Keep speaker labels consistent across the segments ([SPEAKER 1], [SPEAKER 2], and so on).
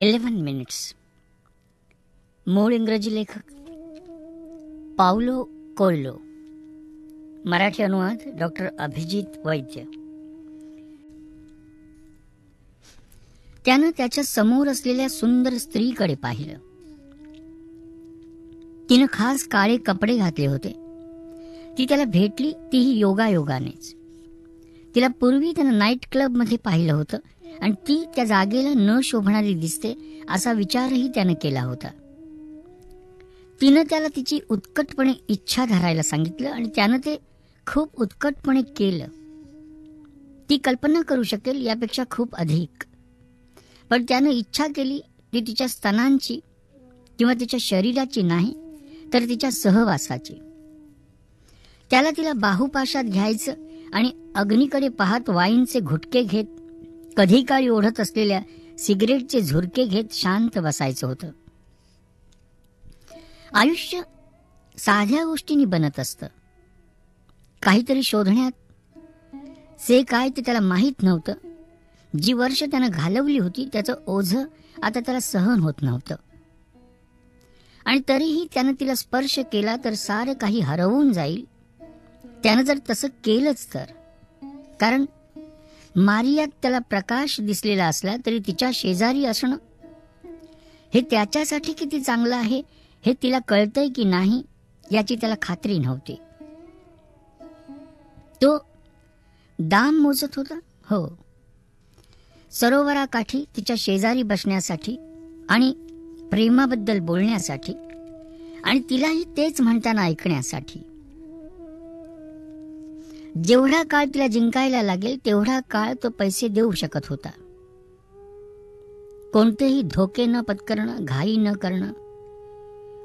[SPEAKER 1] 11 minutes. मूळ इंग्रजी लेखक पाउलो कोएल्हो. मराठी अनुवाद डॉक्टर अभिजित वैद्य. त्यानं त्याच्या समोर असलेल्या सुंदर स्त्रीकडे पाहिलं. तिनं खास काळे कपडे घातले होते. ती त्याला भेटली, तीही योगायोगानेच. तिला पूर्वी त्यानं नाईट क्लबमध्ये पाहिलं होतं आणि ती त्या जागेला न शोभणारी दिसते असा विचारही त्यानं केला होता. तिनं त्याला तिची उत्कटपणे इच्छा धरायला सांगितलं आणि त्यानं ते खूप उत्कटपणे केलं. ती कल्पना करू शकेल यापेक्षा खूप अधिक. पण त्यानं इच्छा केली ती तिच्या स्तनांची किंवा तिच्या शरीराची नाही, तर तिच्या सहवासाची. त्याला तिला बाहुपाशात घ्यायचं आणि अग्नीकडे पाहत वाईनचे घुटके घेत, कधी काळी ओढत असलेल्या सिगरेटचे झुरके घेत शांत बसायचं होतं. आयुष्य साध्या गोष्टींनी बनत असतं. काहीतरी शोधण्यात. जे काय ते त्याला माहीत नव्हतं. जी वर्ष त्यानं घालवली होती त्याचं ओझं आता त्याला सहन होत नव्हतं. आणि तरीही त्यानं तिला स्पर्श केला तर सारं काही हरवून जाईल. त्यानं जर तसं केलंच तर. कारण मारियात त्याला प्रकाश दिसलेला असला तरी तिच्या शेजारी असणं हे त्याच्यासाठी किती चांगलं आहे हे तिला कळतंय की नाही याची त्याला खात्री नव्हती. तो दाम मोजत होता. हो, सरोवराकाठी तिच्या शेजारी बसण्यासाठी आणि प्रेमाबद्दल बोलण्यासाठी आणि तिलाही तेच म्हणताना ऐकण्यासाठी. जेवढा काळ तिला जिंकायला लागेल तेवढा काळ तो पैसे देऊ शकत होता. कोणतेही धोके न पत्करणं, घाई न करणं,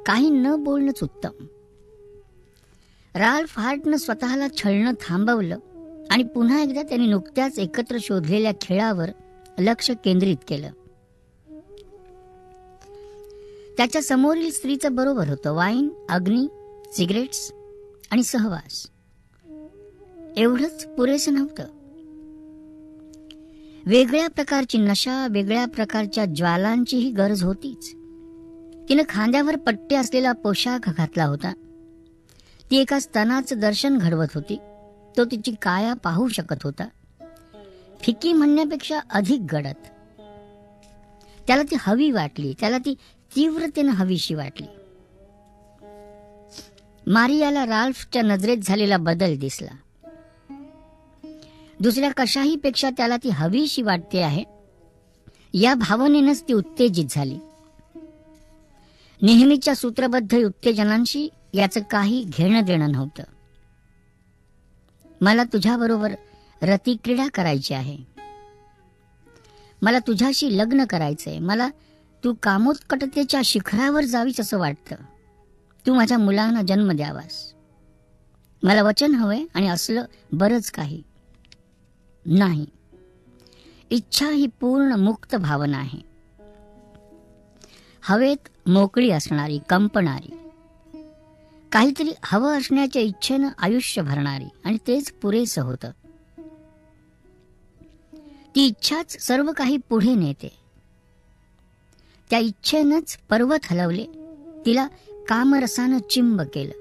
[SPEAKER 1] काही न बोलणंच उत्तम. राल्फ हार्टनं स्वतःला छळणं थांबवलं आणि पुन्हा एकदा त्यांनी नुकत्याच एकत्र शोधलेल्या खेळावर लक्ष केंद्रित केलं. त्याच्या समोरील स्त्रीचं बरोबर होतं. वाईन, अग्नी, सिगरेट्स आणि सहवास एवढंच पुरेसं नव्हतं. वेगळ्या प्रकारची नशा, वेगळ्या प्रकारच्या ज्वालांचीही गरज होतीच. तिनं खांद्यावर पट्टे असलेला पोशाख घातला होता. ती एका स्तनाचं दर्शन घडवत होती. तो तिची काया पाहू शकत होता. फिकी म्हणण्यापेक्षा अधिक गडद. त्याला ती हवी वाटली. त्याला ती तीव्रतेनं हवीशी वाटली. मारियाला राल्फच्या नजरेत झालेला बदल दिसला. दुसऱ्या कशाही पेक्षा त्याला ती हवीशी वाटते आहे या भावनेनंच ती उत्तेजित झाली. नेहमीच्या सूत्रबद्ध उत्तेजनांशी याचं काही घेणं देणं नव्हतं. मला तुझ्याबरोबर रतिक्रीडा करायची आहे. मला तुझ्याशी लग्न करायचंय. मला तू कामोत्कटतेच्या शिखरावर जावीस असं वाटतं. तू माझ्या मुलांना जन्म द्यावास. मला वचन हवंय आणि असलं बरंच काही नाही. इच्छा ही पूर्ण मुक्त भावना आहे. हवेत मोकळी असणारी, कंपणारी, काहीतरी हवं असण्याच्या इच्छेनं आयुष्य भरणारी. आणि तेच पुरेसं होतं. ती इच्छाच सर्व काही पुढे नेते. त्या इच्छेनंच पर्वत हलवले. तिला कामरसानं चिंब केलं.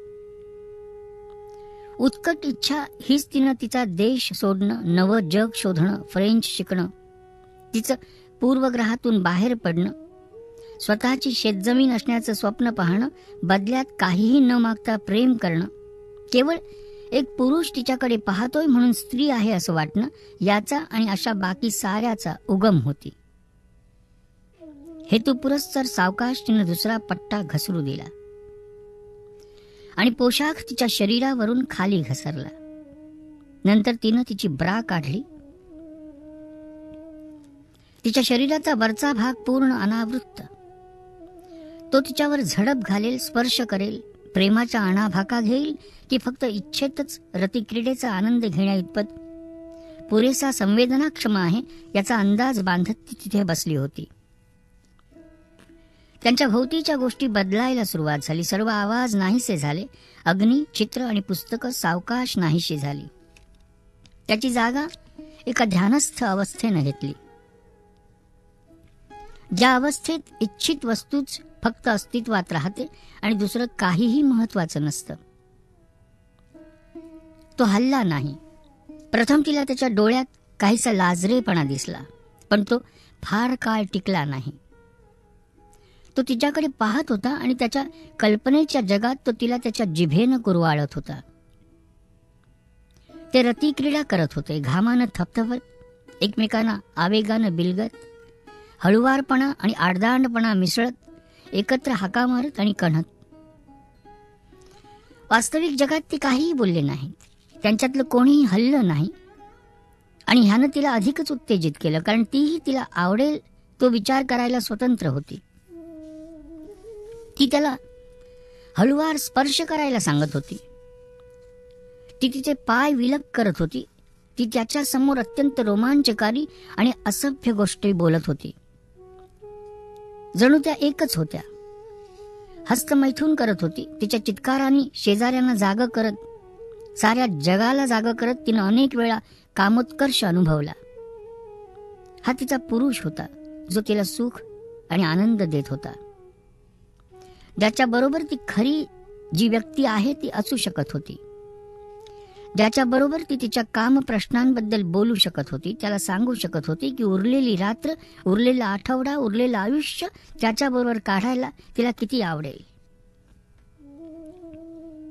[SPEAKER 1] उत्कट इच्छा हीच तिनं तिचा देश सोडणं, नवं जग शोधणं, फ्रेंच शिकणं, तिचं पूर्वग्रहातून बाहेर पडणं, स्वतःची शेतजमीन असण्याचं स्वप्न पाहणं, बदल्यात काहीही न मागता प्रेम करणं, केवळ एक पुरुष तिच्याकडे पाहतोय म्हणून स्त्री आहे असं वाटणं, याचा आणि अशा बाकी साऱ्याचा उगम होती. हेतुपुरस्सर सावकाश तिनं दुसरा पट्टा घसरू दिला आणि पोशाख तिच्या शरीरावरून खाली घसरला. नंतर तिनं तिची ब्रा काढली. तिच्या शरीराचा वरचा भाग पूर्ण अनावृत्त. तो तिच्यावर झडप घालेल, स्पर्श करेल, प्रेमाचा अनाभाका घेईल की फक्त इच्छेतच रतिक्रीडेचा आनंद घेण्या इतपत पुरेसा संवेदनाक्षम आहे याचा अंदाज बांधत ती तिथे बसली होती. त्यांच्या भोवतीच्या गोष्टी बदलायला सुरुवात झाली. सर्व आवाज नाहीसे झाले. अग्नी, चित्र आणि पुस्तकं सावकाश नाहीशी झाली. त्याची जागा एका ध्यानस्थ अवस्थेनं घेतली. ज्या अवस्थेत इच्छित वस्तूच फक्त अस्तित्वात राहते आणि दुसरं काहीही महत्वाचं नसतं. तो हलला नाही. प्रथम तिला त्याच्या डोळ्यात काहीसा लाजरेपणा दिसला, पण तो फार काळ टिकला नाही. तो तिच्याकडे पाहत होता आणि त्याच्या कल्पनेच्या जगात तो तिला त्याच्या जिभेनं कुरवाळत होता. ते रतिक्रीडा करत होते, घामानं थपथपत, एकमेकांना आवेगानं बिलगत, हळुवारपणा आणि आडदांडपणा मिसळत, एकत्र हाका मारत आणि कणत. वास्तविक जगात ते काहीही बोलले नाहीत. त्यांच्यातलं कोणीही हललं नाही आणि ह्यानं तिला अधिकच उत्तेजित केलं, कारण तीही तिला आवडेल तो विचार करायला स्वतंत्र होती. ती त्याला हळुवार स्पर्श करायला सांगत होती. ती तिचे पाय विलग करत होती. ती त्याच्या समोर अत्यंत रोमांचकारी आणि असभ्य गोष्टी बोलत होती. जणू त्या एकच होत्या. हस्तमैथून करत होती. तिच्या चित्काराने शेजाऱ्यांना जागं करत, साऱ्या जगाला जागं करत तिनं अनेक वेळा कामोत्कर्ष अनुभवला. हा तिचा पुरुष होता, जो तिला सुख आणि आनंद देत होता, ज्याच्याबरोबर ती खरी जी व्यक्ती आहे ती असू शकत होती, ज्याच्याबरोबर ती तिच्या काम प्रश्नांबद्दल बोलू शकत होती, त्याला सांगू शकत होती की उरलेली रात्र, उरलेला आठवडा, उरलेलं आयुष्य त्याच्याबरोबर काढायला तिला किती आवडेल.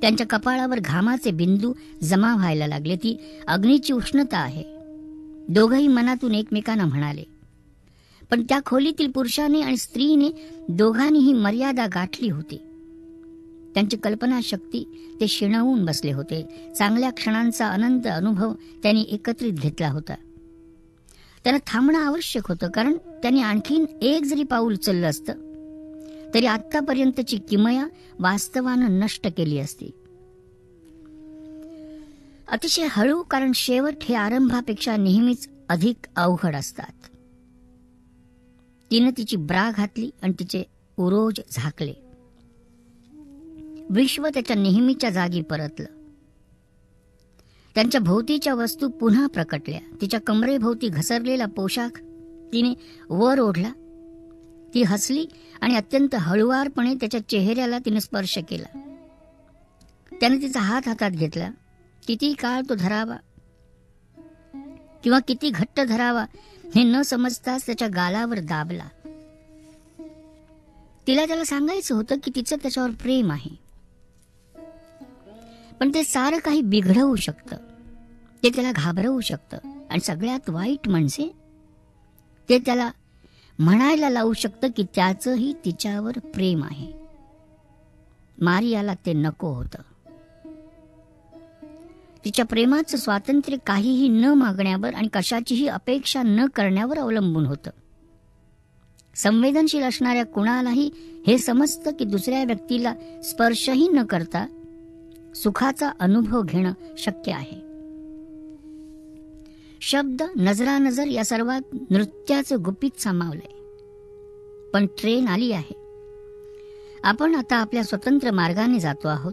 [SPEAKER 1] त्यांच्या कपाळावर घामाचे बिंदू जमा व्हायला लागले. ती अग्नीची उष्णता आहे, दोघंही मनातून एकमेकांना म्हणाले. पण त्या खोलीतील पुरुषाने आणि स्त्रीने दोघांनीही मर्यादा गाठली होती. त्यांची कल्पनाशक्ती ते शिणवून बसले होते. चांगल्या क्षणांचा अनंत अनुभव त्यांनी एकत्रित घेतला होता. त्यांना थांबणं आवश्यक होतं, कारण त्यांनी आणखीन एक जरी पाऊल उचललं असतं तरी आतापर्यंतची किमया वास्तवानं नष्ट केली असती. अतिशय हळू, कारण शेवट हे आरंभापेक्षा नेहमीच अधिक अवघड असतात. तिनं तिची ब्रा घातली आणि तिचे उरोज झाकले. विश्व त्याच्या नेहमीच्या जागी परतलं. त्यांच्या भोवतीच्या वस्तू पुन्हा प्रकटल्या. तिच्या कमरेभोवती घसरलेला पोशाख तिने वर ओढला. ती हसली आणि अत्यंत हळुवारपणे त्याच्या चेहऱ्याला तिने स्पर्श केला. त्याने तिचा हात हातात घेतला. किती काळ तो धरावा किंवा किती घट्ट धरावा हे न समजताच त्याच्या गालावर दाबला. तिला त्याला सांगायचं होतं की तिचं त्याच्यावर प्रेम आहे, पण ते सारं काही बिघडवू शकतं, ते त्याला घाबरवू शकतं, आणि सगळ्यात वाईट म्हणजे ते त्याला म्हणायला लावू शकतं की त्याचंही तिच्यावर प्रेम आहे. मारियाला ते नको होतं. तिच्या प्रेमाचं स्वातंत्र्य काहीही न मागण्यावर आणि कशाचीही अपेक्षा न करण्यावर अवलंबून होतं. संवेदनशील असणाऱ्या कुणालाही हे समजतं की दुसऱ्या व्यक्तीला स्पर्शही न करता सुखाचा अनुभव घेणं शक्य आहे. शब्द, नजरानजर या सर्वात नृत्याचं गुपित सामावलंय. पण ट्रेन आली आहे. आपण आता आपल्या स्वतंत्र मार्गाने जातो आहोत.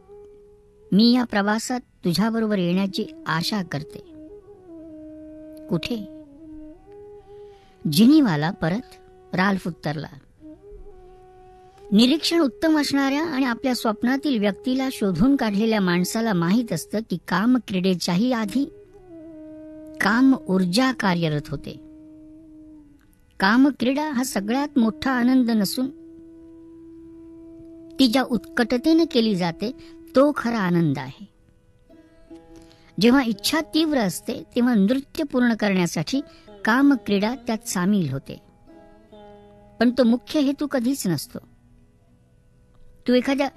[SPEAKER 1] मी या प्रवासात तुझ्याबरोबर येण्याची आशा करते. कुठे? जिनिवाला परत. राल्फ उत्तरला. निरीक्षण उत्तम असणाऱ्या आणि आपल्या स्वप्नातील व्यक्तीला शोधून काढलेल्या माणसाला माहीत असतं की काम क्रीडेच्याही आधी काम ऊर्जा कार्यरत होते. काम क्रीडा हा सगळ्यात मोठा आनंद नसून ती ज्या उत्कटतेने केली जाते तो खरा आनंद आहे. जेव्हा इच्छा तीव्र असते तेव्हा नृत्य पूर्ण करण्यासाठी काम क्रीडा त्यात सामील होते, पण तो मुख्य हेतू कधीच नसतो. तू एखाद्या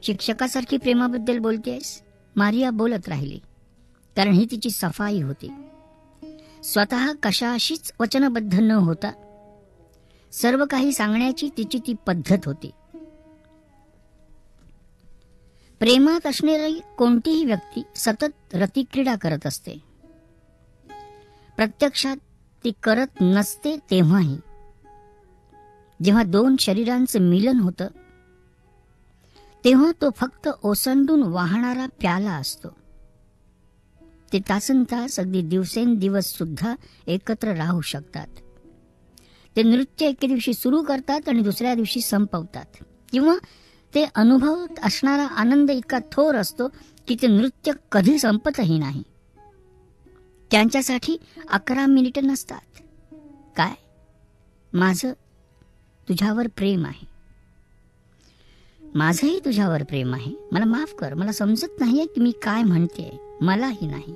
[SPEAKER 1] शिक्षकासारखी प्रेमाबद्दल बोलतेस? मारिया बोलत राहिली, कारण ही तिची सफाई होती. स्वतः कशाशीच वचनबद्ध न होता सर्व काही सांगण्याची तिची ती पद्धत होती. प्रेमात असणारी कोणतीही व्यक्ती सतत रतिक्रीडा करत असते. प्रत्यक्षात ती करत नसते तेव्हाही. जेव्हा दोन शरीरांचं मिलन होतं तेव्हा तो फक्त ओसंडून वाहणारा प्याला असतो. ते तासनतास, अगदी दिवसेंदिवस सुद्धा एकत्र राहू शकतात. ते नृत्य एके दिवशी सुरू करतात आणि दुसऱ्या दिवशी संपवतात, किंवा ते अनुभवत असणारा आनंद इतका थोर असतो की ते नृत्य कधी संपतही नाही. त्यांच्यासाठी 11 मिनिटं नसतात. काय? माझं तुझ्यावर प्रेम आहे. माझंही तुझ्यावर प्रेम आहे. मला माफ कर, मला समजत नाहीये की मी काय म्हणते. मलाही नाही.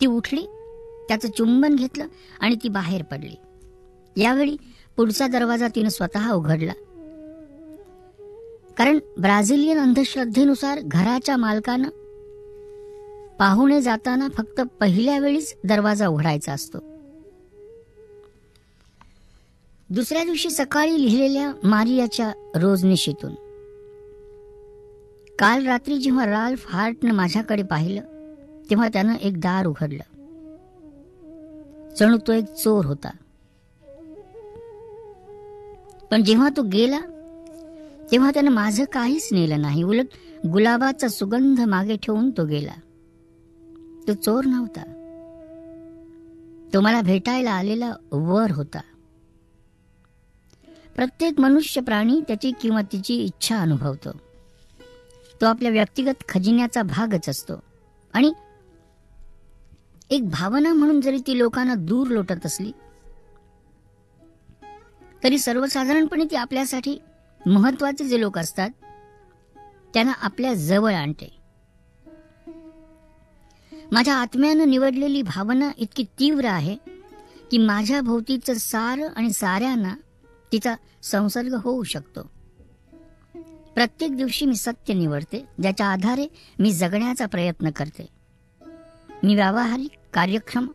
[SPEAKER 1] ती उठली, त्याचं चुंबन घेतलं आणि ती बाहेर पडली. यावेळी पुढचा दरवाजा तिनं स्वतः उघडला, कारण ब्राझिलियन अंधश्रद्धेनुसार घराच्या मालकानं पाहुणे जाताना फक्त पहिल्या वेळीच दरवाजा उघडायचा असतो. दुसऱ्या दिवशी सकाळी लिहिलेल्या मारियाच्या रोजनिशीतून, काल रात्री जेव्हा राल्फ हार्टनं माझ्याकडे पाहिलं तेव्हा त्यानं एक दार उघडलं. जणू तो एक चोर होता. पण जेव्हा तो गेला तेव्हा त्यानं माझं काहीच नेलं नाही. उलट गुलाबाचा सुगंध मागे ठेवून तो गेला. तो चोर नव्हता. तो मला भेटायला आलेला वर होता. प्रत्येक मनुष्य प्राणी त्याची किंवा तिची इच्छा अनुभवतो. तो आपल्या व्यक्तिगत खजिन्याचा भागच असतो. आणि एक भावना म्हणून जरी ती लोकांना दूर लोटत असली तरी सर्वसाधारणपणे ती आपल्यासाठी महत्वाचे जे लोक असतात त्यांना आपल्या जवळ आणते. माझ्या आत्म्यानं निवडलेली भावना इतकी तीव्र आहे की माझ्या भोवतीचं सार आणि साऱ्यांना तिचा संसर्ग होऊ शकतो. प्रत्येक दिवशी मी सत्य निवडते, ज्याच्या आधारे मी जगण्याचा प्रयत्न करते. मी व्यावहारिक, कार्यक्षम,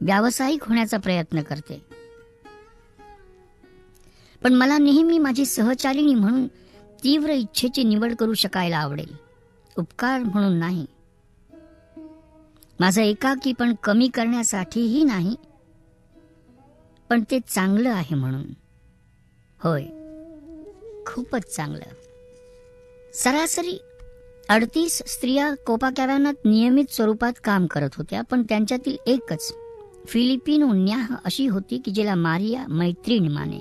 [SPEAKER 1] व्यावसायिक होण्याचा प्रयत्न करते. पण मला नेहमी माझी सहचारिणी म्हणून तीव्र इच्छेची निवड करू शकायला आवडेल, उपकार म्हणून नाही. माझं एकाकीपण कमी करण्यासाठीही नाही, पण ते चांगलं आहे म्हणून. होय, खूपच चांगलं. सरासरी 38 स्त्रिया कोपाकॅवानात नियमित स्वरूपात काम करत होत्या, पण त्यांच्यातील एकच फिलिपिनो न्याह अशी होती की जिला मारिया मैत्रीण माने.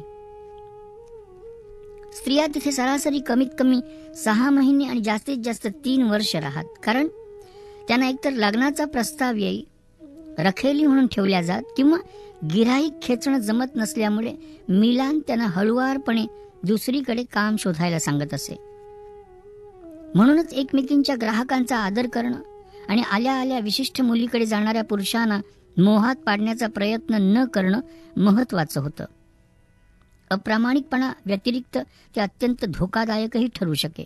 [SPEAKER 1] स्त्रिया तिथे सरासरी कमीत कमी 6 महिने आणि जास्तीत जास्त 3 वर्ष राहत, कारण त्यांना एकतर लग्नाचा प्रस्ताव येई, रखेली म्हणून ठेवल्या जात, किंवा गिऱ्हाईक खेचणं जमत नसल्यामुळे मिलान त्यांना हळुवारपणे दुसरीकडे काम शोधायला सांगत असे. म्हणूनच एकमेकींच्या ग्राहकांचा आदर करणं आणि आल्या आल्या विशिष्ट मुलीकडे जाणाऱ्या पुरुषांना मोहात पाडण्याचा प्रयत्न न करणं महत्वाचं होतं. अप्रामाणिकपणा व्यतिरिक्त ते अत्यंत धोकादायकही ठरू शके.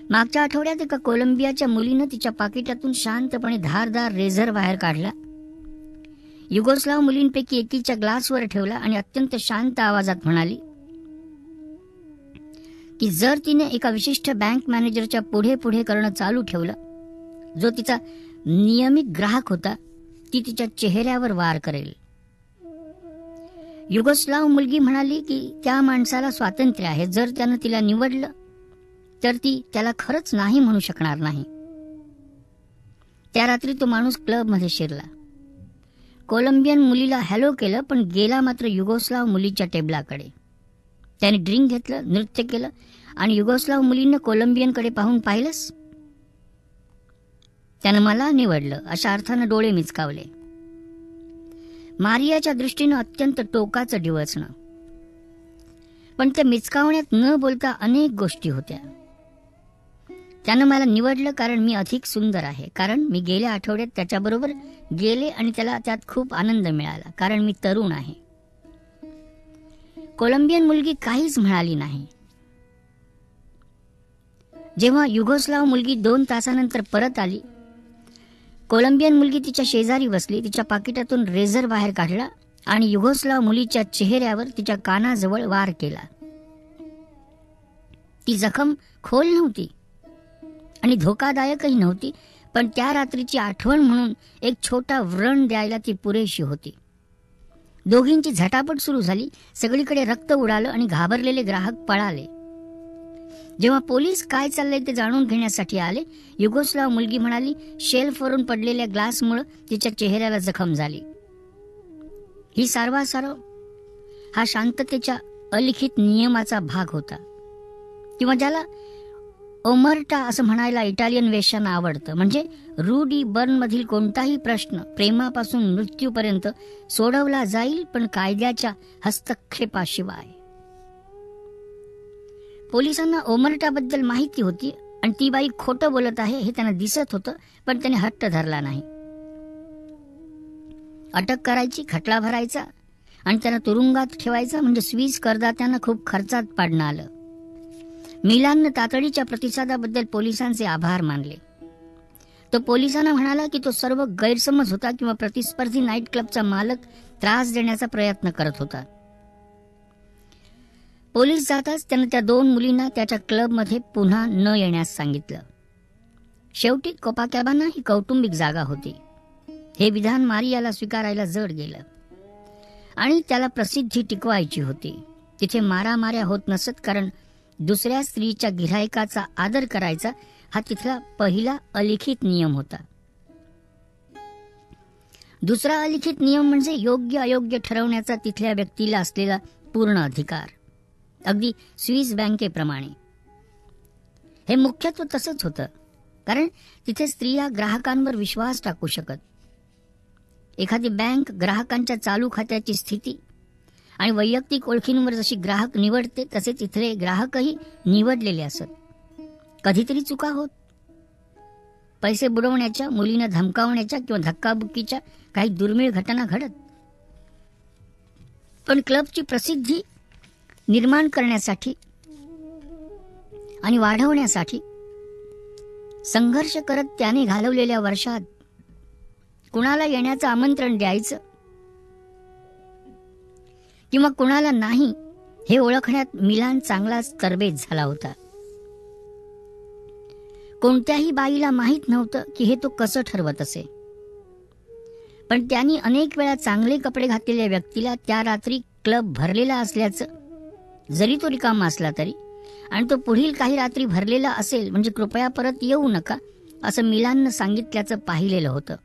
[SPEAKER 1] मागच्या आठवड्यात एका कोलंबियाच्या मुलीनं तिच्या पाकिटातून शांतपणे धारदार रेझर बाहेर काढला, युगोस्लाव मुलींपैकी एकीच्या ग्लासवर ठेवला आणि अत्यंत शांत आवाजात म्हणाली की जर तिने एका विशिष्ट बँक मॅनेजरच्या पुढे पुढे करणं चालू ठेवलं, जो तिचा नियमित ग्राहक होता, ती तिच्या चेहऱ्यावर वार करेल. युगोस्लाव मुलगी म्हणाली की त्या माणसाला स्वातंत्र्य आहे. जर त्यानं तिला निवडलं तर ती त्याला खरंच नाही म्हणू शकणार नाही. त्या रात्री तो माणूस क्लबमध्ये शिरला. कोलंबियन मुलीला हॅलो केलं, पण गेला मात्र युगोस्लाव मुलीच्या टेबलाकडे. त्याने ड्रिंक घेतलं, नृत्य केलं आणि युगोस्लाव मुलीनं कोलंबियनकडे पाहून पाहिलंस, त्यानं मला निवडलं अशा अर्थानं डोळे मिचकावले. मारियाच्या दृष्टीनं अत्यंत टोकाचं डिवचणं. पण त्या मिचकावण्यात न बोलता अनेक गोष्टी होत्या. त्यानं मला निवडलं कारण मी अधिक सुंदर आहे, कारण मी गेल्या आठवड्यात त्याच्याबरोबर गेले आणि त्याला त्यात खूप आनंद मिळाला, कारण मी तरुण आहे. कोलंबियन मुलगी काहीच म्हणाली नाही. जेव्हा युगोस्लाव मुलगी 2 तासानंतर परत आली, कोलंबियन मुलगी तिच्या शेजारी बसली, तिच्या पाकिटातून रेझर बाहेर काढला आणि युगोस्लाव मुलीच्या चेहऱ्यावर तिच्या कानाजवळ वार केला. ती जखम खोल नव्हती आणि धोकादायकही नव्हती, पण त्या रात्रीची आठवण म्हणून एक छोटा व्रण द्यायला ती पुरेशी होती. दोघींची झटापट सुरू झाली. सगळीकडे रक्त उडालं आणि घाबरलेले ग्राहक पळाले. जेव्हा पोलीस काय चाललंय ते जाणून घेण्यासाठी आले, युगोस्लाव मुलगी म्हणाली शेल्फवरून पडलेल्या ग्लासमुळे तिच्या चेहऱ्याला जखम झाली. ही सारवासारव हा शांततेच्या अलिखित नियमाचा भाग होता, किंवा ज्याला ओमर्टा असं म्हणायला इटालियन वेश्यांना आवडतं. म्हणजे रूडी बर्नमधील कोणताही प्रश्न प्रेमापासून मृत्यूपर्यंत सोडवला जाईल, पण कायद्याच्या हस्तक्षेपाशिवाय. पोलिसांना ओमर्टाबद्दल माहिती होती आणि ती बाई खोटं बोलत आहे हे त्यांना दिसत होतं, पण त्याने हट्ट धरला नाही. अटक करायची, खटला भरायचा आणि त्यांना तुरुंगात ठेवायचा म्हणजे स्विस करदात्यांना खूप खर्चात पाडणं आलं. मिलाननं तातडीच्या प्रतिसादाबद्दल पोलिसांचे आभार मानले. तो पोलिसांना म्हणाला की तो सर्व गैरसमज होता किंवा प्रतिस्पर्धी नाईट क्लबचा मालक त्रास देण्याचा प्रयत्न करत होता. पोलीस जाताच त्यानं त्या 2 मुलींना त्याच्या क्लबमध्ये पुन्हा न येण्यास सांगितलं. शेवटी कोपाकॅबाना ही कौटुंबिक जागा होती. हे विधान मारियाला स्वीकारायला जड गेलं आणि त्याला प्रसिद्धी टिकवायची होती. तिथे मारामाऱ्या होत नसत, कारण दुसऱ्या स्त्रीच्या गिऱ्हाईकाचा आदर करायचा हा तिथला पहिला अलिखित नियम होता. दुसरा अलिखित नियम म्हणजे योग्य अयोग्य ठरवण्याचा तिथल्या व्यक्तीला असलेला पूर्ण अधिकार, अगदी स्विस बँकेप्रमाणे. हे मुख्यत्व तसंच होतं, कारण तिथे स्त्रिया ग्राहकांवर विश्वास टाकू शकत. एखादी बँक ग्राहकांच्या चालू खात्याची स्थिती आणि वैयक्तिक ओळखींवर जशी ग्राहक निवडते तसे तिथले ग्राहकही निवडलेले असत. कधीतरी चुका होत. पैसे बुडवण्याच्या, मुलींना धमकावण्याच्या किंवा धक्काबुक्कीच्या काही दुर्मिळ घटना घडत. पण क्लबची प्रसिद्धी निर्माण करण्यासाठी आणि वाढवण्यासाठी संघर्ष करत त्याने घालवलेल्या वर्षात कुणाला येण्याचं आमंत्रण द्यायचं किंवा कुणाला नाही हे ओळखण्यात मिलान चांगलाच तरबेज झाला होता. कोणत्याही बाईला माहीत नव्हतं की हे तो कसं ठरवत असे. पण त्यांनी अनेक वेळा चांगले कपडे घातलेल्या व्यक्तीला त्या रात्री क्लब भरलेला असल्याचं, जरी तो रिकामा असला तरी, आणि तो पुढील काही रात्री भरलेला असेल म्हणजे कृपया परत येऊ नका असं मिलाननं सांगितल्याचं पाहिलेलं होतं.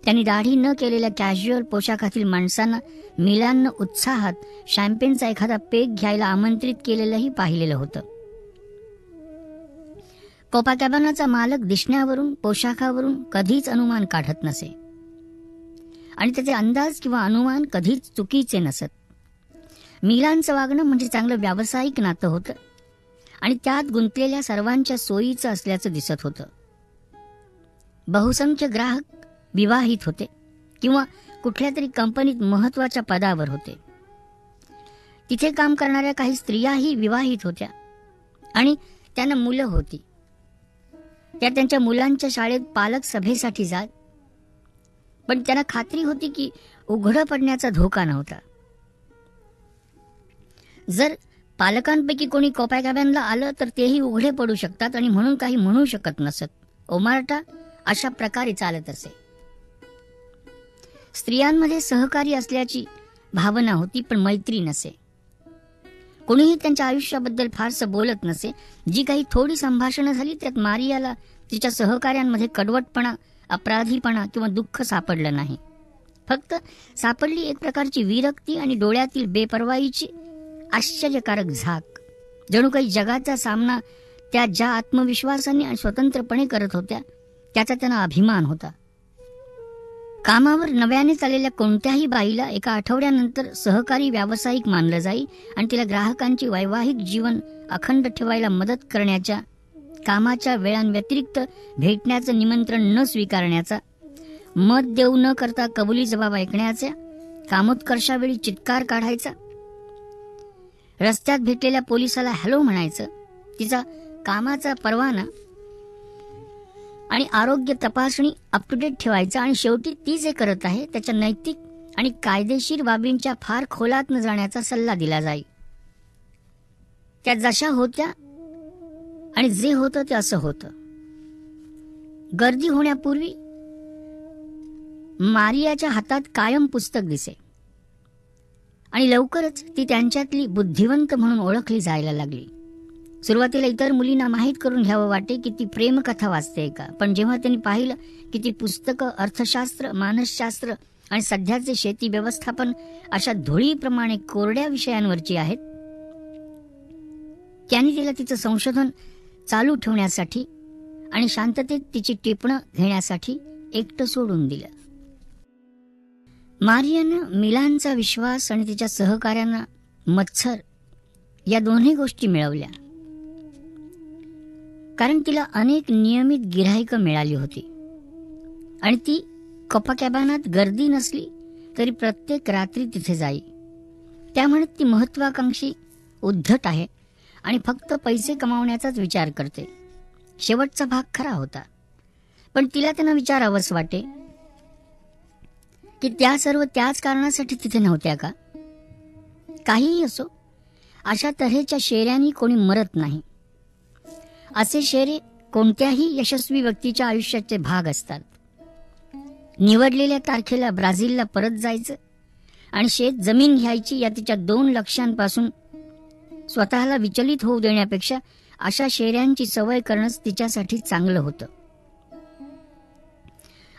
[SPEAKER 1] त्यांनी दाढी न केलेल्या कॅज्युअल पोशाखातील माणसांना मिलाननं उत्साहात शॅम्पेनचा एखादा पेग घ्यायला आमंत्रित केलेलंही पाहिलेलं होतं. कोपाकॅबानाचा मालक दिसण्यावरून, पोशाखावरून कधीच अनुमान काढत नसे आणि त्याचे अंदाज किंवा अनुमान कधीच चुकीचे नसत. मिलानचं वागणं म्हणजे चांगलं व्यावसायिक नातं होतं आणि त्यात गुंतलेल्या सर्वांच्या सोयीचं असल्याचं दिसत होतं. बहुसंख्य ग्राहक विवाहित होते किंवा कुठल्या तरी कंपनीत महत्वाच्या पदावर होते. तिथे काम करणाऱ्या काही स्त्रियाही विवाहित होत्या आणि त्यांना मुलं होती. त्या त्यांच्या मुलांच्या शाळेत पालक सभेसाठी जात, पण त्यांना खात्री होती की उघडं पडण्याचा धोका नव्हता. जर पालकांपैकी कोणी कोपाकॅबानाला आलं तर तेही उघडे पडू शकतात आणि म्हणून काही म्हणू शकत नसत. ओमर्टा अशा प्रकारे चालत असे. स्त्रियांमध्ये सहकारी असल्याची भावना होती, पण मैत्री नसे. कोणीही त्यांच्या आयुष्याबद्दल फारसं बोलत नसे. जी काही थोडी संभाषणं झाली त्यात मारियाला तिच्या सहकाऱ्यांमध्ये कडवटपणा, अपराधीपणा किंवा दुःख सापडलं नाही. फक्त सापडली एक प्रकारची विरक्ती आणि डोळ्यातील बेपर्वाईची आश्चर्यकारक झाक. जणू काही जगाचा सामना त्या ज्या आत्मविश्वासाने आणि स्वतंत्रपणे करत होत्या त्याचा त्यांना अभिमान होता. कामावर नव्यानेच आलेल्या कोणत्याही बाईला एका आठवड्यानंतर सहकारी व्यावसायिक मानलं जाई आणि तिला ग्राहकांची वैवाहिक जीवन अखंड ठेवायला मदत करण्याच्या, कामाच्या वेळांव्यतिरिक्त भेटण्याचं निमंत्रण न स्वीकारण्याचा, मत देऊ न करता कबुली जबाब ऐकण्याचा, कामोत्कर्षावेळी चित्कार काढायचा, रस्त्यात भेटलेल्या पोलिसाला हॅलो म्हणायचं, तिचा कामाचा परवाना आणि आरोग्य तपासणी अप टू डेट ठेवायचा आणि शेवटी ती जे करत आहे त्याच्या नैतिक आणि कायदेशीर बाबींच्या फार खोलात न जाण्याचा सल्ला दिला जाई. त्या जशा होत्या आणि जे होतं ते असं होतं. गर्दी होण्यापूर्वी मारियाच्या हातात कायम पुस्तक दिसे आणि लवकरच ती त्यांच्यातली बुद्धिवंत म्हणून ओळखली जायला लागली. सुरुवातीला इतर मुलींना माहीत करून घ्यावं वाटे की ती प्रेमकथा वाचते का, पण जेव्हा त्यांनी पाहिलं की ती पुस्तकं अर्थशास्त्र, मानसशास्त्र आणि सध्याचे शेती व्यवस्थापन अशा धुळीप्रमाणे कोरड्या विषयांवरची आहेत. त्याने तिला तिचं संशोधन चालू ठेवण्यासाठी आणि शांततेत तिची टिपणं घेण्यासाठी एकटं सोडून दिलं. मारियानं मिलानचा विश्वास आणि तिच्या सहकाऱ्यांना मत्सर या दोन्ही गोष्टी मिळवल्या, कारण तिला अनेक नियमित गिऱ्हाईकं मिळाली होती आणि ती कोपाकॅबानात गर्दी नसली तरी प्रत्येक रात्री तिथे जाई. त्यामुळे ती महत्वाकांक्षी, उद्धट आहे आणि फक्त पैसे कमावण्याचाच विचार करते. शेवटचा भाग खरा होता, पण तिला त्यांना विचारावंच वाटे की त्या सर्व त्याच कारणासाठी तिथे नव्हत्या का? काहीही असो, अशा तऱ्हेच्या शेऱ्यांनी कोणी मरत नाही. असे शेरे कोणत्याही यशस्वी व्यक्तीच्या आयुष्याचे भाग असतात. निवडलेल्या तारखेला ब्राझीलला परत जायचं आणि शेत जमीन घ्यायची या तिच्या 2 लक्ष्यांपासून स्वतःला विचलित होऊ देण्यापेक्षा अशा शेऱ्यांची सवय करणंच तिच्यासाठी चांगलं होतं.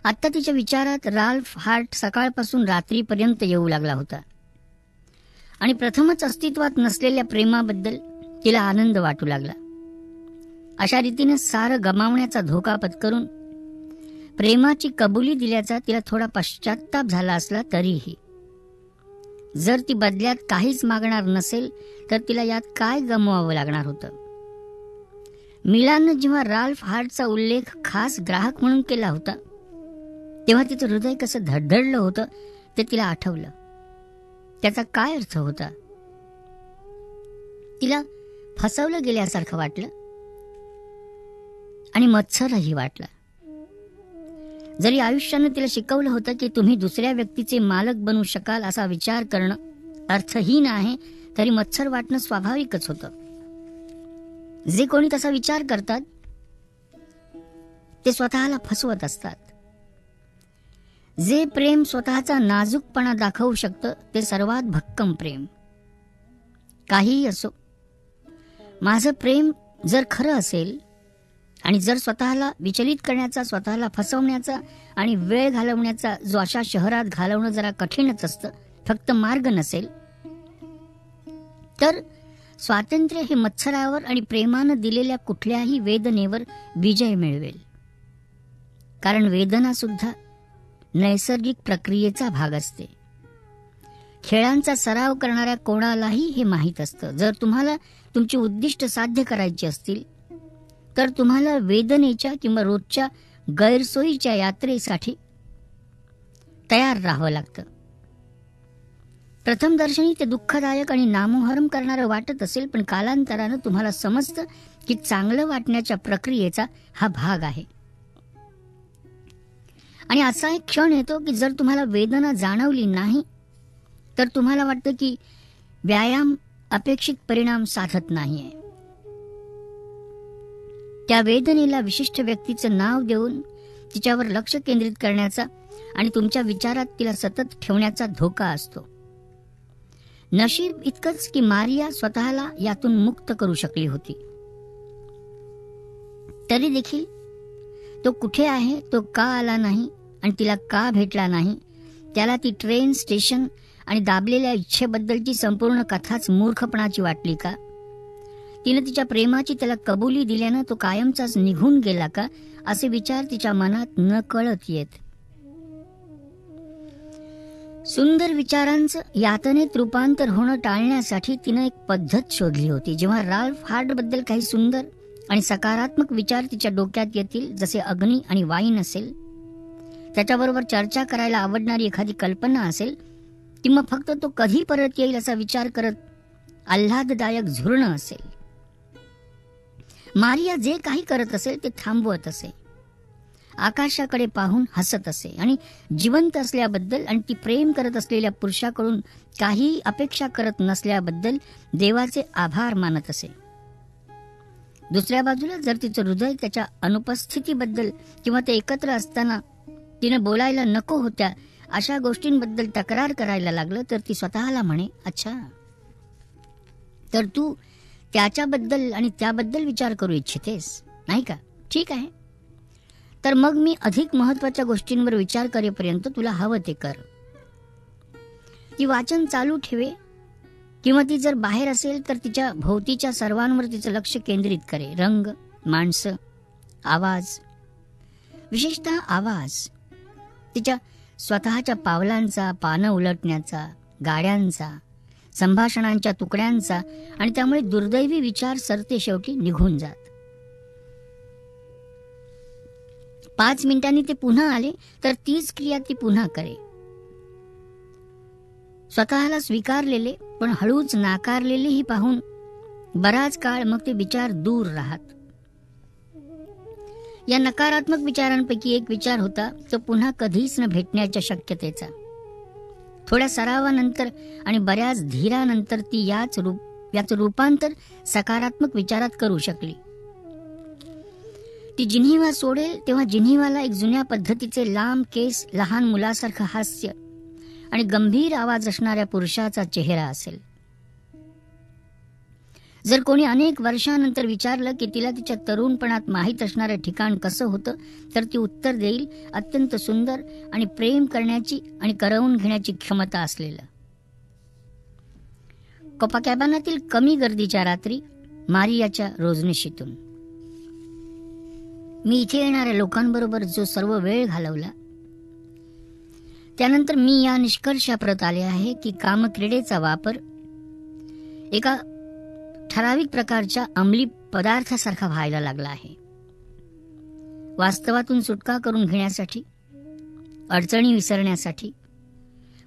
[SPEAKER 1] आत्ता तिच्या विचारात राल्फ हार्ट सकाळपासून रात्रीपर्यंत येऊ लागला होता आणि प्रथमच अस्तित्वात नसलेल्या प्रेमाबद्दल तिला आनंद वाटू लागला. अशा रीतीने सारं गमावण्याचा धोका पत्करून प्रेमाची कबुली दिल्याचा तिला थोडा पश्चात्ताप झाला असला तरीही, जर ती बदल्यात काहीच मागणार नसेल तर तिला यात काय गमवावं लागणार होतं? मिलाननं जेव्हा राल्फ हार्टचा उल्लेख खास ग्राहक म्हणून केला होता तेव्हा तिचं हृदय कसं धडधडलं होतं ते तिला आठवलं. त्याचा काय अर्थ होता? तिला फसवलं गेल्यासारखं वाटलं आणि मत्सरही वाटला. जरी आयुष्यानं तिला शिकवलं होतं की तुम्ही दुसऱ्या व्यक्तीचे मालक बनू शकाल असा विचार करणं अर्थहीन आहे, तरी मत्सर वाटणं स्वाभाविकच होतं. जे कोणी तसा विचार करतात ते स्वतःला फसवत असतात. जे प्रेम स्वतःचा नाजूकपणा दाखवू शकतं ते सर्वात भक्कम प्रेम. काहीही असो, माझं प्रेम जर खरं असेल आणि जर स्वतःला विचलित करण्याचा, स्वतःला फसवण्याचा आणि वेळ घालवण्याचा जो अशा शहरात घालवणं जरा कठीणच असतं, फक्त मार्ग नसेल, तर स्वातंत्र्य हे मत्सरावर आणि प्रेमानं दिलेल्या कुठल्याही वेदनेवर विजय मिळवेल. कारण वेदना सुद्धा नैसर्गिक प्रक्रियेचा भाग असते. खेळांचा सराव करणाऱ्या कोणालाही हे माहीत असतं. जर तुम्हाला तुमची उद्दिष्ट साध्य करायची असतील तर तुम्हाला वेदनेच्या किंवा रोजच्या गैरसोयीच्या यात्रेसाठी तयार राहावं लागतं. प्रथमदर्शनी ते दुःखदायक आणि नामोहरम करणारं वाटत असेल, पण कालांतरानं तुम्हाला समजतं की चांगलं वाटण्याच्या प्रक्रियेचा हा भाग आहे. आणि असा एक क्षण येतो की जर तुम्हाला वेदना जाणवली नाही तर तुम्हाला वाटतं की व्यायाम अपेक्षित परिणाम साधत नाहीये. त्या वेदनेला विशिष्ट व्यक्तीचं नाव देऊन तिच्यावर लक्ष केंद्रित करण्याचा आणि तुमच्या विचारात तिला सतत ठेवण्याचा धोका असतो. नशीब इतकंच की मारिया स्वतःला यातून मुक्त करू शकली होती. तरी देखील तो कुठे आहे, तो का आला नाही आणि तिला का भेटला नाही, त्याला ती ट्रेन स्टेशन आणि दाबलेल्या इच्छेबद्दलची संपूर्ण कथाच मूर्खपणाची वाटली का? तिने तिच्या प्रेमाची त्याला कबुली दिल्यानं तो कायमचाच निघून गेला का, असे विचार तिच्या मनात न कळत येत. सुंदर विचारांचं यातनेत रूपांतर होणं टाळण्यासाठी तिनं एक पद्धत शोधली होती. जेव्हा राल्फ हार्टबद्दल काही सुंदर आणि सकारात्मक विचार तिच्या डोक्यात येतील, जसे अग्नी आणि वाईन असेल, त्याच्याबरोबर चर्चा करायला आवडणारी एखादी कल्पना असेल, किंवा फक्त तो कधी परत येईल असा विचार करत आल्हाददायक झुरणं असेल, मारिया जे काही करत असेल ते थांबवत असे, आकाशाकडे पाहून हसत असे आणि जिवंत असल्याबद्दल आणि ती प्रेम करत असलेल्या पुरुषाकडून काही अपेक्षा करत नसल्याबद्दल देवाचे आभार मानत असे. दुसऱ्या बाजूला जर तिचं हृदय त्याच्या अनुपस्थितीबद्दल किंवा ते एकत्र असताना तिने बोलायला नको होत्या अशा गोष्टींबद्दल तक्रार करायला लागलं तर ती स्वतःला म्हणे, अच्छा, तर तू त्याच्याबद्दल आणि त्याबद्दल विचार करू इच्छितेस, नाही का? ठीक आहे, तर मग मी अधिक महत्वाच्या गोष्टींवर विचार करेपर्यंत तुला हवं ते कर. ती वाचन चालू ठेवे किंवा ती जर बाहेर असेल तर तिच्या भोवतीच्या सर्वांवर तिचं लक्ष केंद्रित करे. रंग, माणसं, आवाज, विशेषतः आवाज, तिच्या स्वतःच्या पावलांचा, पानं उलटण्याचा, गाड्यांचा, संभाषणांच्या तुकड्यांचा, आणि त्यामुळे दुर्दैवी विचार सरते शेवटी निघून जात. 5 मिनिटांनी ते पुन्हा आले तर तीच क्रिया ती पुन्हा करे. स्वतःला स्वीकारलेले पण हळूच नाकारलेलेही पाहून बराच काळ मग ते विचार दूर राहत. या नकारात्मक विचारांपैकी एक विचार होता तो पुन्हा कधीच न भेटण्याच्या शक्यतेचा. थोड्या सरावानंतर आणि बऱ्याच धीरानंतर ती याचं रूपांतर सकारात्मक विचारात करू शकली. ती जिन्हिवा सोडेल तेव्हा जिन्हिवाला एक जुन्या पद्धतीचे लांब केस, लहान मुलासारखं हास्य आणि गंभीर आवाज असणाऱ्या पुरुषाचा चेहरा असेल. जर कोणी अनेक वर्षानंतर विचारलं की तिला तिच्या तरुणपणात माहीत असणारं ठिकाण कसं होतं, तर ती उत्तर देईल, अत्यंत सुंदर आणि प्रेम करण्याची आणि करवून घेण्याची क्षमता असलेलं. कोपाकॅबानातील कमी गर्दीच्या रात्री मारियाच्या रोजनिशीतून मी इथे येणाऱ्या लोकांबरोबर जो सर्व वेळ घालवला, त्यानंतर मी या निष्कर्षाप्रत आले आहे की कामक्रीडेचा वापर एका ठराविक प्रकारच्या अंमली पदार्थासारखा व्हायला लागला आहे. वास्तवातून सुटका करून घेण्यासाठी, अडचणी विसरण्यासाठी,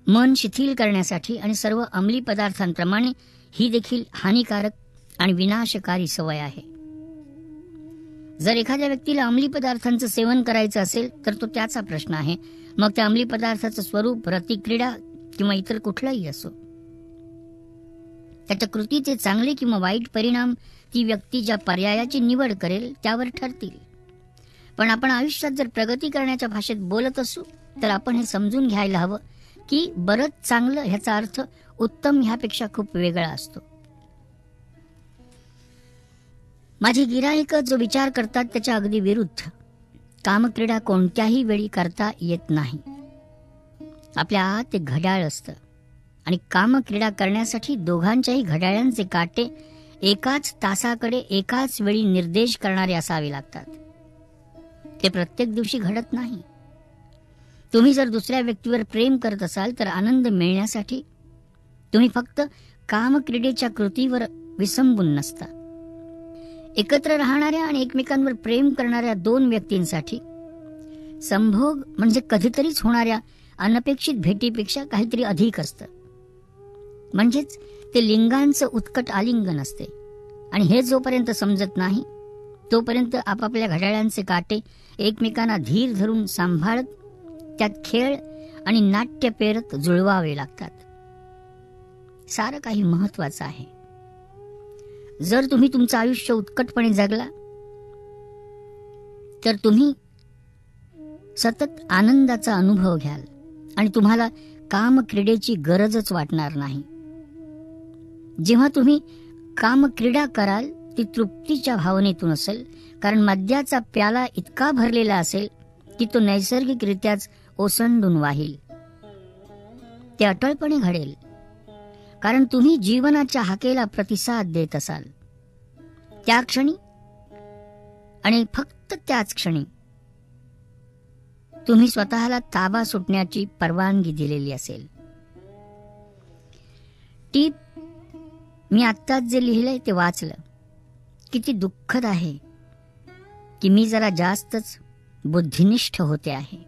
[SPEAKER 1] मन शिथिल करण्यासाठी आणि सर्व अंमली पदार्थांप्रमाणे ही देखील हानिकारक आणि विनाशकारी सवय आहे. जर एखाद्या व्यक्तीला अंमली पदार्थांचं सेवन करायचं असेल तर तो त्याचा प्रश्न आहे. मग त्या अंमली पदार्थाचं स्वरूप रतिक्रीडा किंवा इतर कुठलाही असो. त्याच्या कृतीचे चांगले किंवा वाईट परिणाम ती व्यक्ती ज्या पर्यायाची निवड करेल त्यावर ठरतील. पण आपण आयुष्यात जर प्रगती करण्याच्या भाषेत बोलत असू तर आपण हे समजून घ्यायला हवं की बरंच चांगलं ह्याचा अर्थ उत्तम ह्यापेक्षा खूप वेगळा असतो. माझी गिराईक जो विचार करतात त्याच्या अगदी विरुद्ध. कामक्रीडा कोणत्याही वेळी करता येत नाही. आपल्या आत एक घड्याळ असतं आणि कामक्रीडा करण्यासाठी दोघांच्याही घड्याळांचे काटे एकाच तासाकडे एकाच वेळी निर्देश करणारे असावे लागतात. ते प्रत्येक दिवशी घडत नाही. तुम्ही जर दुसऱ्या व्यक्तीवर प्रेम करत असाल तर आनंद मिळण्यासाठी तुम्ही फक्त कामक्रीडेच्या कृतीवर विसंबून नसता. एकत्र राहणाऱ्या आणि एकमेकांवर प्रेम करणाऱ्या 2 व्यक्तींसाठी संभोग म्हणजे कधीतरीच होणाऱ्या अनपेक्षित भेटीपेक्षा काहीतरी अधिक असतं. म्हणजेच ते लिंगांचं उत्कट आलिंगन असते. आणि हे जोपर्यंत समजत नाही तोपर्यंत आपापल्या घड्याळांचे काटे एकमेकांना धीर धरून सांभाळत त्यात खेळ आणि नाट्य पेरत जुळवावे लागतात. सारं काही महत्वाचं आहे. जर तुम्ही तुमचं आयुष्य उत्कटपणे जगला तर तुम्ही सतत आनंदाचा अनुभव घ्याल आणि तुम्हाला कामक्रीडेची गरजच वाटणार नाही. जेव्हा तुम्ही कामक्रीडा कराल ती तृप्तीच्या भावनेतून असेल, कारण मद्याचा प्याला इतका भरलेला असेल की तो नैसर्गिकरित्याच ओसंडून वाहील. ते अटळपणे घडेल कारण तुम्ही जीवनाच्या हाकेला प्रतिसाद देत असाल. त्या क्षणी आणि फक्त त्याच क्षणी तुम्ही स्वतःला ताबा सुटण्याची परवानगी दिलेली असेल. टीप, मी आत्ताच जे लिहिलंय ते वाचलं. किती दुःखद आहे की मी जरा जास्तच बुद्धिनिष्ठ होते आहे.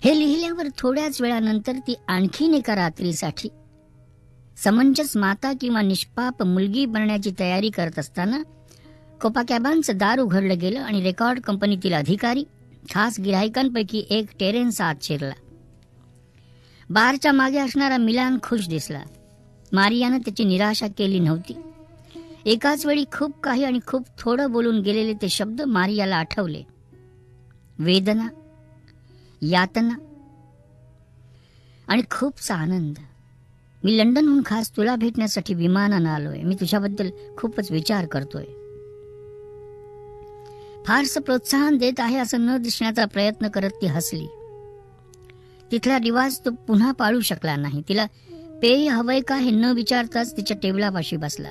[SPEAKER 1] हे लिहिल्यावर थोड्याच वेळानंतर ती आणखीन एका रात्रीसाठी समंजस माता किंवा निष्पाप मुलगी बनण्याची तयारी करत असताना कोपाकॅबानचं दार उघडलं गेलं आणि रेकॉर्ड कंपनीतील अधिकारी, खास गिराहिकांपैकी एक टेरेन्स आत शिरला. बारच्या मागे असणारा मिलान खुश दिसला. मारियानं त्याची निराशा केली नव्हती. एकाच वेळी खूप काही आणि खूप थोडं बोलून गेलेले ते शब्द मारियाला आठवले. वेदना, यातना आणि खूपसा आनंद. मी लंडनहून खास तुला भेटण्यासाठी विमानानं आलोय. मी तुझ्याबद्दल खूपच विचार करतोय. फारसं प्रोत्साहन देत आहे असं न दिसण्याचा प्रयत्न करत ती हसली. तिथला रिवाज तो पुन्हा पाळू शकला नाही. तिला पेय हवंय का हे न विचारताच तिच्या टेबलापाशी बसला.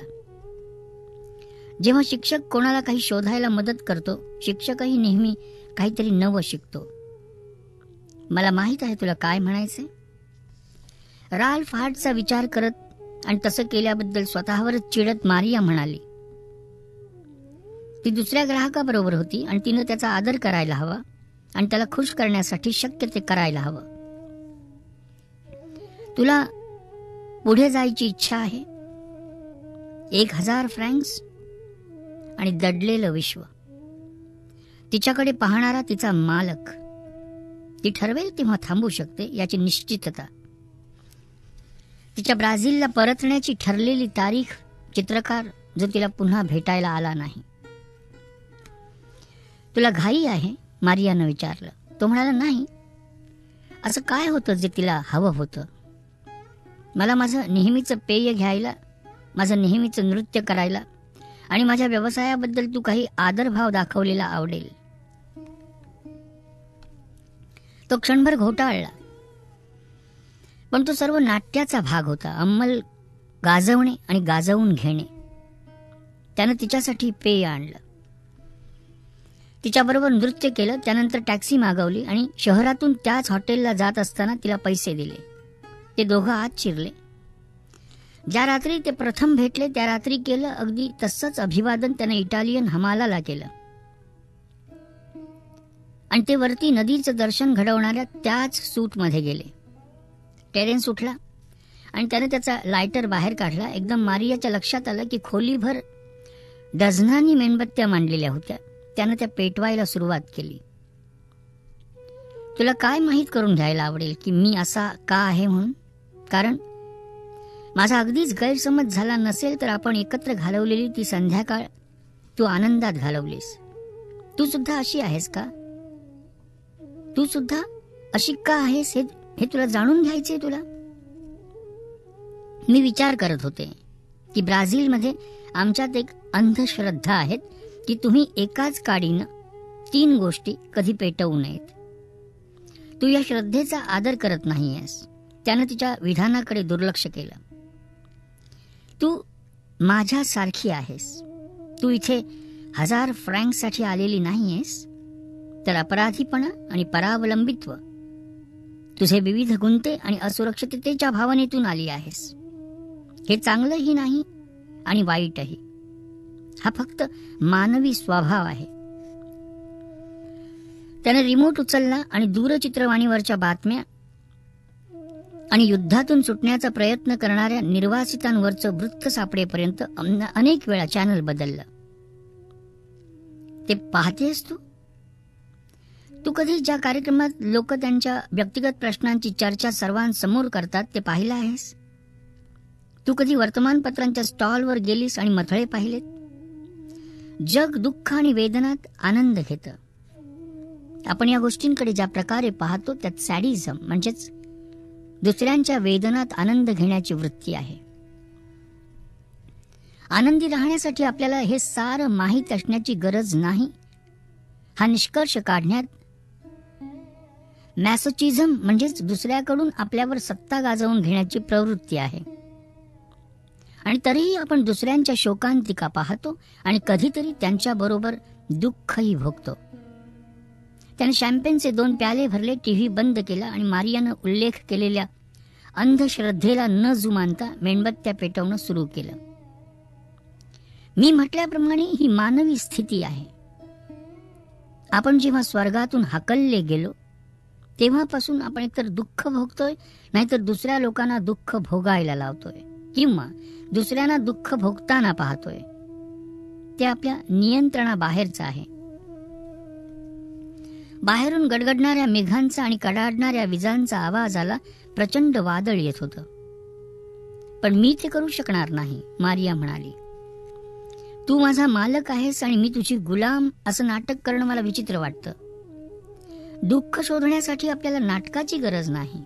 [SPEAKER 1] जेव्हा शिक्षक कोणाला काही शोधायला मदत करतो, शिक्षकही नेहमी काहीतरी नवं शिकतो. मला माहित आहे तुला काय म्हणायचंय. राल्फ हार्टचा विचार करत आणि तसं केल्याबद्दल स्वतःवरच चिडत मारिया म्हणाली. ती दुसऱ्या ग्राहकाबरोबर होती आणि तिनं त्याचा आदर करायला हवा आणि त्याला खुश करण्यासाठी शक्य ते करायला हवं. तुला पुढे जायची इच्छा आहे. 1000 फ्रँक्स आणि दडलेलं विश्व. तिच्याकडे पाहणारा तिचा मालक. ती ठरवेल तेव्हा थांबू शकते याची निश्चितता. तिच्या ब्राझीलला परतण्याची ठरलेली तारीख. चित्रकार जो तिला पुन्हा भेटायला आला नाही. तुला घाई आहे, मारियानं विचारलं. तो म्हणाला, नाही. असं काय होतं जे तिला हवं होतं? मला माझं नेहमीचं पेय घ्यायला, माझं नेहमीचं नृत्य करायला आणि माझ्या व्यवसायाबद्दल तू काही आदरभाव दाखवलेला आवडेल. तो क्षणभर घोटाळला. पण तो सर्व नाट्याचा भाग होता. अंमल गाजवणे आणि गाजवून घेणे. त्यानं तिच्यासाठी पेय आणलं, तिच्याबरोबर नृत्य केलं, त्यानंतर टॅक्सी मागवली आणि शहरातून त्याच हॉटेलला जात असताना तिला पैसे दिले. ते दोघं आत शिरले. ज्या रात्री ते प्रथम भेटले त्या रात्री केलं अगदी तसंच अभिवादन त्यानं इटालियन हमालाला केलं आणि ते वरती नदीचं दर्शन घडवणाऱ्या त्याच सूटमध्ये गेले. टेरेन्स उठला आणि त्याने त्याचा लायटर बाहेर काढला. एकदम मारियाच्या लक्षात आलं की खोलीभर डझनांनी मेणबत्त्या मांडलेल्या होत्या. त्यानं त्या पेटवायला सुरुवात केली. तुला काय माहीत करून घ्यायला आवडेल की मी असा का आहे म्हणून? कारण माझा अगदीच गैरसमज झाला नसेल तर आपण एकत्र घालवलेली ती संध्याकाळ तू आनंदात घालवलीस. तू सुद्धा अशी आहेस का? तू सुद्धा अशी का आहेस हे तुला जाणून घ्यायचे. तुला मी विचार करत होते की ब्राझीलमध्ये आमच्यात एक अंधश्रद्धा आहेत की तुम्ही एकाच काडीनं 3 गोष्टी कधी पेटवू नयेत. तू या श्रद्धेचा आदर करत नाहीयेस. त्यानं तिच्या विधानाकडे दुर्लक्ष केलं. तू माझ्यासारखी आहेस. तू इथे 1000 फ्रँकसाठी आलेली नाहीयेस, तर अपराधीपणा आणि परावलंबित्व, तुझे विविध गुंते आणि असुरक्षिततेच्या भावनेतून आली आहेस. हे चांगलंही नाही आणि वाईटही. हा फक्त मानवी स्वभाव आहे. त्याने रिमोट उचलला आणि दूरचित्रवाणीवरच्या बातम्या आणि युद्धातून सुटण्याचा प्रयत्न करणाऱ्या निर्वासितांवरचं वृत्त सापडेपर्यंत अनेक वेळा चॅनल बदललं. ते पाहतेस तू? तू कधी ज्या कार्यक्रमात लोक त्यांच्या व्यक्तिगत प्रश्नांची चर्चा सर्वांसमोर करतात ते पाहिलं आहेस? तू कधी वर्तमानपत्रांच्या स्टॉलवर गेलीस आणि मथळे पाहिलेत? जग दुःख आणि वेदनात आनंद घेतं. आपण या गोष्टींकडे ज्या प्रकारे पाहतो त्यात सॅडिझम म्हणजेच दुसऱ्यांच्या वेदनात आनंद घेण्याची वृत्ती आहे. आनंदी राहण्यासाठी आपल्याला हे सारं माहीत असण्याची गरज नाही हा निष्कर्ष काढण्यात मॅसोचिझम म्हणजेच दुसऱ्याकडून आपल्यावर सत्ता गाजवून घेण्याची प्रवृत्ती आहे. आणि तरीही आपण दुसऱ्यांच्या शोकांतिका पाहतो आणि कधीतरी त्यांच्याबरोबर दुःखही भोगतो. त्याने शॅम्पेनचे 2 प्याले भरले, टीव्ही बंद केला आणि मारियानं उल्लेख केलेल्या अंधश्रद्धेला न जुमानता मेणबत्त्या पेटवणं सुरू केलं. मी म्हटल्याप्रमाणे ही मानवी स्थिती आहे. आपण जेव्हा स्वर्गातून हाकलले गेलो तेव्हापासून आपण एकतर दुःख भोगतोय नाहीतर दुसऱ्या लोकांना दुःख भोगायला लावतोय किंवा दुसऱ्यांना दुःख भोगताना पाहतोय. ते आपल्या नियंत्रणाबाहेरचं आहे. बाहेरून गडगडणाऱ्या मेघांचा आणि कडाडणाऱ्या विजांचा आवाज आला. प्रचंड वादळ येत होतं. पण मी ते करू शकणार नाही, मारिया म्हणाली. तू माझा मालक आहेस आणि मी तुझी गुलाम असं नाटक करणं मला विचित्र वाटतं. दुःख शोधण्यासाठी आपल्याला नाटकाची गरज नाही.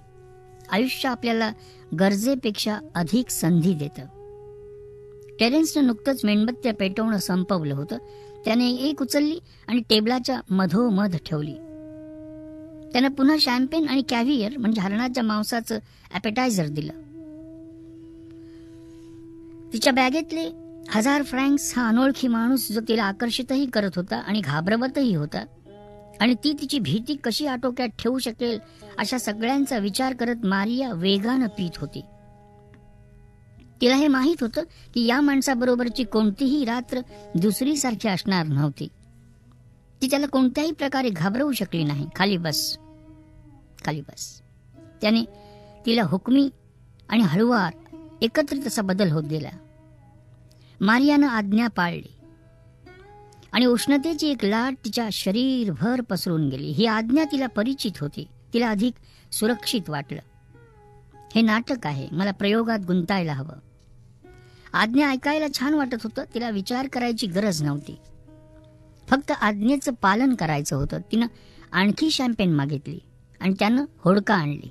[SPEAKER 1] आयुष्य आपल्याला गरजेपेक्षा अधिक संधी देतं. टेरेन्सनं नुकतंच मेणबत्त्या पेटवणं संपवलं होतं. त्याने एक उचलली आणि टेबलाच्या मधोमध ठेवली. त्यानं पुन्हा शॅम्पेन आणि कॅव्हियर म्हणजे हरणाच्या मांसाचं ॲपेटायझर दिलं. तिच्या बॅगेतले 1000 फ्रँक्स हा अनोळखी माणूस जो तिला आकर्षितही करत होता आणि घाबरवतही होता, आणि ती तिची भीती कशी आटोक्यात ठेवू शकेल अशा सगळ्यांचा विचार करत मारिया वेगानं पीत होती. तिला हे माहीत होतं की या माणसाबरोबरची कोणतीही रात्र दुसरीसारखी असणार नव्हती. ती त्याला कोणत्याही प्रकारे घाबरवू शकली नाही. खाली बस, खाली बस. त्याने तिला हुकमी आणि हळुवार एकत्रित असा बदल होत गेला. मारियानं आज्ञा पाळली आणि उष्णतेची एक लाट तिच्या शरीरभर पसरून गेली. ही आज्ञा तिला परिचित होती. तिला अधिक सुरक्षित वाटलं. हे नाटक आहे, मला प्रयोगात गुंतायला हवं. आज्ञा ऐकायला छान वाटत होतं. तिला विचार करायची गरज नव्हती. फक्त आज्ञेचं पालन करायचं होतं. तिनं आणखी शॅम्पेन मागितली आणि त्यानं होडका आणली.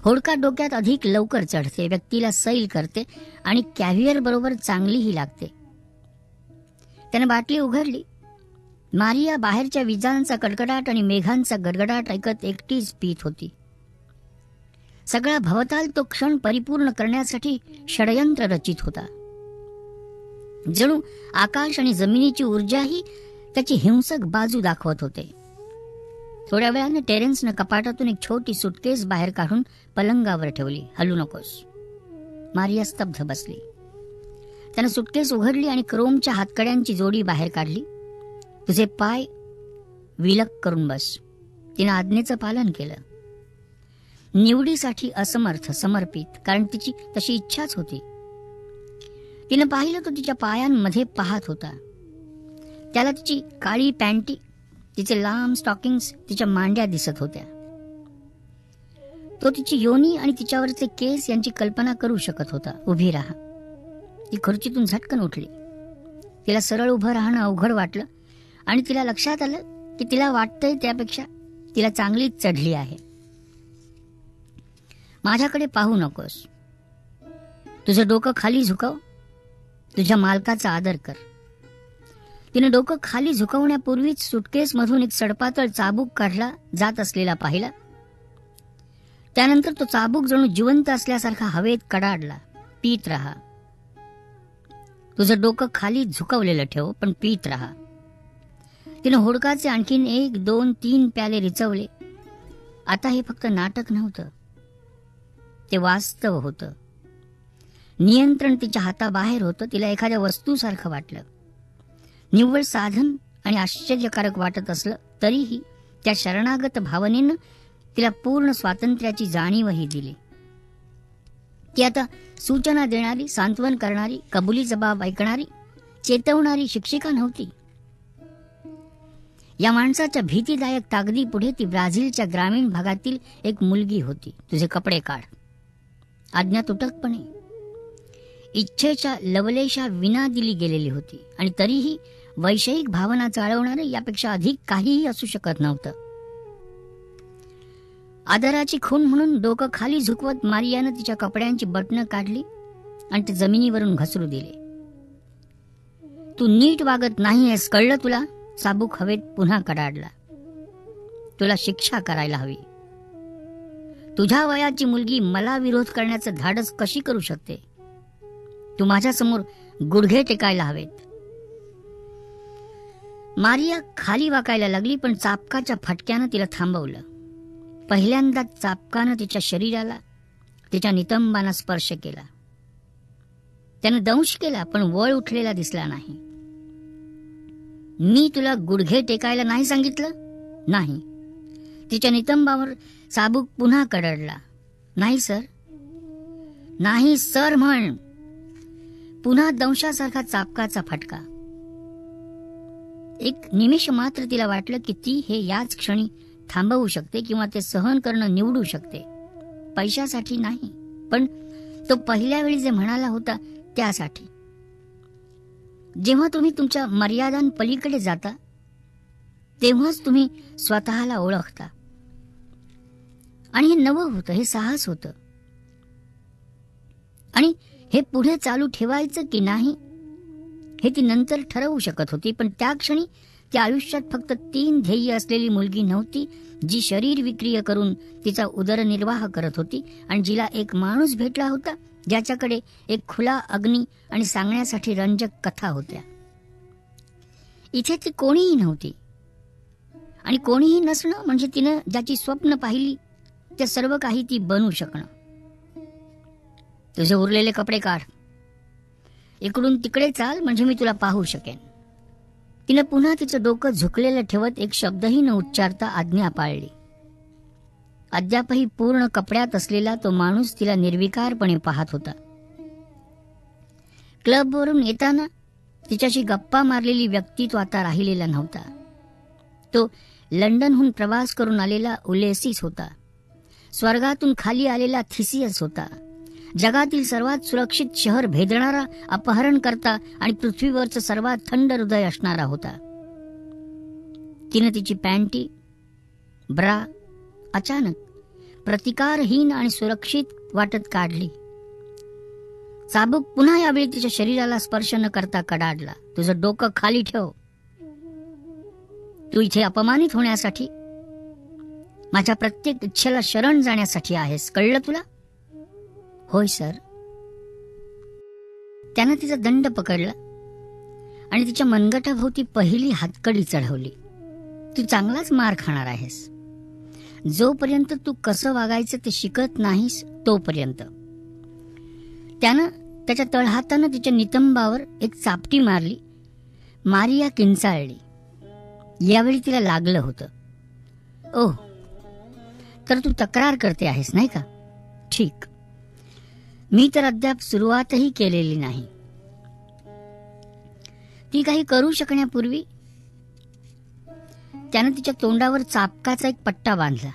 [SPEAKER 1] होडका डोक्यात अधिक लवकर चढते, व्यक्तीला सैल करते आणि कॅव्हियर बरोबर चांगलीही लागते. त्यानं बाटली उघडली. मारिया बाहेरच्या विजांचा कडकडाट आणि मेघांचा गडगडाट ऐकत एकटीच पीत होती. सगळा भवताल तो क्षण परिपूर्ण करण्यासाठी षडयंत्र रचित होता. जणू आकाश आणि जमिनीची ऊर्जाही त्याची हिंसक बाजू दाखवत होते. थोड्या वेळाने टेरेन्सनं कपाटातून एक छोटी सुटकेस बाहेर काढून पलंगावर ठेवली. हलू नकोस. मारिया स्तब्ध बसली. त्यानं सुटकेस उघडली आणि क्रोमच्या हातकड्यांची जोडी बाहेर काढली. तुझे पाय विलक करून बस. तिनं आज्ञेचं पालन केलं. निवडीसाठी असमर्थ, समर्पित, कारण तिची तशी इच्छाच होती. तिनं पाहिलं तो तिच्या पायांमध्ये पाहत होता. त्याला तिची काळी पॅन्टी, तिचे लांब स्टॉकिंग्स, तिच्या मांड्या दिसत होत्या. तो तिची योनी आणि तिच्यावरचे केस यांची कल्पना करू शकत होता. उभी राहा. ती खुर्चीतून झटकन उठली. तिला सरळ उभं राहणं अवघड वाटलं आणि तिला लक्षात आलं की तिला वाटतंय त्यापेक्षा तिला चांगलीच चढली आहे. माझ्याकडे पाहू नकोस. तुझं डोकं खाली झुकव. तुझ्या मालकाचा आदर कर. तिने डोकं खाली झुकवण्यापूर्वीच सुटकेसमधून एक सडपातळ चाबूक काढला जात असलेला पाहिला. त्यानंतर तो चाबूक जणू जिवंत असल्यासारखा हवेत कडाडला. पीत राहा. तुझं डोकं खाली झुकवलेलं ठेव, पण पीत राहा. तिने होडकाचे आणखीन 1, 2, 3 प्याले रिचवले. आता हे फक्त नाटक नव्हतं, ते वास्तव होतं. नियंत्रण तिच्या हाताबाहेर होतं. तिला एखाद्या वस्तूसारखं वाटलं. निव्वळ साधन आणि आश्चर्यकारक वाटत असलं तरीही त्या शरणागत भावनेनं तिला पूर्ण स्वातंत्र्याची जाणीवही दिली. ती आता सूचना देणारी, सांत्वन करणारी, कबुली जबाब ऐकणारी, चेतवणारी शिक्षिका नव्हती. या माणसाच्या भीतीदायक ताकदीपुढे ती ब्राझीलच्या ग्रामीण भागातील एक मुलगी होती. तुझे कपडे काढ. आज्ञा तुटकपणे, इच्छेच्या लवलेशा विना दिली गेलेली होती आणि तरीही वैषयिक भावना चाळवणारे यापेक्षा अधिक काहीही असू शकत नव्हतं. आदराची खूण म्हणून डोकं खाली झुकवत मारियानं तिच्या कपड्यांची बटणं काढली आणि ते जमिनीवरून घसरू दिले. तू नीट वागत नाहीयेस, कळलं तुला? चाबूक हवेत पुन्हा कडाडला. तुला शिक्षा करायला हवी. तुझ्या वयाची मुलगी मला विरोध करण्याचं धाडस कशी करू शकते? तू माझ्यासमोर गुडघे टेकायला हवेत. मारिया खाली वाकायला लागली, पण चाबकाच्या फटक्यानं तिला थांबवलं. पहिल्यांदा चाबकानं तिच्या शरीराला, तिच्या नितंबांना स्पर्श केला. त्यानं दंश केला, पण वळ उठलेला दिसला नाही. मी तुला गुडघे टेकायला नाही सांगितलं? नाही. तिच्या नितंबावर चाबूक पुन्हा कडडला. नाही सर. नाही सर म्हण. पुन्हा दंशासारखा चाबकाचा फटका. एक निमिष मात्र तिला वाटलं की ती हे याच क्षणी थांबवू शकते किंवा ते सहन करणं निवडू शकते. पैशासाठी नाही, पण तो पहिल्या वेळी जे म्हणाला होता त्यासाठी. जेव्हा तुम्ही तुमच्या मर्यादांपलीकडे जाता तेव्हाच तुम्ही स्वतःला ओळखता. आणि हे नवं होतं, हे साहस होतं. आणि हे पुढे चालू ठेवायचं की नाही हे ती नंतर ठरवू शकत होती, पण त्या क्षणी ती आयुष्यात फक्त 3 ध्येय असलेली मुलगी नव्हती, जी शरीर विक्रिय करून तिचा उदरनिर्वाह करत होती आणि जिला एक माणूस भेटला होता ज्याच्याकडे एक खुला अग्नी आणि सांगण्यासाठी रंजक कथा होत्या. इथे ती कोणीही नव्हती आणि कोणीही नसणं म्हणजे तिनं ज्याची स्वप्न पाहिली ते सर्व काही ती बनू शकणं. तुझे उरलेले कपडे काढ, इकडून तिकडे चाल म्हणजे मी तुला पाहू शकेन. तिनं पुन्हा तिचं डोकं झुकलेलं ठेवत एक शब्दही न उच्चारता आज्ञा पाळली. अद्यापही पूर्ण कपड्यात असलेला तो माणूस तिला निर्विकारपणे पाहत होता. क्लबवरून येताना तिच्याशी गप्पा मारलेली व्यक्ती तो आता राहिलेला नव्हता. तो लंडनहून प्रवास करून आलेला उलेसिस होता. स्वर्गातून खाली आलेला थिसियस होता. जगातील सर्वात सुरक्षित शहर भेदणारा अपहरणकर्ता आणि पृथ्वीवरचं सर्वात थंड हृदय असणारा होता. तिनं तिची पॅन्टी ब्रा अचानक प्रतिकारहीन आणि सुरक्षित वाटत काढली. चाबूक पुन्हा यावेळी तिच्या शरीराला स्पर्श न करता कडाडला. तुझं डोकं खाली ठेव. तू इथे अपमानित होण्यासाठी, माझ्या प्रत्येक इच्छेला शरण जाण्यासाठी आहेस, कळलं तुला? होय सर. त्यानं तिचा दंड पकडला आणि तिच्या मनगटाभोवती पहिली हातकडी चढवली. तू चांगलाच मार खाणार आहेस जोपर्यंत तू कसं वागायचं ते शिकत नाहीस तोपर्यंत. त्यानं त्याच्या तळहातानं तिच्या नितंबावर एक चापटी मारली. मारिया किंचाळली. यावेळी तिला लागलं होतं. ओह, तर तू तक्रार करते आहेस नाही का? ठीक. मी तर अद्याप सुरुवातही केलेली नाही. ती काही करू शकण्यापूर्वी त्यानं तिच्या तोंडावर चापकाचा एक पट्टा बांधला.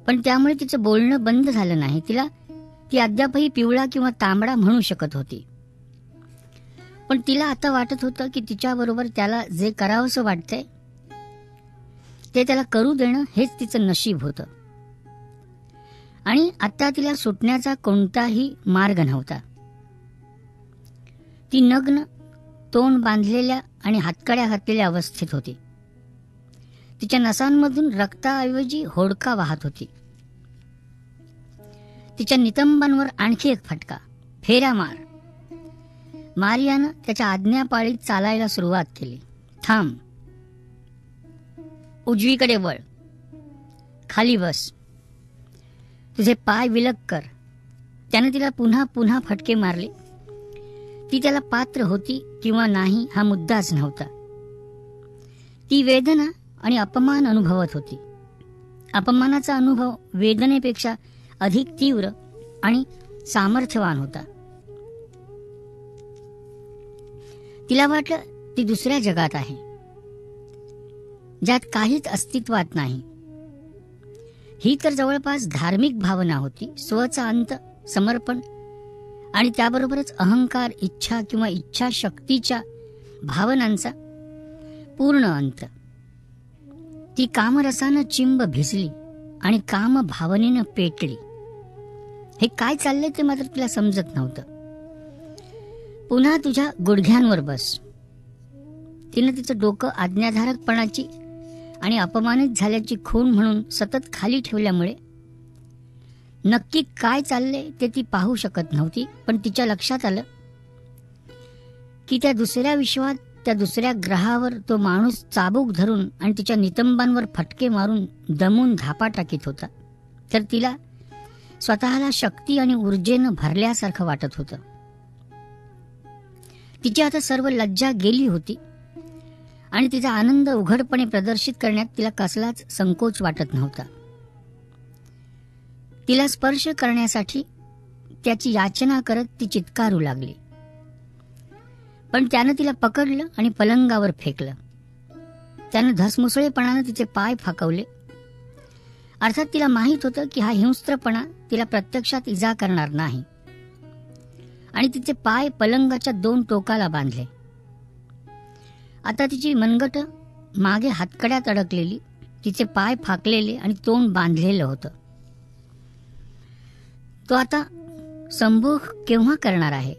[SPEAKER 1] पण त्यामुळे तिचं बोलणं बंद झालं नाही. ती अद्यापही पिवळा किंवा तांबडा म्हणू शकत होती. पण तिला आता वाटत होतं की तिच्याबरोबर त्याला जे करावंसं वाटतंय ते त्याला करू देणं हेच तिचं नशीब होतं. आणि आता तिला सुटण्याचा कोणताही मार्ग नव्हता. ती नग्न, तोंड बांधलेल्या आणि हातकड्या घातलेल्या अवस्थेत होती. तिच्या नसांमधून रक्ताऐवजी होडका वाहत होती. तिच्या नितंबांवर आणखी एक फटका. फेऱ्या मार. मारियानं त्याच्या आज्ञापाळीत चालायला सुरुवात केली. थांब. उजवीकडे वळ. खाली बस. तुझे पाय विलग कर. त्यानं तिला पुन्हा पुन्हा फटके मारले. ती त्याला पात्र होती किंवा नाही हा मुद्दाच नव्हता. ती वेदना आणि अपमान अनुभवत होती. अपमानाचा अनुभव वेदनेपेक्षा अधिक तीव्र आणि सामर्थ्यवान होता. तिला वाटलं ती दुसऱ्या जगात आहे, ज्यात काहीच अस्तित्वात नाही. ही तर जवळपास धार्मिक भावना होती. स्वचा अंत, समर्पण आणि त्याबरोबरच अहंकार, इच्छा किंवा इच्छाशक्तीच्या भावनांचा पूर्ण अंत. ती कामरसानं चिंब भिजली आणि काम भावनेनं पेटली. हे काय चाललंय ते मात्र तिला समजत नव्हतं. पुन्हा तुझ्या गुडघ्यांवर बस. तिनं तिचं डोकं आज्ञाधारकपणाची आणि अपमानित झाल्याची खूण म्हणून सतत खाली ठेवल्यामुळे नक्की काय चाललंय ते ती पाहू शकत नव्हती. पण तिच्या लक्षात आलं की त्या दुसऱ्या विश्वात, त्या दुसऱ्या ग्रहावर तो माणूस चाबूक धरून आणि तिच्या नितंबांवर फटके मारून दमून धापा टाकीत होता. तर तिला स्वतःला शक्ती आणि ऊर्जेनं भरल्यासारखं वाटत होतं. तिची आता सर्व लज्जा गेली होती आणि तिचा आनंद उघडपणे प्रदर्शित करण्यात तिला कसलाच संकोच वाटत नव्हता. तिला स्पर्श करण्यासाठी त्याची याचना करत ती चित्कारू लागली. पण त्यानं तिला पकडलं आणि पलंगावर फेकलं. त्यानं धसमुसळेपणानं तिचे पाय फाकवले. अर्थात तिला माहीत होतं की हा हिंस्त्रपणा तिला प्रत्यक्षात इजा करणार नाही. आणि तिचे पाय पलंगाच्या 2 टोकाला बांधले. आता तिची मनगट मागे हातकड्यात अडकलेली, तिचे पाय फाकलेले आणि तोंड बांधलेलं होतं. तो आता संभोग केव्हा करणार आहे?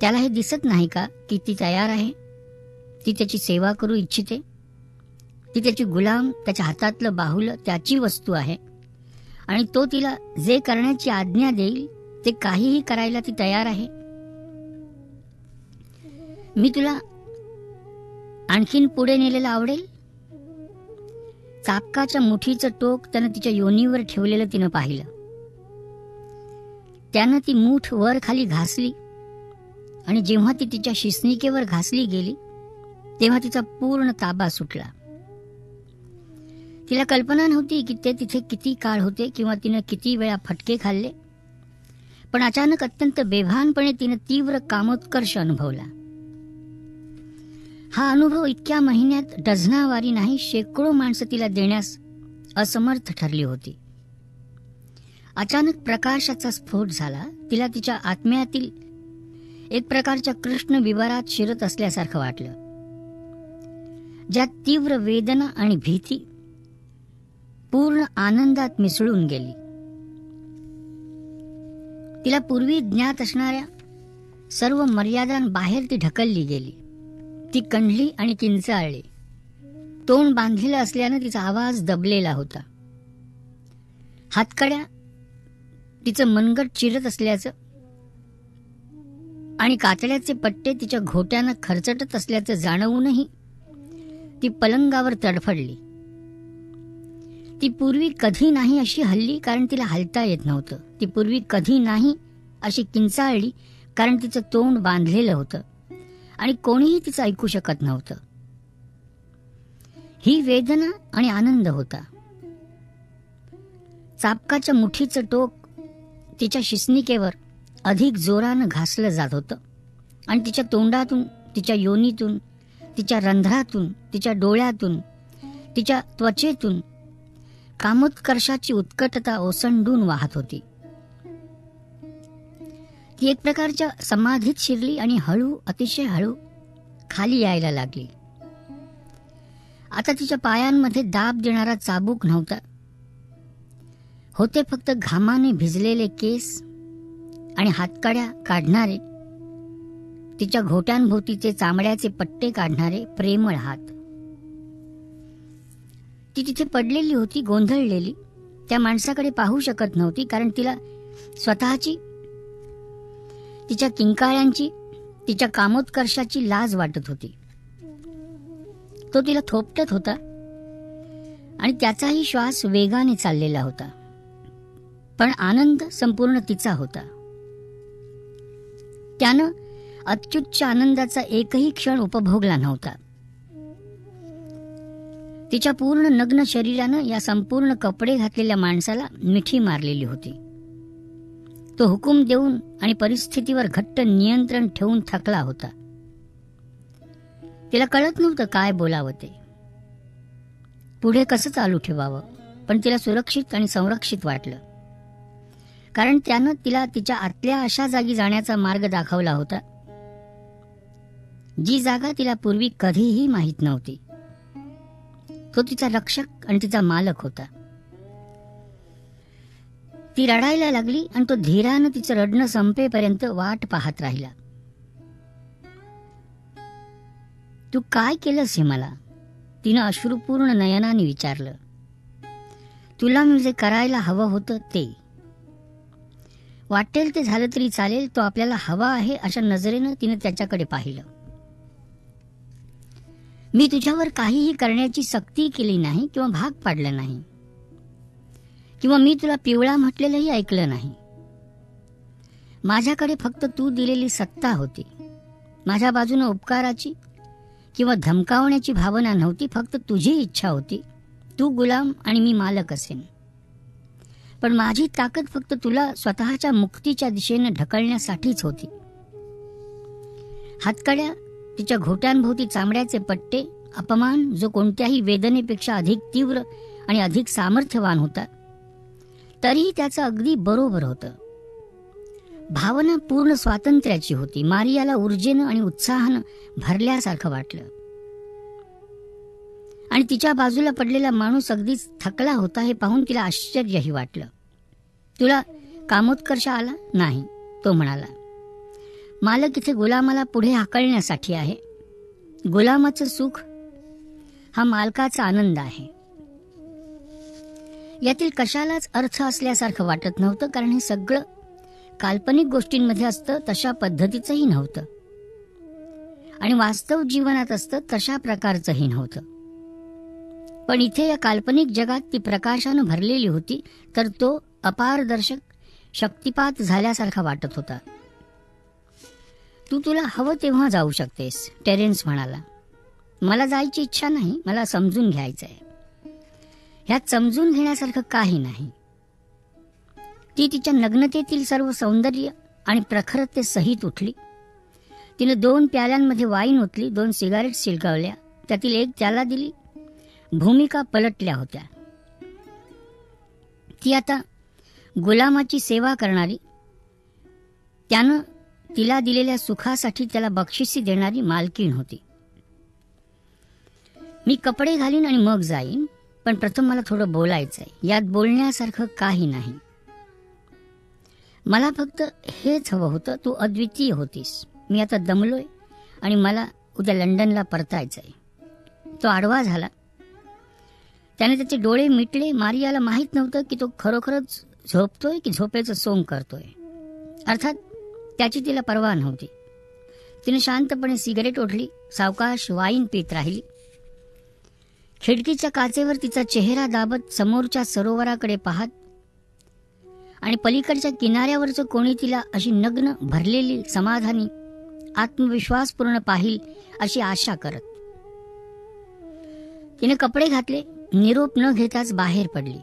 [SPEAKER 1] त्याला हे दिसत नाही का की ती तयार आहे? ती त्याची सेवा करू इच्छिते. ती त्याची गुलाम, त्याच्या हातातलं बाहुलं त्याची वस्तू आहे आणि तो तिला जे करण्याची आज्ञा देईल ते काहीही करायला ती तयार आहे. मी तुला आणखीन पुढे नेलेलं आवडेल. चाबकाच्या मुठीचं टोक त्यानं तिच्या योनीवर ठेवलेलं तिनं पाहिलं. त्यानं ती मूठ वर खाली घासली आणि जेव्हा ती तिच्या शिसनिकेवर घासली गेली तेव्हा तिचा पूर्ण ताबा सुटला. तिला कल्पना नव्हती की ते तिथे किती काळ होते किंवा तिनं किती वेळा फटके खाल्ले, पण अचानक अत्यंत बेभानपणे तिनं तीव्र कामोत्कर्ष अनुभवला. हा अनुभव इतक्या महिन्यात डझनावारी नाही, शेकडो माणसं तिला देण्यास असमर्थ ठरली होती. अचानक प्रकाशाचा स्फोट झाला. तिला तिच्या आत्म्यातील एक प्रकारच्या कृष्ण विवारात शिरत असल्यासारखं वाटलं, ज्यात तीव्र वेदना आणि भीती पूर्ण आनंदात मिसळून गेली. तिला पूर्वी ज्ञात असणाऱ्या सर्व मर्यादांबाहेर ती ढकलली गेली. ती कंढली आणि किंचाळली. तोंड बांधलेलं असल्यानं तिचा आवाज दबलेला होता. हातकड्या तिचं मनगट चिरत असल्याचं आणि कातड्याचे पट्टे तिच्या घोट्यानं खरचटत असल्याचं जाणवूनही ती पलंगावर तडफडली. ती पूर्वी कधी नाही अशी हल्ली कारण तिला हलता येत नव्हतं. ती पूर्वी कधी नाही अशी किंचाळली कारण तिचं तोंड बांधलेलं होतं आणि कोणीही तिचं ऐकू शकत नव्हतं. ही वेदना आणि आनंद होता. चाबकाच्या मुठीचं टोक तिच्या शिसनिकेवर अधिक जोरानं घासलं जात होतं आणि तिच्या तोंडातून, तिच्या योनीतून, तिच्या रंध्रातून, तिच्या डोळ्यातून, तिच्या त्वचेतून कामोत्कर्षाची उत्कटता ओसंडून वाहत होती. ती एक प्रकारच्या समाधीत शिरली आणि हळू, अतिशय हळू खाली यायला लागली. आता तिच्या पायांमध्ये दाब देणारा चाबूक नव्हता. होते फक्त घामाने भिजलेले केस आणि हातकड्या काढणारे, तिच्या घोट्यांभोवतीचे चामड्याचे पट्टे काढणारे प्रेमळ हात. ती तिथे पडलेली होती, गोंधळलेली. त्या माणसाकडे पाहू शकत नव्हती कारण तिला स्वतःची, तिच्या किंकाळ्यांची, तिच्या कामोत्कर्षाची लाज वाटत होती. तो तिला थोपटत होता आणि त्याचाही श्वास वेगाने चाललेला होता, पण आनंद संपूर्ण तिचा होता. त्यानं अत्युच्च आनंदाचा एकही क्षण उपभोगला नव्हता. तिच्या पूर्ण नग्न शरीरानं या संपूर्ण कपडे घातलेल्या माणसाला मिठी मारलेली होती. तो हुकूम देऊन आणि परिस्थितीवर घट्ट नियंत्रण ठेवून थकला होता. तिला कळत नव्हतं काय बोलावं ते, पुढे कसं चालू ठेवावं, पण तिला सुरक्षित आणि संरक्षित वाटलं कारण त्यानं तिला तिच्या आतल्या अशा जागी जाण्याचा मार्ग दाखवला होता जी जागा तिला पूर्वी कधीही माहीत नव्हती. तो तिचा रक्षक आणि तिचा मालक होता. ती रडायला लागली आणि तो धीरानं तिचं रडणं संपेपर्यंत वाट पाहत राहिला. तू काय केलंस हे मला? तिनं अश्रुपूर्ण नयनाने विचारलं. तुला मी जे करायला हवं होतं ते. वाटेल ते झालं तरी चालेल, तो आपल्याला हवा आहे अशा नजरेनं तिनं त्याच्याकडे पाहिलं. मी तुझ्यावर काहीही करण्याची सक्ती केली नाही किंवा भाग पाडलं नाही किंवा मी तुला पिवळा म्हटलेलंही ऐकलं नाही. माझ्याकडे फक्त तू दिलेली सत्ता होती. माझ्या बाजूने उपकाराची किंवा धमकावण्याची भावना नव्हती, फक्त तुझी इच्छा होती तू गुलाम आणि मी मालक असेन. पण माझी ताकद फक्त तुला स्वतःच्या मुक्तीच्या दिशेने ढकलण्यासाठीच होती. हातकड्या, तिच्या घोट्यांभोवती चामड्याचे पट्टे, अपमान जो कोणत्याही वेदनेपेक्षा अधिक तीव्र आणि अधिक सामर्थ्यवान होता, तरीही त्याचं अगदी बरोबर होतं. भावना पूर्ण स्वातंत्र्याची होती. मारियाला ऊर्जेनं आणि उत्साहानं भरल्यासारखं वाटलं आणि तिच्या बाजूला पडलेला माणूस अगदीच थकला होता हे पाहून तिला आश्चर्यही वाटलं. तुला कामोत्कर्ष आला नाही, तो म्हणाला. मालक इथे गुलामाला पुढे हाकलण्यासाठी आहे गुलामाचं सुख हा मालकाचा आनंद आहे. यातील कशालाच अर्थ असल्यासारखं वाटत नव्हतं, कारण हे सगळं काल्पनिक गोष्टींमध्ये असतं तशा पद्धतीचंही नव्हतं आणि वास्तव जीवनात असतं तशा प्रकारचंही नव्हतं. पण इथे या काल्पनिक जगात ती प्रकाशानं भरलेली होती, तर तो अपारदर्शक शक्तिपात झाल्यासारखा वाटत होता. तुला हवं तेव्हा जाऊ शकतेस, टेरेन्स म्हणाला. मला जायची इच्छा नाही, मला समजून घ्यायचंय. ह्यात समजून घेण्यासारखं काही नाही. ती तिच्या नग्नतेतील सर्व सौंदर्य आणि प्रखरतेसहित उठली. तिने 2 प्याल्यांमध्ये वाईन ओतली, 2 सिगारेट शिलकावल्या, त्यातील एक त्याला दिली. भूमिका पलटल्या होत्या. ती आता गुलामाची सेवा करणारी, त्यानं तिला दिलेल्या सुखासाठी त्याला बक्षिसी देणारी मालकीण होती. मी कपडे घालीन आणि मग जाईन, पण प्रथम मला थोडं बोलायचंय. यात बोलण्यासारखं काही नाही. मला फक्त हेच हवं होतं. तू अद्वितीय होतीस. मी आता दमलोय आणि मला उद्या लंडनला परतायचंय. तो आडवा झाला. त्याने त्याचे डोळे मिटले. मारियाला माहीत नव्हतं की तो खरोखरच झोपतोय की झोपेचं सोंग करतोय. अर्थात त्याची तिला पर्वा नव्हती. तिने शांतपणे सिगारेट ओढली, सावकाश वाईन पीत राहिली. खिडकीच्या काचेवर तिचा चेहरा दाबत समोरच्या सरोवराकडे पाहत आणि पलीकडच्या किनाऱ्यावरचं कोणी तिला अशी नग्न, भरलेली, समाधानी, आत्मविश्वासपूर्ण पाहिल अशी आशा करत. तिने कपडे घातले. निरोप न घेताच बाहेर पडली.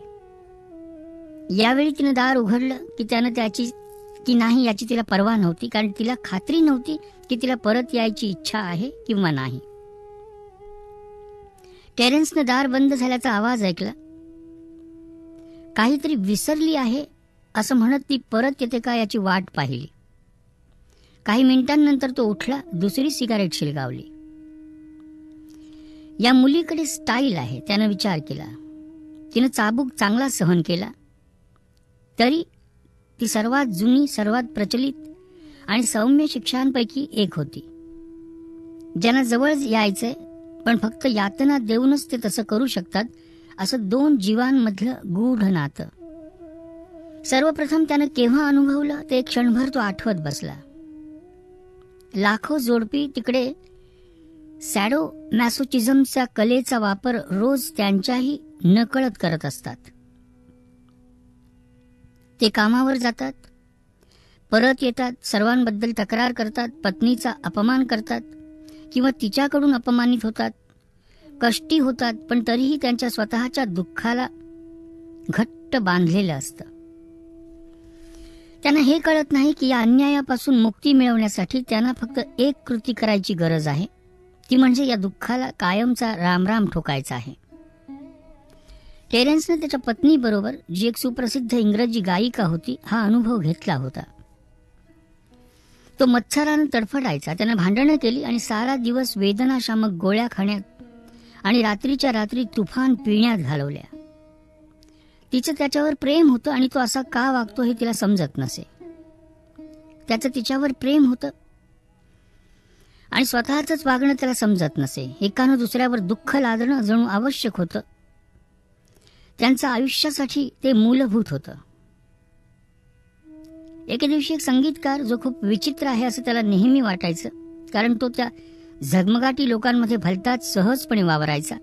[SPEAKER 1] यावेळी तिने दार उघडलं की त्यानं त्याची की नाही याची तिला पर्वा नव्हती, कारण तिला खात्री नव्हती की तिला परत यायची इच्छा आहे किंवा नाही. टेरेन्सनं दार बंद झाल्याचा आवाज ऐकला. काहीतरी विसरली आहे असं म्हणत ती परत येते का याची वाट पाहिली. काही मिनिटांनंतर तो उठला, दुसरी सिगारेट शिलगावली. या मुलीकडे स्टाईल आहे, त्यानं विचार केला. तिनं चाबूक चांगला सहन केला. तरी ती सर्वात जुनी, सर्वात प्रचलित आणि सौम्य शिक्षांपैकी एक होती. ज्यांना जवळ यायचंय पण फक्त यातना देऊनच ते तसं करू शकतात, असं 2 जीवांमधलं गूढ नातं. सर्वप्रथम त्यानं केव्हा अनुभवलं ते क्षणभर तो आठवत बसला. लाखो जोडपी तिकडे सॅडो मॅसोचिझमच्या कलेचा वापर रोज त्यांच्याही नकळत करत असतात. ते कामावर जातात, परत येतात, सर्वांबद्दल तक्रार करतात, पत्नीचा अपमान करतात किंवा तिच्याकडून अपमानित होतात, कष्टी होतात, पण तरीही त्यांच्या स्वतःच्या दुःखाला घट्ट बांधलेलं असतं. त्यांना हे कळत नाही की या अन्यायापासून मुक्ती मिळवण्यासाठी त्यांना फक्त एक कृती करायची गरज आहे, ती म्हणजे या दुःखाला कायमचा रामराम ठोकायचा आहे. टेरेन्सने त्याच्या पत्नीबरोबर, जी एक सुप्रसिद्ध इंग्रजी गायिका होती, हा अनुभव घेतला होता. तो मत्सरानं तडफडायचा. त्यानं भांडणं केली आणि सारा दिवस वेदनाशामक गोळ्या खाण्यात आणि रात्रीच्या रात्री तुफान पिण्यात घालवल्या. तिचं त्याच्यावर प्रेम होतं आणि तो असा का वागतो हे तिला समजत नसे. त्याचं तिच्यावर प्रेम होतं आणि स्वतःचंच वागणं त्याला समजत नसे. एकानं दुसऱ्यावर दुःख लादणं जणू आवश्यक होतं. त्यांचं आयुष्यासाठी ते मूलभूत होतं. एके दिवशी एक संगीतकार, जो खूप विचित्र आहे असं त्याला नेहमी वाटायचं, कारण तो त्या झगमगाटी लोकांमध्ये भलताच सहजपणे वावरायचा,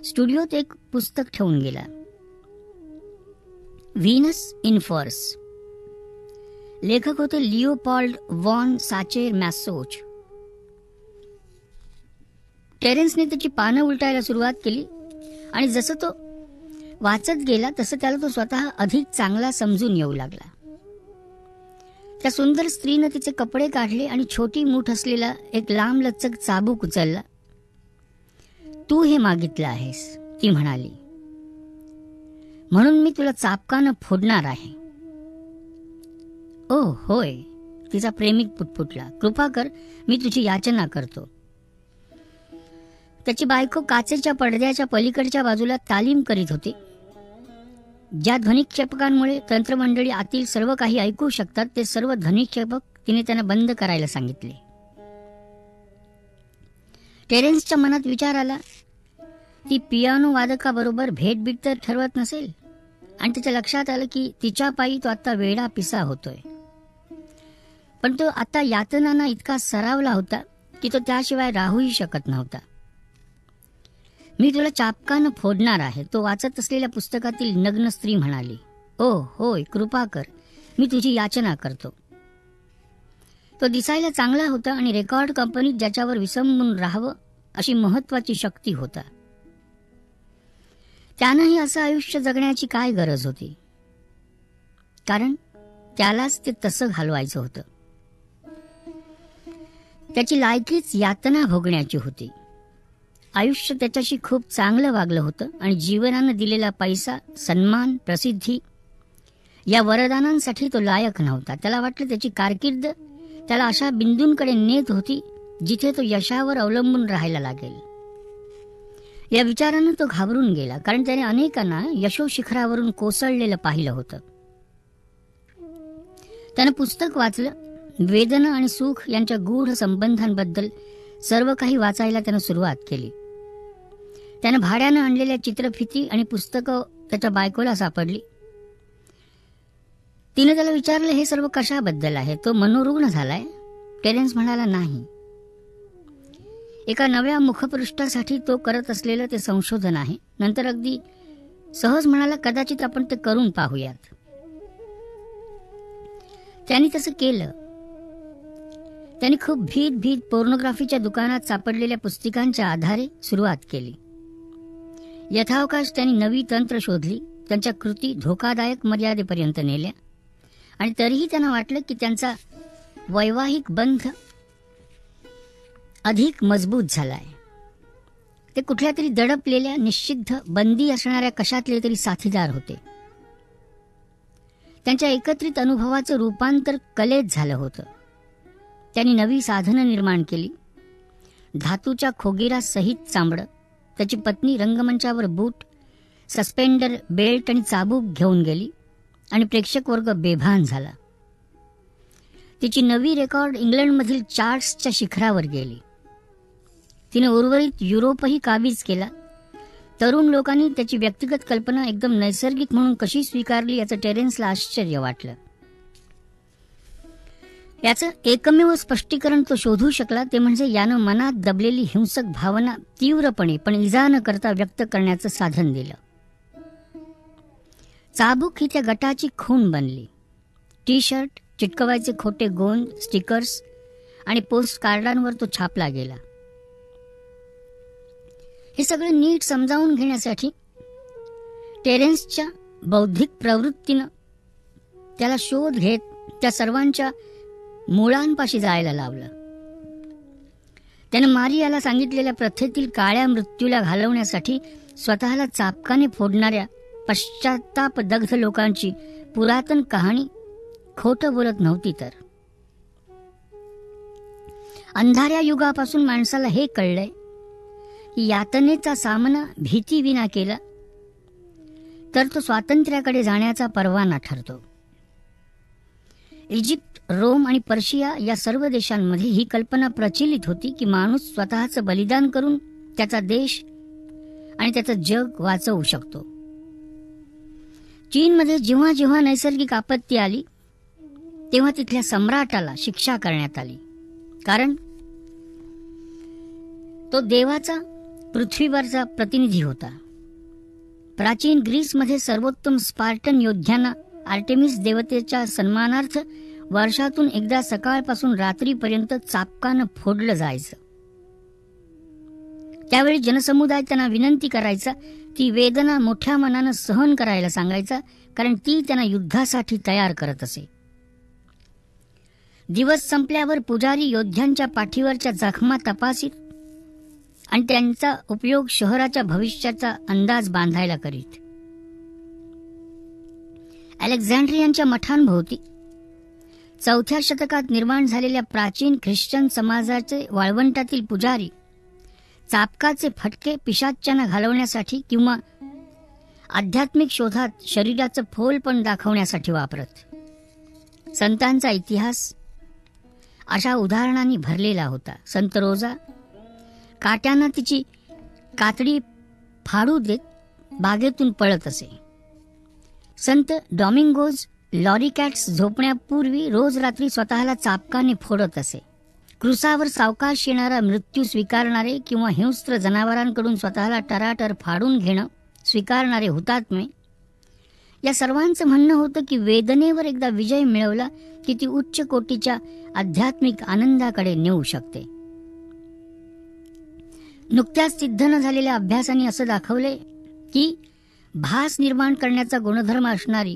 [SPEAKER 1] स्टुडिओत एक पुस्तक ठेवून गेला. व्हीनस इन फर्स. लेखक होते लिओपॉल्ड वॉन साचेर मॅसोच. टेरेन्सने त्याची पानं उलटायला सुरुवात केली आणि जसं तो वाचत गेला तसं त्याला तो स्वतः अधिक चांगला समजून येऊ लागला. त्या सुंदर स्त्रीनं तिचे कपडे काढले आणि छोटी मूठ असलेला एक लांबलचक चाबूक उचलला. तू हे मागितलं आहेस, ती म्हणाली, म्हणून मी तुला चाबकानं फोडणार आहे. ओ होय, तिचा प्रेमिक पुटपुटला. कृपा कर, मी तुझी याचना करतो. त्याची बायको काचेच्या पडद्याच्या पलीकडच्या बाजूला तालीम करीत होती. ज्या ध्वनिक्षेपकांमुळे तंत्रमंडळी आतील सर्व काही ऐकू शकतात, ते सर्व ध्वनिक्षेपक तिने त्यांना बंद करायला सांगितले. टेरेन्सच्या मनात विचार आला, ती पियानो वादकाबरोबर भेटबीट तर ठरवत नसेल, आणि त्याच्या लक्षात आलं की तिच्या पायी तो आता वेडा पिसा होतोय. पण तो आता यातनांना इतका सरावला होता की तो त्याशिवाय राहूही शकत नव्हता. मी तुला चापकानं फोडणार आहे, तो वाचत असलेल्या पुस्तकातील नग्न स्त्री म्हणाली. ओ होय, कृपा कर, मी तुझी याचना करतो. तो दिसायला चांगला होता आणि रेकॉर्ड कंपनीत ज्याच्यावर विसंबून राहावं अशी महत्वाची शक्ती होता. त्यानंही असं आयुष्य जगण्याची काय गरज होती, कारण त्यालाच ते तसं घालवायचं होतं. त्याची लायकीच यातना भोगण्याची होती. आयुष्य त्याच्याशी खूप चांगलं वागलं होतं आणि जीवनानं दिलेला पैसा, सन्मान, प्रसिद्धी या वरदानांसाठी तो लायक नव्हता. त्याला वाटलं त्याची कारकीर्द त्याला अशा बिंदूंकडे नेत होती जिथे तो यशावर अवलंबून राहायला लागेल. या विचारानं तो घाबरून गेला, कारण त्याने अनेकांना यशोशिखरावरून कोसळलेलं पाहिलं होतं. त्यानं पुस्तक वाचलं. वेदना आणि सुख यांच्या गूढ संबंधांबद्दल सर्व काही वाचायला त्यानं सुरुवात केली. त्यानं भाड्यानं आणलेल्या चित्रफिती आणि पुस्तकं त्याच्या बायकोला सापडली. तिने त्याला विचारलं, हे सर्व कशाबद्दल आहे? तो मनोरुग्ण झालाय? टेरेन्स म्हणाला, नाही. एका नव्या मुखपृष्ठासाठी तो करत असलेलं ते संशोधन आहे. नंतर अगदी सहज म्हणाला, कदाचित आपण ते करून पाहूयात. त्यांनी तसं केलं. त्यांनी खूप भीत पोर्नोग्राफीच्या दुकानात सापडलेल्या पुस्तिकांच्या आधारे सुरुवात केली. यथावकाश त्यांनी नवी तंत्र शोधली, त्यांच्या कृती धोकादायक मर्यादेपर्यंत नेल्या, आणि तरीही त्यांना वाटलं की त्यांचा वैवाहिक बंध अधिक मजबूत झालाय. ते कुठल्या तरी दडपलेल्या, निषिद्ध, बंदी असणाऱ्या कशातले तरी साथीदार होते. त्यांच्या एकत्रित अनुभवाचं रूपांतर कलेत झालं होतं. त्यांनी नवी साधनं निर्माण केली. धातूच्या खोगीरासहित चांबडं, त्याची पत्नी रंगमंचावर बूट, सस्पेंडर, बेल्ट आणि चाबूक घेऊन गेली आणि प्रेक्षक वर्ग बेभान झाला. तिची नवी रेकॉर्ड इंग्लंडमधील चार्ट्सच्या शिखरावर गेली. तिने उर्वरित युरोपही काबीज केला. तरुण लोकांनी त्याची व्यक्तिगत कल्पना एकदम नैसर्गिक म्हणून कशी स्वीकारली याचं टेरेन्सला आश्चर्य वाटलं. याचं एकमेव स्पष्टीकरण तो शोधू शकला ते म्हणजे यानं मनात दबलेली हिंसक भावना तीव्रपणे पण इजा न करता व्यक्त करण्याचं साधन दिलं. चाबूक ही त्या गटाची खून बनली. टी शर्ट, चिटकवायचे खोटे गोंद, स्टिकर्स आणि पोस्ट कार्डांवर तो छापला गेला. हे सगळं नीट समजावून घेण्यासाठी टेरेन्सच्या बौद्धिक प्रवृत्तीनं त्याला शोध घेत त्या सर्वांच्या मुळांपाशी जायला लावलं. त्यानं मारियाला सांगितलेल्या प्रथेतील काळ्या मृत्यूला घालवण्यासाठी स्वतःला चापकाने फोडणाऱ्या पश्चातापदग्ध लोकांची पुरातन कहाणी खोटं बोलत नव्हती. तर अंधाऱ्या युगापासून माणसाला हे कळलंय की यातनेचा सामना भीतीविना केला तर तो स्वातंत्र्याकडे जाण्याचा परवाना ठरतो. इजिप्त, रोम आणि पर्शिया या सर्व देशांमध्ये ही कल्पना प्रचलित होती की माणूस स्वतःचं बलिदान करून त्याचा देश आणि त्याचं जग वाचवू शकतो. चीनमध्ये जेव्हा जेव्हा नैसर्गिक आपत्ती आली तेव्हा तिथल्या सम्राटाला शिक्षा करण्यात आली, कारण तो देवाचा पृथ्वीवरचा प्रतिनिधी होता. प्राचीन ग्रीसमध्ये सर्वोत्तम स्पार्टन योद्ध्यांना आर्टेमिस देवतेच्या सन्मानार्थ वर्षातून एकदा सकाळपासून रात्रीपर्यंत चापकानं फोडलं जायचं. त्यावेळी जनसमुदाय त्यांना विनंती करायचा, ती वेदना मोठ्या मनानं सहन करायला सांगायचा, कारण ती त्यांना युद्धासाठी तयार करत असे. दिवस संपल्यावर पुजारी योद्ध्यांच्या पाठीवरच्या जखमा तपासीत आणि त्यांचा उपयोग शहराच्या भविष्याचा अंदाज बांधायला करीत. अलेक्झांड्रियांच्या मठांभोवती 4थ्या शतकात निर्माण झालेल्या प्राचीन ख्रिश्चन समाजाचे वाळवंटातील पुजारी चापकाचे फटके पिशाच्यांना घालवण्यासाठी किंवा आध्यात्मिक शोधात शरीराचं फोलपण दाखवण्यासाठी वापरत. संतांचा इतिहास अशा उदाहरणांनी भरलेला होता. संत रोजा, काट्यांना तिची कातडी फाडू देत बागेतून पळत असे. संत डॉमिंगोज लॉरीकॅट्स झोपण्यापूर्वी रोज रात्री स्वतःला चाबकाने फोडत असे. क्रुसावर सावकाश येणारा मृत्यू स्वीकारणारे किंवा हिंस्त्र जनावरांकडून स्वतःला टराटर फाडून घेणं स्वीकारणारे हुतात्मे, या सर्वांचं म्हणणं होतं की वेदनेवर एकदा विजय मिळवला की ती उच्च कोटीच्या आध्यात्मिक आनंदाकडे नेऊ शकते. नुकत्याच सिद्ध न झालेल्या अभ्यासाने असं दाखवले की भास निर्माण करण्याचा गुणधर्म असणारी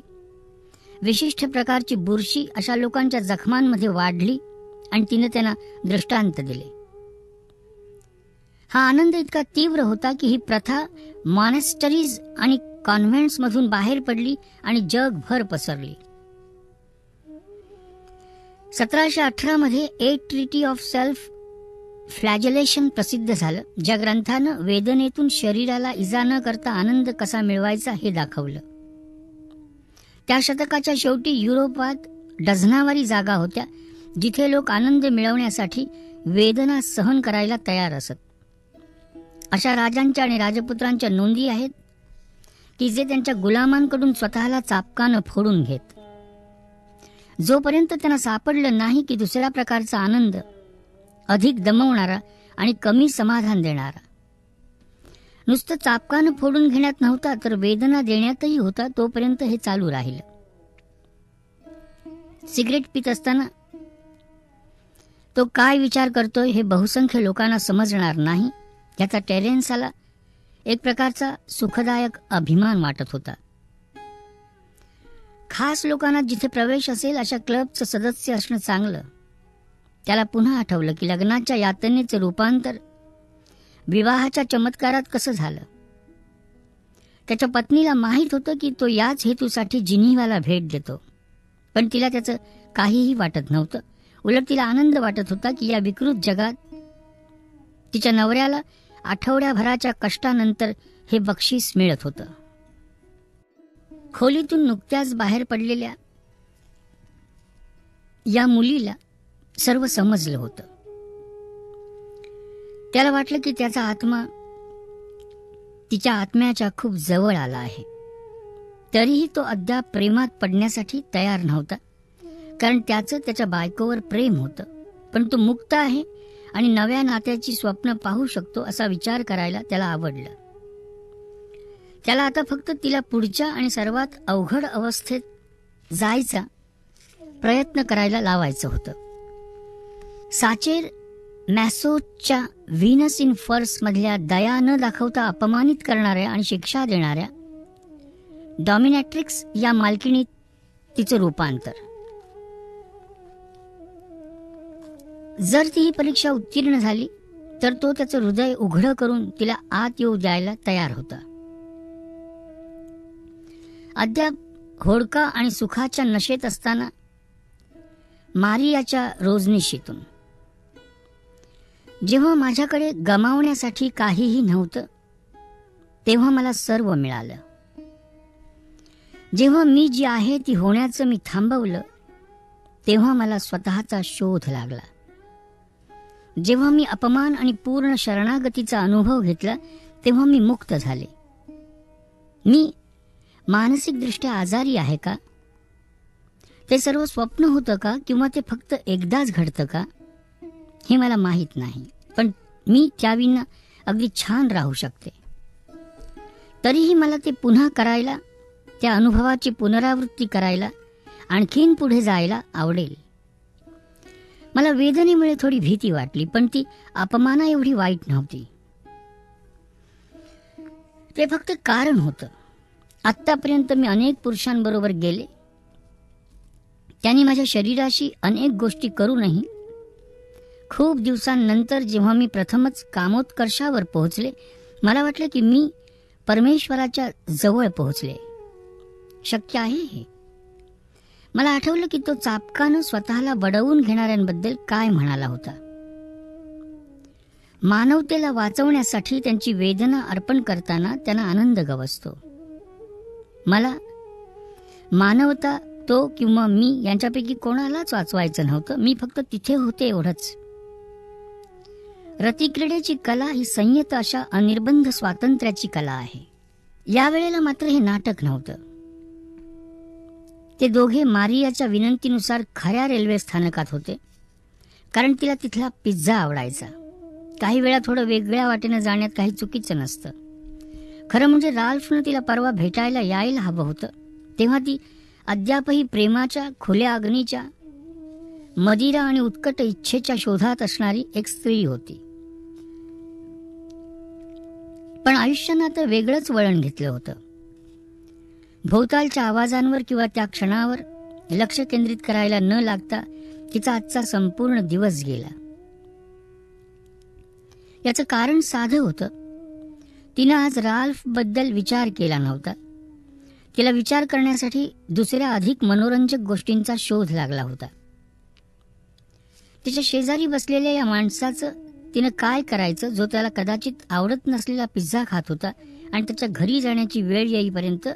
[SPEAKER 1] विशिष्ट प्रकारची बुरशी अशा लोकांच्या जखमांमध्ये वाढली आणि तिने त्यांना दृष्टांत दिले. हा आनंद इतका तीव्र होता की ही प्रथा मॉनेस्टरीज आणि कॉन्व्हेंट्समधून बाहेर पडली आणि जगभर पसरली. 1718 मध्ये ए ट्रिटी ऑफ सेल्फ फ्लॅजलेशन प्रसिद्ध झालं, ज्या ग्रंथानं वेदनेतून शरीराला इजा न करता आनंद कसा मिळवायचा हे दाखवलं. त्या शतकाच्या शेवटी युरोपात डझनावारी जागा होत्या जिथे लोक आनंद मिळवण्यासाठी वेदना सहन करायला तयार असत. अशा राजांच्या आणि राजपुत्रांच्या नोंदी आहेत की जे त्यांच्या गुलामांकडून स्वतःला चाबकानं फोडून घेत. जोपर्यंत त्यांना सापडलं नाही की दुसऱ्या प्रकारचा आनंद अधिक दमवणारा आणि कमी समाधान देणारा नुसतं चाबकानं फोडून घेण्यात नव्हता तर वेदना देण्यातही होता, तोपर्यंत हे चालू राहिलं. सिगरेट पित असताना तो काय विचार करतोय हे बहुसंख्य लोकांना समजणार नाही, याचा टेरेन्सला एक प्रकारचा सुखदायक अभिमान वाटत होता. खास लोकांना जिथे प्रवेश असेल अशा क्लबचं सदस्य असणं चांगलं. त्याला पुन्हा आठवलं की लग्नाच्या यातनेचं रूपांतर विवाहाच्या चमत्कारात कसं झालं. त्याच्या पत्नीला माहीत होतं की तो याच हेतूसाठी जिनिव्हाला भेट देतो, पण तिला त्याचं काहीही वाटत नव्हतं. उलट तिला आनंद वाटत होता की या विकृत जगात तिच्या नवऱ्याला आठवड्याभराच्या कष्टानंतर हे बक्षीस मिळत होतं. खोलीतून नुकत्याच बाहेर पडलेल्या या मुलीला सर्व समजलं होतं. त्याला वाटलं की त्याचा आत्मा तिच्या आत्म्याच्या खूप जवळ आला आहे. तरीही तो अद्याप प्रेमात पडण्यासाठी तयार नव्हता, कारण त्याचं त्याच्या बायकोवर प्रेम होतं. पण तो मुक्त आहे आणि नव्या नात्याची स्वप्न पाहू शकतो असा विचार करायला त्याला आवडलं. त्याला आता फक्त तिला पुढच्या आणि सर्वात अवघड अवस्थेत जायचा प्रयत्न करायला लावायचं होतं. साचेर मॅसोच्या व्हीनस इन फर्स मधल्या दया न दाखवता अपमानित करणाऱ्या आणि शिक्षा देणाऱ्या डॉमिनॅट्रिक्स या मालकिणीत तिचं रूपांतर. जर ती ही परीक्षा उत्तीर्ण झाली तर तो त्याचं हृदय उघडं करून तिला आत येऊ द्यायला तयार होता. अद्याप होडका आणि सुखाच्या नशेत असताना मारियाच्या रोजनिशीतून, जेव्हा माझ्याकडे गमावण्यासाठी काहीही नव्हतं तेव्हा मला सर्व मिळालं. जेव्हा मी जी आहे ती होण्याचं मी थांबवलं तेव्हा मला स्वतःचा शोध लागला. जेव्हा मी अपमान आणि पूर्ण शरणागतीचा अनुभव घेतला तेव्हा मी मुक्त झाले. मी मानसिकदृष्ट्या आजारी आहे का? ते सर्व स्वप्न होतं का किंवा ते फक्त एकदाच घडतं का हे मला माहीत नाही, पण मी त्याविना अगदी छान राहू शकते. तरीही मला ते पुन्हा करायला, त्या अनुभवाची पुनरावृत्ती करायला, आणखीन पुढे जायला आवडेल. मला वेदनेमुळे थोडी भीती वाटली, पण ती अपमाना एवढी वाईट नव्हती. ते फक्त कारण होतं. आत्तापर्यंत मी अनेक पुरुषांबरोबर गेले, त्यांनी माझ्या शरीराशी अनेक गोष्टी करूनही खूप दिवसांनंतर जेव्हा मी प्रथमच कामोत्कर्षावर पोहोचले, मला वाटलं की मी परमेश्वराच्या जवळ पोहोचले. शक्य आहे हे? मला आठवलं की तो चाबकानं स्वतःला बडवून घेणाऱ्यांबद्दल काय म्हणाला होता. मानवतेला वाचवण्यासाठी त्यांची वेदना अर्पण करताना त्यांना आनंद गवसतो. मला मानवता तो किंवा मी यांच्यापैकी कोणालाच वाचवायचं नव्हतं. मी फक्त तिथे होते एवढंच. रतिक्रीडेची कला ही संयत अशा अनिर्बंध स्वातंत्र्याची कला आहे. यावेळेला मात्र हे नाटक नव्हतं. ते दोघे मारियाच्या विनंतीनुसार खऱ्या रेल्वे स्थानकात होते, कारण तिला तिथला पिझ्झा आवडायचा. काही वेळा थोडं वेगळ्या वाटेनं जाण्यात काही चुकीचं नसतं. खरं म्हणजे राल्फनं तिला परवा भेटायला यायला हवं होतं, तेव्हा ती अद्यापही प्रेमाच्या खुल्या अग्नीच्या, मदिरा आणि उत्कट इच्छेच्या शोधात असणारी एक स्त्री होती. पण आयुष्यानं आता वेगळंच वळण घेतलं होतं. भोवतालच्या आवाजांवर किंवा त्या क्षणावर लक्ष केंद्रित करायला न लागता तिचा आजचा संपूर्ण दिवस गेला. याचं कारण साधं होतं. तिनं आज राल्फ बद्दल विचार केला नव्हता. तिला विचार करण्यासाठी दुसऱ्या अधिक मनोरंजक गोष्टींचा शोध लागला होता. तिच्या शेजारी बसलेल्या या माणसाचं तिनं काय करायचं, जो त्याला कदाचित आवडत नसलेला पिझ्झा खात होता आणि त्याच्या घरी जाण्याची वेळ येईपर्यंत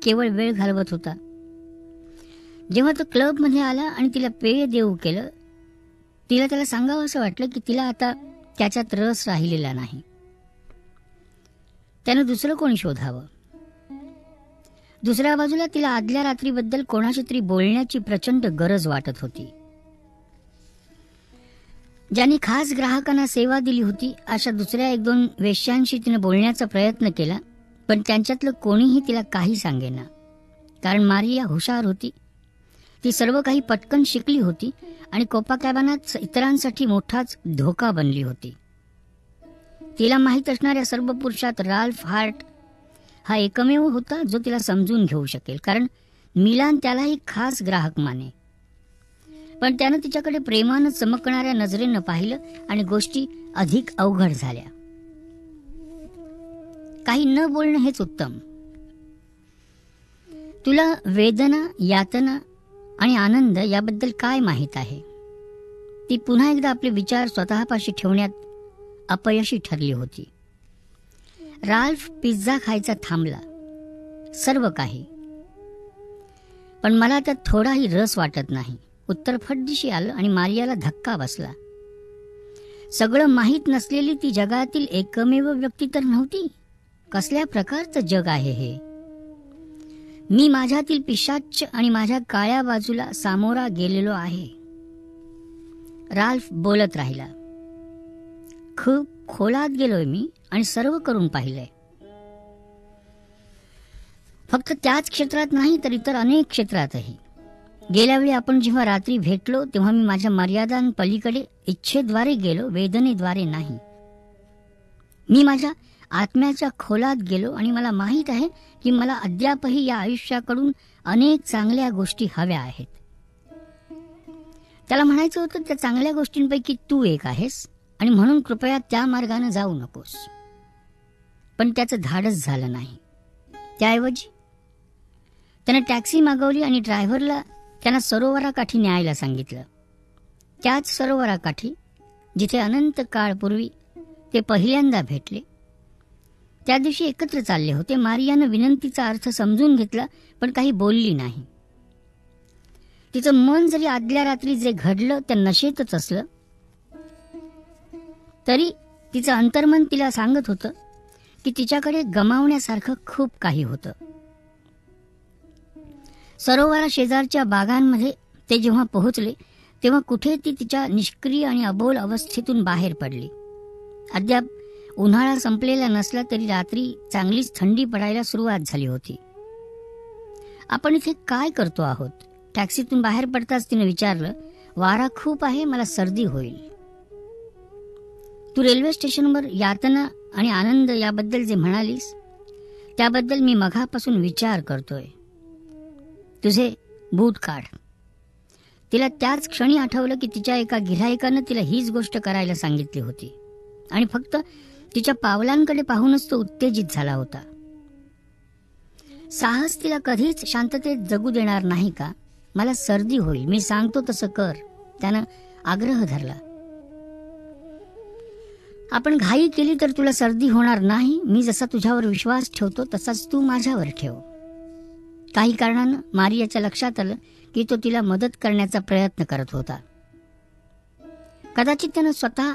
[SPEAKER 1] केवळ वेळ घालवत होता. जेव्हा तो क्लबमध्ये आला आणि तिला पेय देऊ केलं, तिला त्याला सांगावं असं वाटलं की तिला आता त्याच्यात रस राहिलेला नाही. त्यानं दुसरं कोणी शोधावं. दुसऱ्या बाजूला तिला आदल्या रात्रीबद्दल कोणाशी तरी बोलण्याची प्रचंड गरज वाटत होती. ज्यांनी खास ग्राहकांना सेवा दिली होती अशा दुसऱ्या एक दोन वेश्यांशी तिने बोलण्याचा प्रयत्न केला, पण त्यांच्यातलं कोणीही तिला काही सांगेना. कारण मारिया हुशार होती. ती सर्व काही पटकन शिकली होती आणि कोपाकॅबानात इतरांसाठी मोठाच धोका बनली होती. तिला माहीत असणाऱ्या सर्व पुरुषात राल्फ हार्ट हा एकमेव होता जो तिला समजून घेऊ शकेल, कारण मिलान त्यालाही खास ग्राहक माने. पण त्यानं तिच्याकडे प्रेमानं चमकणाऱ्या नजरेनं पाहिलं आणि गोष्टी अधिक अवघड झाल्या. काही न बोलणं हेच उत्तम. तुला वेदना, यातना आणि आनंद याबद्दल काय माहीत आहे? ती पुन्हा एकदा आपले विचार स्वतःपाशी ठेवण्यात अपयशी ठरली होती. राल्फ पिझ्झा खायचा थांबला, सर्व काही. पण मला त्यात थोडाही रस वाटत नाही. उत्तर फटदिशी आलं आणि मारियाला धक्का बसला. सगळं माहीत नसलेली ती जगातील एकमेव व्यक्ती तर नव्हती. कसल्या प्रकारचं जग आहे हे? मी माझ्यातील पिशाच्च आणि माझ्या काळ्या बाजूला सामोरा गेलेलो आहे. राल्फ बोलत राहिला. खूप खोलात गेलोय मी आणि सर्व करून पाहिलंय. फक्त त्याच क्षेत्रात नाही तर इतर अनेक क्षेत्रातही. गेल्या वेळी आपण जेव्हा रात्री भेटलो तेव्हा मी माझ्या मर्यादांपलीकडे इच्छेद्वारे गेलो, वेदनेद्वारे नाही. मी माझ्या आत्म्याच्या खोलात गेलो आणि मला माहीत आहे की मला अद्यापही या आयुष्याकडून अनेक चांगल्या गोष्टी हव्या आहेत. त्याला म्हणायचं होतं त्या चांगल्या गोष्टींपैकी तू एक आहेस आणि म्हणून कृपया त्या मार्गाने जाऊ नकोस. पण त्याचं धाडस झालं नाही. त्याऐवजी त्यानं टॅक्सी मागवली आणि ड्रायव्हरला त्यांना सरोवराकाठी न्यायला सांगितलं. त्याच सरोवराकाठी जिथे अनंत काळपूर्वी ते पहिल्यांदा भेटले. त्या दिवशी एकत्र चालले होते. मारियानं विनंतीचा अर्थ समजून घेतला, पण काही बोलली नाही. तिचं मन जरी आदल्या रात्री जे घडलं त्या नशेतच असलं, तरी तिचं अंतर्मन तिला सांगत होतं की तिच्याकडे गमावण्यासारखं खूप काही होतं. सरोवरा शेजारच्या बागांमध्ये ते जेव्हा पोहोचले तेव्हा कुठे ती तिच्या निष्क्रिय आणि अबोल अवस्थेतून बाहेर पडली. अद्याप उन्हाळा संपलेला नसला तरी रात्री चांगलीच थंडी पडायला सुरुवात झाली होती. आपण इथे काय करतो आहोत? टॅक्सीतून बाहेर पडताच तिने विचारलं. वारा खूप आहे, मला सर्दी होईल. तू रेल्वे स्टेशनवर यातना आणि आनंद याबद्दल जे म्हणालीस त्याबद्दल मी मघापासून विचार करतोय. तुझे बूट काढ. तिला त्याच क्षणी आठवलं की तिच्या एका गिऱ्हाईकानं तिला हीच गोष्ट करायला सांगितली होती आणि फक्त तिच्या पावलांकडे पाहूनच तो उत्तेजित झाला होता. साहस तिला कधीच शांततेत जगू देणार नाही का? मला सर्दी होईल, मी सांगतो तसं कर, त्यानं आग्रह धरला. आपण घाई केली तर तुला सर्दी होणार नाही. मी जसा तुझ्यावर विश्वास ठेवतो तसाच तू माझ्यावर ठेव. काही कारणानं मारियाच्या लक्षात आलं की तो तिला मदत करण्याचा प्रयत्न करत होता. कदाचित त्यानं स्वतः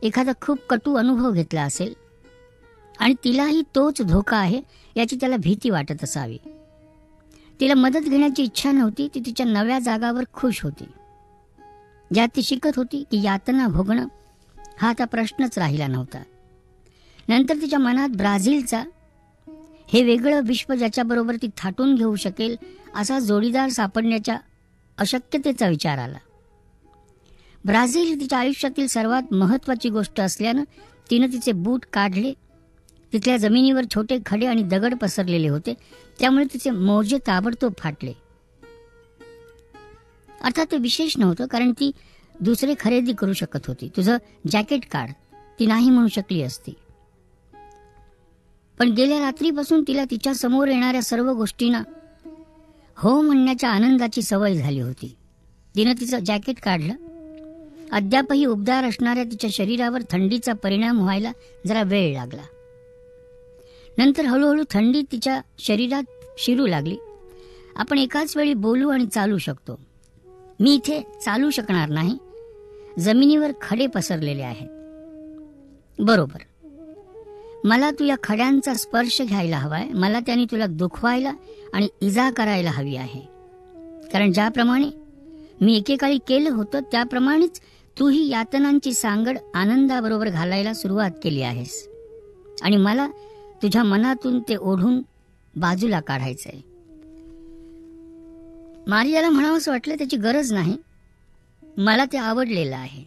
[SPEAKER 1] एखादा खूप कटू अनुभव घेतला असेल आणि तिलाही तोच धोका आहे याची त्याला भीती वाटत असावी. तिला मदत घेण्याची इच्छा नव्हती. ती तिच्या नव्या जागावर खुश होती, ज्यात ती शिकत होती की यातना भोगणं हा आता प्रश्नच राहिला नव्हता. नंतर तिच्या मनात ब्राझीलचा, हे वेगळं विश्व ज्याच्याबरोबर ती थाटून घेऊ शकेल असा जोडीदार सापडण्याच्या अशक्यतेचा विचार आला. ब्राझील ही तिच्या आयुष्यातील सर्वात महत्त्वाची गोष्ट असल्यानं तिनं तिचे बूट काढले. तिथल्या जमिनीवर छोटे खडे आणि दगड पसरलेले होते, त्यामुळे तिचे मोजे ताबडतोब फाटले. अर्थात ते विशेष नव्हतं, कारण ती दुसरे खरेदी करू शकत होती. तुझं जॅकेट काढ, ती नाही म्हणू शकली असती. पण गेल्या रात्रीपासून तिला तिच्या समोर येणाऱ्या सर्व गोष्टींना हो म्हणण्याच्या आनंदाची सवय झाली होती. तिनं तिचं जॅकेट काढलं. अद्यापही उबदार असणाऱ्या तिच्या शरीरावर थंडीचा परिणाम व्हायला जरा वेळ लागला. नंतर हळूहळू थंडी तिच्या शरीरात शिरू लागली. आपण एकाच वेळी बोलू आणि चालू शकतो. मी इथे चालू शकणार नाही, जमिनीवर खडे पसरलेले आहेत. बरोबर, मला तू या खड्यांचा स्पर्श घ्यायला हवाय. मला त्याने तुला दुखवायला आणि इजा करायला हवी आहे. कारण ज्याप्रमाणे मी एकेकाळी केलं होतं त्याप्रमाणेच तू ही यातनांची सांगड आनंदाबरोबर घालायला सुरुवात केली आहेस आणि मला तुझ्या मनातून ते ओढून बाजूला काढायचंय. मारियाला म्हणावंसं वाटलं, त्याची गरज नाही, मला ते आवडलेलं आहे.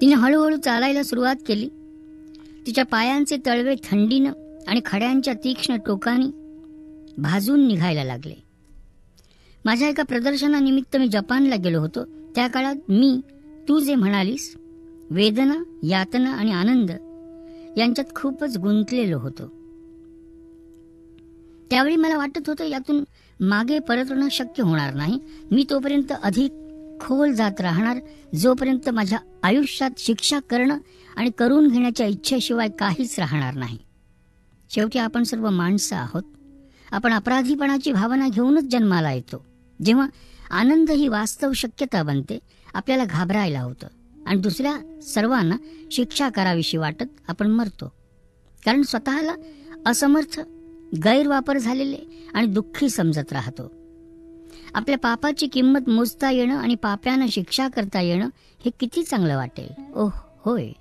[SPEAKER 1] तिने हळूहळू चालायला सुरुवात केली. तिच्या पायांचे तळवे थंडीनं आणि खड्यांच्या तीक्ष्ण टोकानी भाजून निघायला लागले. माझ्या एका प्रदर्शनानिमित्त मी जपानला गेलो होतो. त्या काळात मी तू जे म्हणालीस, वेदना, यातना आणि आनंद यांच्यात खूपच गुंतलेलो होतो. त्यावेळी मला वाटत होतं यातून मागे परतणं शक्य होणार नाही. मी तोपर्यंत अधिक खोल जात राहणार जोपर्यंत माझ्या आयुष्यात शिक्षा करणं आणि करून घेण्याच्या इच्छेशिवाय काहीच राहणार नाही. शेवटी आपण सर्व माणसं आहोत. आपण अपराधीपणाची भावना घेऊनच जन्माला येतो. जेव्हा आनंद ही वास्तव शक्यता बनते, आपल्याला घाबरायला होतं आणि दुसऱ्या सर्वांना शिक्षा करावीशी वाटत आपण मरतो. कारण स्वतःला असमर्थ, गैरवापर झालेले आणि दुःखी समजत राहतो. आपल्या पापाची किंमत मोजता येणं आणि पाप्यानं शिक्षा करता येणं हे किती चांगलं वाटेल. ओह होय,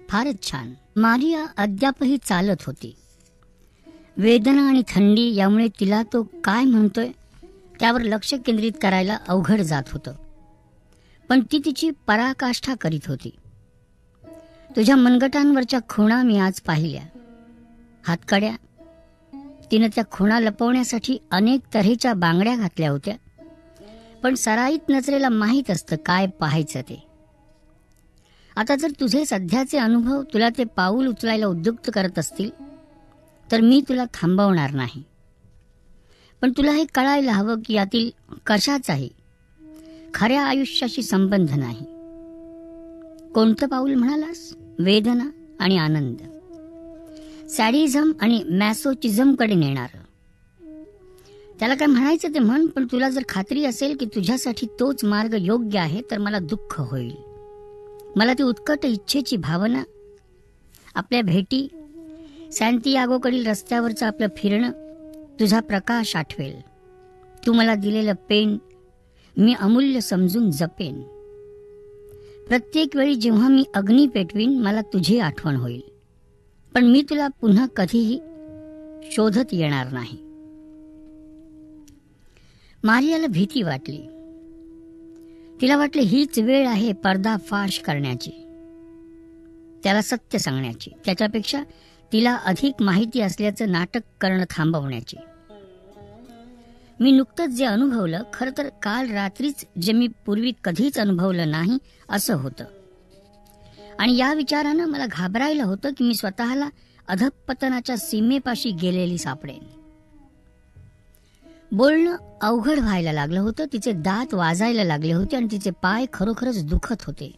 [SPEAKER 1] फारच छान. मारिया अद्यापही चालत होती. वेदना आणि थंडी यामुळे तिला तो काय म्हणतोय त्यावर लक्ष केंद्रित करायला अवघड जात होतं. पण ती तिची पराकाष्ठा करीत होती. तुझ्या मनगटांवरच्या खुणा मी आज पाहिल्या. हातकड्या. तिनं त्या खुणा लपवण्यासाठी अनेक तऱ्हेच्या बांगड्या घातल्या होत्या. पण सराईत नजरेला माहीत असतं काय पाहायचं ते. आता जर तुझे सध्याचे अनुभव तुला ते पाऊल उचलायला उद्युक्त करत असतील तर मी तुला थांबवणार नाही. पण तुला हे कळायला हवं की यातील कशाचाही खऱ्या आयुष्याशी संबंध नाही. कोणतं पाऊल म्हणालास? वेदना आणि आनंद. सॅडिझम आणि मॅसोचिझमकडे नेणार. त्याला काय म्हणायचं ते म्हण, पण तुला जर खात्री असेल की तुझ्यासाठी तोच मार्ग योग्य आहे तर मला दुःख होईल. मला ती उत्कट इच्छेची भावना, आपल्या भेटी, सॅन्टियागोकडील रस्त्यावरचं आपलं फिरणं तुझा प्रकाश आठवेल. तू मला दिलेलं पेन मी अमूल्य समजून जपेन. प्रत्येक वेळी जेव्हा मी अग्नी पेटवीन मला तुझी आठवण होईल. पण मी तुला पुन्हा कधीही शोधत येणार नाही. मारियाला भीती वाटली. तिला वाटले हीच वेळ आहे पर्दाफाश करण्याची, त्याला सत्य सांगण्याची, त्याच्यापेक्षा तिला अधिक माहिती असल्याचं नाटक करणं थांबवण्याची. मी नुकतंच जे अनुभवलं, खरं तर काल रात्रीच जे मी पूर्वी कधीच अनुभवलं नाही असं होतं. आणि या विचारानं मला घाबरायला होतं की मी स्वतःला अधःपतनाच्या सीमेपाशी गेलेली सापडेन. बोलणं अवघड व्हायला लागलं होतं. तिचे दात वाजायला लागले होते आणि तिचे पाय खरोखरच दुखत होते.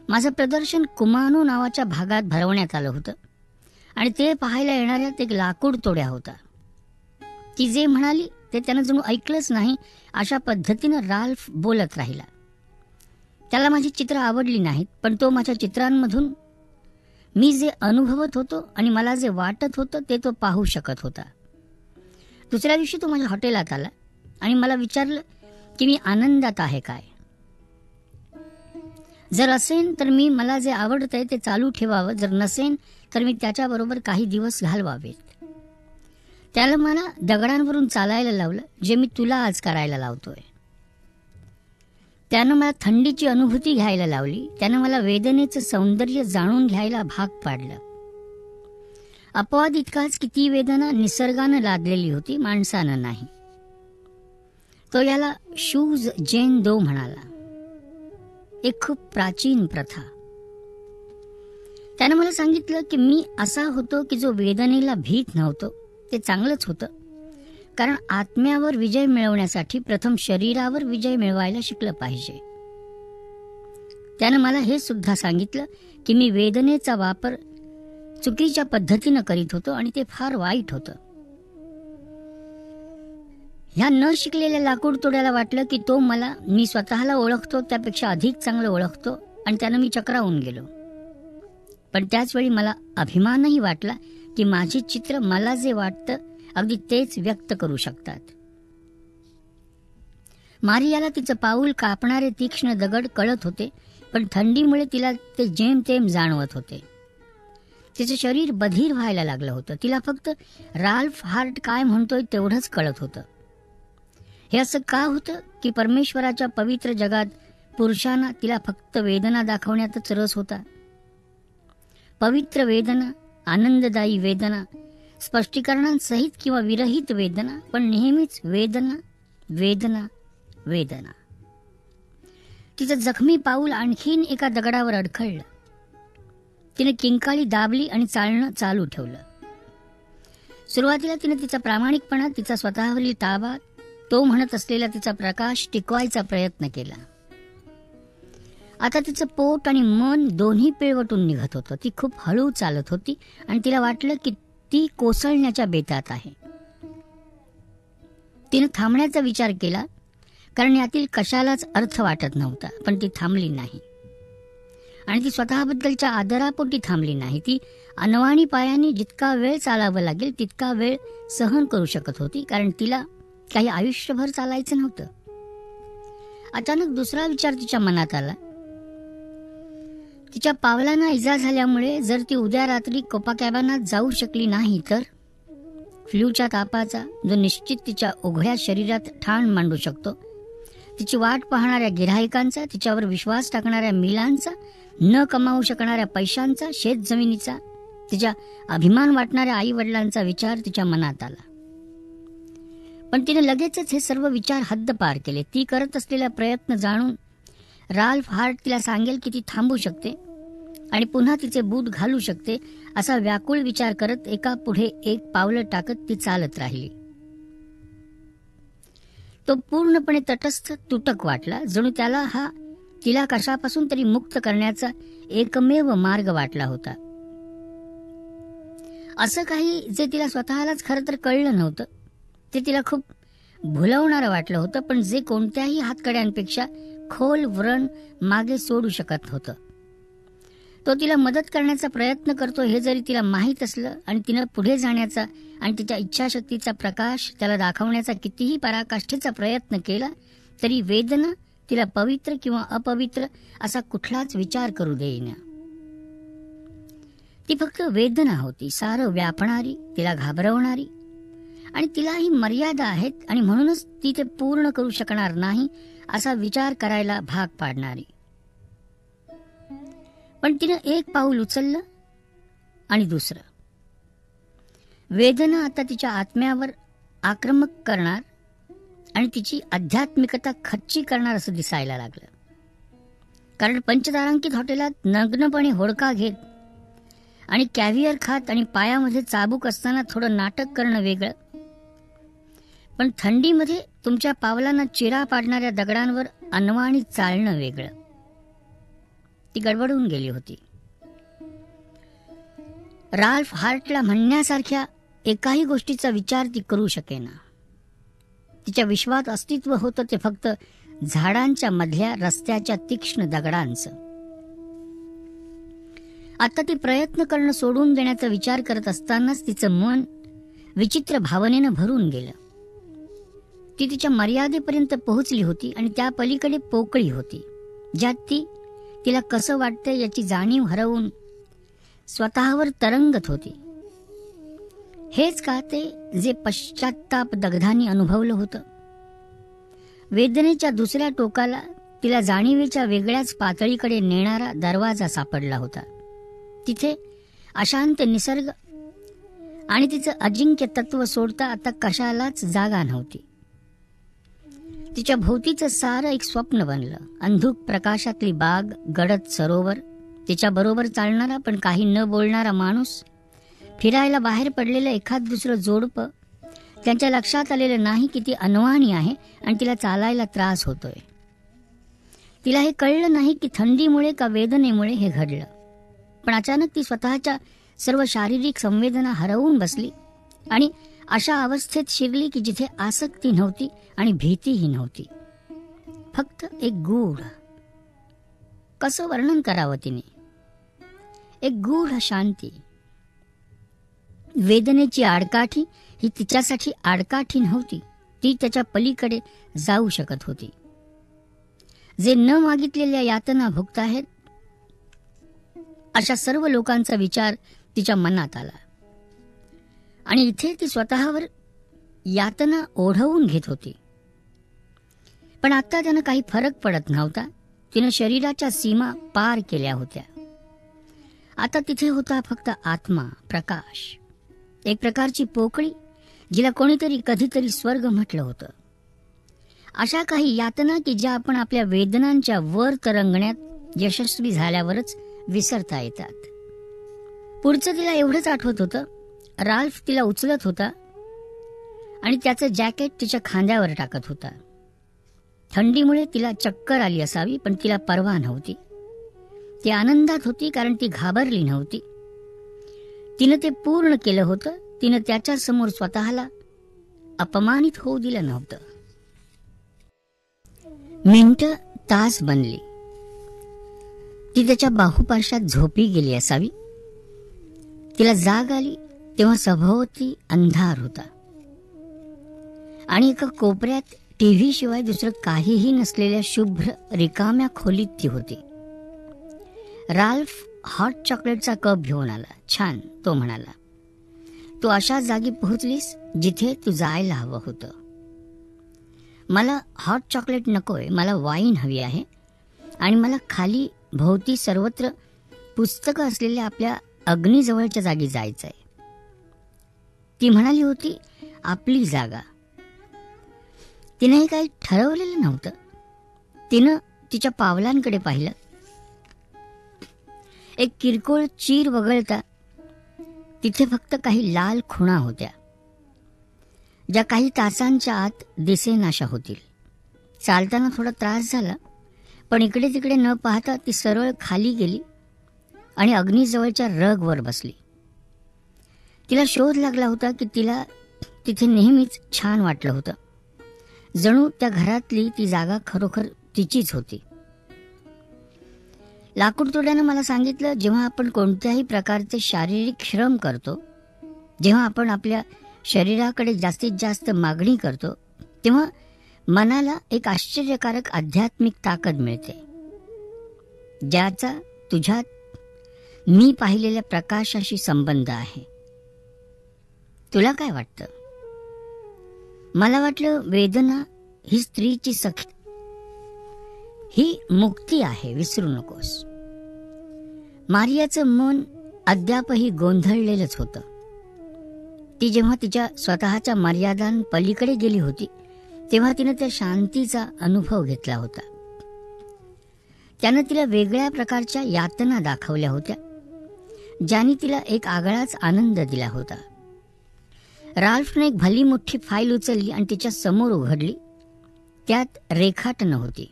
[SPEAKER 1] माझं प्रदर्शन कुमानो नावाच्या भागात भरवण्यात आलं होतं आणि ते पाहायला येणाऱ्यात एक लाकूड तोड्या होता. ती जे म्हणाली ते त्यानं जणू ऐकलंच नाही अशा पद्धतीनं राल्फ बोलत राहिला. त्याला माझी चित्र आवडली नाहीत, पण तो माझ्या चित्रांमधून मी जे अनुभवत होतो आणि मला जे वाटत होतं ते तो पाहू शकत होता. दुसऱ्या दिवशी तो माझ्या हॉटेलात आला आणि मला विचारलं की मी आनंदात आहे काय. जर असेन तर मी मला जे आवडतंय ते चालू ठेवावं, जर नसेन तर मी त्याच्याबरोबर काही दिवस घालवावेत. त्याला मला दगडांवरून चालायला लावलं, जे मी तुला आज करायला लावतोय. त्यानं मला थंडीची अनुभूती घ्यायला लावली. त्यानं मला वेदनेचं सौंदर्य जाणून घ्यायला भाग पाडलं. अपवाद इतकाच की ती वेदना निसर्गानं लादलेली होती, माणसानं नाही. तो याला शूज जेन दो म्हणाला. एक खूप प्राचीन प्रथा. त्यानं मला सांगितलं की मी असा होतो की जो वेदनेला भीत नव्हतो. ते चांगलंच होतं, कारण आत्म्यावर विजय मिळवण्यासाठी प्रथम शरीरावर विजय मिळवायला शिकलं पाहिजे. त्यानं मला हे सुद्धा सांगितलं की मी वेदनेचा वापर चुकीच्या पद्धतीनं करीत होतो आणि ते फार वाईट होतं. ह्या न शिकलेल्या लाकूड तोड्याला वाटलं की तो मला मी स्वतःला ओळखतो त्यापेक्षा अधिक चांगलं ओळखतो आणि त्यानं मी चक्रावून गेलो. पण त्याचवेळी मला अभिमानही वाटला की माझी चित्र मला जे वाटतं अगदी तेच व्यक्त करू शकतात. मारियाला तिचं पाऊल कापणारे तीक्ष्ण दगड कळत होते, पण थंडीमुळे तिला ते जेमतेम जाणवत होते. तिचं शरीर बधीर व्हायला लागलं होतं. तिला फक्त राल्फ हार्ट काय म्हणतोय तेवढंच कळत होतं. हे असं का होतं की परमेश्वराच्या पवित्र जगात पुरुषांना तिला फक्त वेदना दाखवण्यातच रस होता. पवित्र वेदना, आनंददायी वेदना, स्पष्टीकरणांसहित किंवा विरहित वेदना, पण नेहमीच वेदना वेदना वेदना. तिचं जखमी पाऊल आणखीन एका दगडावर अडखळलं. तिने किंकाळी दाबली आणि चालणं चालू ठेवलं. सुरुवातीला तिने तिचा प्रामाणिकपणा, तिचा स्वतःवरील ताबा, तो म्हणत असलेला तिचा प्रकाश टिकवायचा प्रयत्न केला. आता तिचं पोट आणि मन दोन्ही पिळवटून निघत होतं. ती खूप हळू चालत होती आणि तिला वाटलं की ती कोसळण्याच्या बेतात आहे. तिने थांबण्याचा विचार केला, कारण यातील कशालाच अर्थ वाटत नव्हता. पण ती थांबली नाही आणि ती स्वतःबद्दलच्या आदरापोटी थांबली नाही. ती अनवाणी पायाने जितका वेळ चालावं लागेल तितका वेळ सहन करू शकत होती, कारण तिला काही आयुष्यभर चालायचं नव्हतं. अचानक दुसरा विचार तिच्या मनात आला. तिच्या पावलांना इजा झाल्यामुळे जर ती उद्या रात्री कोपाकॅबानात जाऊ शकली नाही तर फ्लूच्या तापाचा, जो निश्चित तिच्या उघड्या शरीरात ठाण मांडू शकतो, तिची वाट पाहणाऱ्या गिऱ्हाईकांचा, तिच्यावर विश्वास टाकणाऱ्या मिलांचा, न कमावू शकणाऱ्या पैशांचा, शेतजमिनीचा, तिच्या अभिमान वाटणाऱ्या आई वडिलांचा विचार तिच्या मनात आला. पण तिने लगेचच हे सर्व विचार हद्दपार केले. ती करत असलेला प्रयत्न जाणून राल्फ हार्ट तिला सांगेल की ती थांबू शकते आणि पुन्हा तिचे बूट घालू शकते, असा व्याकुळ विचार करत एका पुढे एक पावलं टाकत ती चालत राहिली. तो पूर्णपणे तटस्थ, तुटक वाटला. जणू त्याला हा तिला कशापासून तरी मुक्त करण्याचा एकमेव मार्ग वाटला होता. असं काही जे तिला स्वतःलाच खरं तर कळलं नव्हतं. ते तिला खूप भुलवणारं वाटलं होतं, पण जे कोणत्याही हातकड्यांपेक्षा खोल व्रण मागे सोडू शकत होतं. तो तिला मदत करण्याचा प्रयत्न करतो हे जरी तिला माहीत असलं आणि तिनं पुढे जाण्याचा आणि तिच्या इच्छाशक्तीचा प्रकाश त्याला दाखवण्याचा कितीही पराकाष्ठेचा प्रयत्न केला, तरी वेदना तिला पवित्र किंवा अपवित्र असा कुठलाच विचार करू देईना. ती फक्त वेदना होती, सारं व्यापणारी, तिला घाबरवणारी, आणि तिलाही मर्यादा आहेत आणि म्हणूनच ती ते पूर्ण करू शकणार नाही असा विचार करायला भाग पाडणारी. पण तिनं एक पाऊल उचललं आणि दुसरं. वेदना आता तिच्या आत्म्यावर आक्रमक करणार आणि तिची आध्यात्मिकता खच्ची करणार असं दिसायला लागलं. कारण पंचतारांकित हॉटेलात नग्नपणे होडका घेत आणि कॅव्हिअर खात आणि पायामध्ये चाबूक असताना थोडं नाटक करणं वेगळं, पण थंडीमध्ये तुमच्या पावलांना चिरा पाडणाऱ्या दगडांवर अनवाणी चालणं वेगळं. ती गडबडून गेली होती. राल्फ हार्टला म्हणण्यासारख्या एकाही गोष्टीचा विचार ती करू शकेना. तिच्या विश्वात अस्तित्व होतं ते फक्त झाडांच्या मधल्या रस्त्याच्या तीक्ष्ण दगडांचं. आता ती प्रयत्न करणं सोडून देण्याचा विचार करत असतानाच तिचं मन विचित्र भावनेनं भरून गेलं. ती तिच्या मर्यादेपर्यंत पोहोचली होती आणि त्या पलीकडे पोकळी होती, ज्यात ती तिला कसं वाटतंय याची जाणीव हरवून स्वतःवर तरंगत होती. हेच का ते जे पश्चात्ताप दग्धाने अनुभवलं होतं? वेदनेच्या दुसऱ्या टोकाला तिला जाणीवेच्या वेगळ्याच पातळीकडे नेणारा दरवाजा सापडला होता. तिथे अशांत निसर्ग आणि तिचं अजिंक्य तत्व सोडता आता कशालाच जागा नव्हती. तिच्या भोवतीचं सारं एक स्वप्न बनलं. अंधुक प्रकाशातली बाग, गडद सरोवर, तिच्याबरोबर चालणारा पण काही न बोलणारा माणूस, फिरायला बाहेर पडलेलं एखाद दुसरं जोडपं. त्यांच्या लक्षात आलेलं नाही की ती अनवाणी आहे आणि तिला चालायला त्रास होतोय. तिला हे कळलं नाही की थंडीमुळे का वेदनेमुळे हे घडलं. पण अचानक ती स्वतःच्या सर्व शारीरिक संवेदना हरवून बसली आणि अशा अवस्थेत शिरली की जिथे आसक्ती नव्हती आणि भीतीही नव्हती. फक्त एक गूढ, कसं वर्णन करावं तिने, एक गूढ शांती. वेदनेची आडकाठी ही तिच्यासाठी आडकाठी नव्हती. ती त्याच्या पलीकडे जाऊ शकत होती. जे न मागितलेल्या यातना भोगताहेत अशा सर्व लोकांचा विचार तिच्या मनात आला आणि इथे ती स्वतःवर यातना ओढवून घेत होती. पण आता त्यानं काही फरक पडत नव्हता. तिनं शरीराच्या सीमा पार केल्या होत्या. आता तिथे होता फक्त आत्मा, प्रकाश, एक प्रकारची पोकळी जिला कोणीतरी कधीतरी स्वर्ग म्हटलं होतं. अशा काही यातना की ज्या आपण आपल्या वेदनांच्या वर तरंगण्यात यशस्वी झाल्यावरच विसरता येतात. पुढचं तिला एवढंच आठवत होतं, राल्फ तिला उचलत होता आणि त्याचं जॅकेट तिच्या खांद्यावर टाकत होता. थंडीमुळे तिला चक्कर आली असावी, पण तिला पर्वा नव्हती. ती आनंदात होती कारण ती घाबरली नव्हती. तिनं ते पूर्ण केलं होतं. तिनं त्याच्या समोर स्वतःला अपमानित होऊ दिलं नव्हतं. मिनिटं तास बनली. ती त्याच्या बाहुपार्श्वात झोपी गेली असावी. तिला जाग आली तेव्हा सभोवती अंधार होता आणि एका कोपऱ्यात टीव्ही शिवाय दुसरं काहीही नसलेल्या शुभ्र रिकाम्या खोलीत ती होती. राल्फ हॉट चॉकलेटचा कप घेऊन आला. छान, तो म्हणाला. तू अशा जागी पोहोचलीस जिथे तू जायला हवं होतं. मला हॉट चॉकलेट नकोय, मला वाईन हवी आहे आणि मला खाली भोवती सर्वत्र पुस्तकं असलेल्या आपल्या अग्नीजवळच्या जागी जायचंय. ती म्हणाली होती, आपली जागा. तिने काही ठरवलेलं नव्हतं. तिनं तिच्या पावलांकडे पाहिलं. एक किरकोळ चीर वगळता तिथे फक्त काही लाल खुणा होत्या, ज्या काही तासांच्या आत दिसेनाशा होतील. चालताना थोडा त्रास झाला, पण इकडे तिकडे न पाहता ती सरळ खाली गेली आणि अग्नीजवळच्या रगवर बसली. तिला शोध लागला होता की तिला तिथे नेहमीच छान वाटलं होतं. जणू त्या घरातली ती जागा खरोखर तिचीच होती. लाकूडतोड्यानं मला सांगितलं, जेव्हा आपण कोणत्याही प्रकारचे शारीरिक श्रम करतो, जेव्हा आपण आपल्या शरीराकडे जास्तीत जास्त मागणी करतो, तेव्हा मनाला एक आश्चर्यकारक आध्यात्मिक ताकद मिळते, ज्याचा तुझ्यात मी पाहिलेल्या प्रकाशाशी संबंध आहे. तुला काय वाटतं? मला वाटलं वेदना ही स्त्रीची सखी, ही मुक्ती आहे, विसरू नकोस. मारियाचं मन अद्यापही गोंधळलेलंच होतं. ती जेव्हा तिच्या स्वतःच्या मर्यादांपलीकडे गेली होती तेव्हा तिनं त्या शांतीचा अनुभव घेतला होता. त्यानं तिला वेगळ्या प्रकारच्या यातना दाखवल्या होत्या, ज्याने तिला एक आगळाच आनंद दिला होता. राल्फने एक भली मोठी फाईल उचलली आणि तिच्या समोर उघडली. त्यात रेखाटनं होती.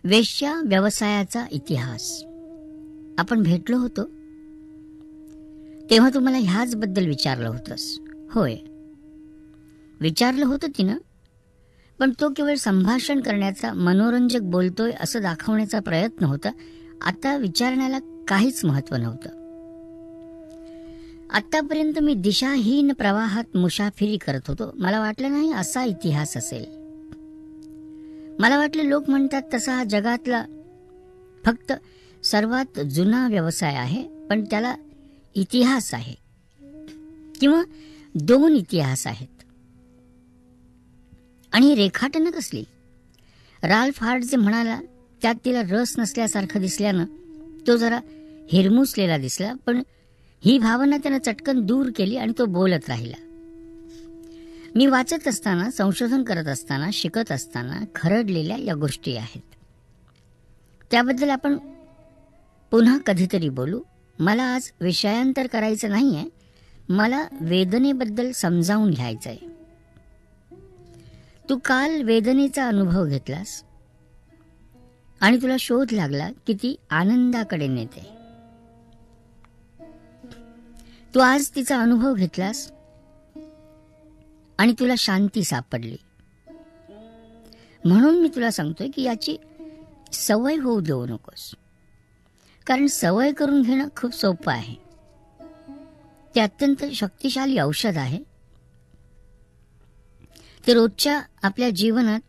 [SPEAKER 1] वेश्या व्यवसायाचा इतिहास. आपण भेटलो होतो तेव्हा तू मला ह्याच बद्दल विचारलं होतंस. होय, विचारलं होतं तिनं, पण तो केवळ संभाषण करण्याचा, मनोरंजक बोलतोय असं दाखवण्याचा प्रयत्न होता. आता विचारण्याला काहीच महत्त्व नव्हतं. आत्तापर्यंत मी दिशाहीन प्रवाहात मुसाफिरी करत होतो. मला वाटलं नाही असा इतिहास असेल. मला वाटलं लोक म्हणतात तसा हा जगातला फक्त सर्वात जुना व्यवसाय आहे, पण त्याला इतिहास आहे किंवा 2 इतिहास आहेत. आणि रेखाटनं कसली? राल्फ हार्ट जे म्हणाला त्यात तिला रस नसल्यासारखं दिसल्यानं तो जरा हिरमुसलेला दिसला, पण ही भावना त्यानं चटकन दूर केली आणि तो बोलत राहिला. मी वाचत असताना, संशोधन करत असताना, शिकत असताना खरडलेल्या या गोष्टी आहेत. त्याबद्दल आपण पुन्हा कधीतरी बोलू. मला आज विषयांतर करायचं नाहीये. मला वेदनेबद्दल समजावून घ्यायचंय. तू काल वेदनेचा अनुभव घेतलास आणि तुला शोध लागला की ती आनंदाकडे नेते. तू आज तिचा अनुभव घेतलास आणि तुला शांती सापडली. म्हणून मी तुला सांगतोय की याची सवय होऊ देऊ नकोस, कारण सवय करून घेणं खूप सोपं आहे. ते अत्यंत शक्तिशाली औषध आहे. ते रोजच्या आपल्या जीवनात,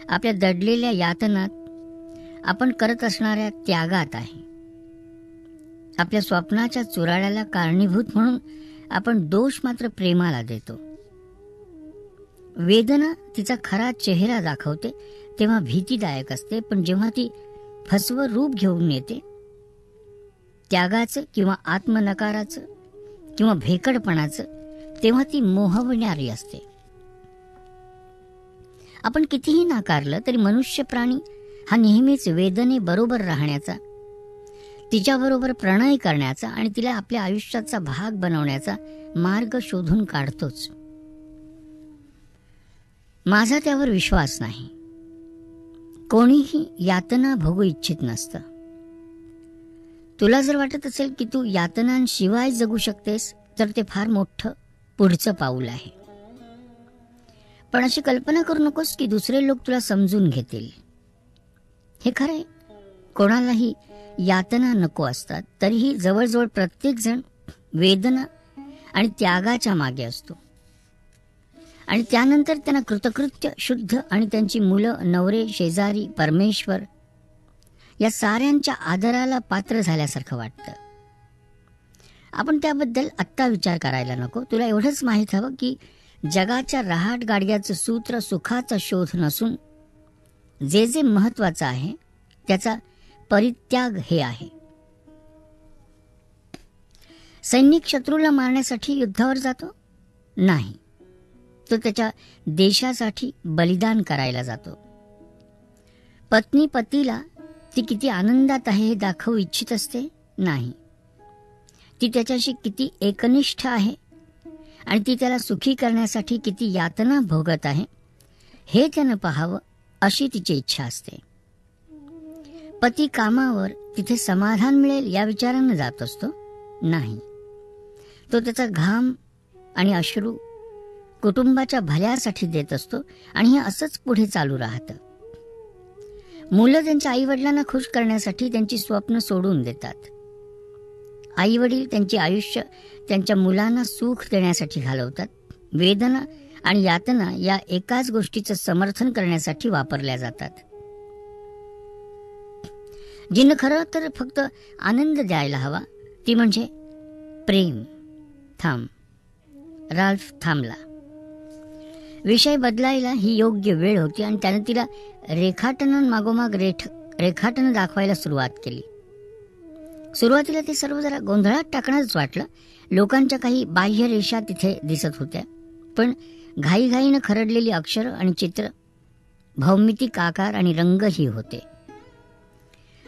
[SPEAKER 1] आपल्या दडलेल्या यातनात, आपण करत असणाऱ्या त्यागात आहे. आपल्या स्वप्नाच्या चुराड्याला कारणीभूत म्हणून आपण दोष मात्र प्रेमाला देतो. वेदना तिचा खरा चेहरा दाखवते तेव्हा भीतीदायक असते, पण जेव्हा ती फसवं रूप घेऊन येते, त्यागाचं किंवा आत्मनकाराचं किंवा भेकडपणाचं, तेव्हा ती मोहविणारी असते. आपण कितीही नाकारलं तरी मनुष्य प्राणी हा नेहमीच वेदनेबरोबर राहण्याचा, तिच्याबरोबर प्रणय करण्याचा आणि तिला आपल्या आयुष्याचा भाग बनवण्याचा मार्ग शोधून काढतोच. माझा त्यावर विश्वास नाही. कोणीही यातना भोगू इच्छित नसतं. तुला जर वाटत असेल की तू यातनांशिवाय जगू शकतेस तर ते फार मोठं पुढचं पाऊल आहे. पण अशी कल्पना करू नकोस की दुसरे लोक तुला समजून घेतील. हे खरंय, कोणालाही यातना नको असतात, तरीही जवळजवळ प्रत्येक जण वेदना आणि त्यागाच्या मागे असतो. आणि त्यानंतर त्यांना कृतकृत्य, शुद्ध आणि त्यांची मुलं, नवरे, शेजारी, परमेश्वर या साऱ्यांच्या आदराला पात्र झाल्यासारखं वाटतं. आपण त्याबद्दल आत्ता विचार करायला नको. तुला एवढंच माहीत हवं की जगाच्या रहाट गाडग्याचं सूत्र सुखाचा शोध नसून जे जे महत्वाचं आहे त्याचा परित्याग हे आहे. सैनिक शत्रूला मारण्यासाठी युद्धावर जातो? नाही, तो त्याच्या देशासाठी बलिदान करायला जातो. पत्नी पतीला ती किती आनंदात आहे हे दाखवू इच्छित असते? नाही, ती त्याच्याशी किती एकनिष्ठ आहे आणि ती त्याला सुखी करण्यासाठी किती यातना भोगत आहे हे त्यानं पाहावं अशी तिची इच्छा असते. पती कामावर तिथे समाधान मिळेल या विचारानं जात असतो? नाही, तो त्याचा घाम आणि अश्रू कुटुंबाच्या भल्यासाठी देत असतो आणि हे असंच पुढे चालू राहतं. मुलं त्यांच्या आईवडिलांना खुश करण्यासाठी त्यांची स्वप्न सोडून देतात. आईवडील त्यांचे आयुष्य त्यांच्या मुलांना सुख देण्यासाठी घालवतात. वेदना आणि यातना या एकाच गोष्टीचं समर्थन करण्यासाठी वापरल्या जातात. जिनं खरं तर फक्त आनंद द्यायला हवा ती म्हणजे प्रेम. थांब. राल्फ थांबला. विषय बदलायला ही योग्य वेळ होती आणि त्याने तिला रेखाटनांमागोमाग रेखाटनं दाखवायला सुरुवात केली. सुरुवातीला ते सर्व जरा गोंधळात टाकणारच वाटलं. लोकांच्या काही बाह्य रेषा तिथे दिसत होत्या, पण घाईघाईनं खरडलेली अक्षरं आणि चित्र, भौमितिक आकार आणि रंगही होते.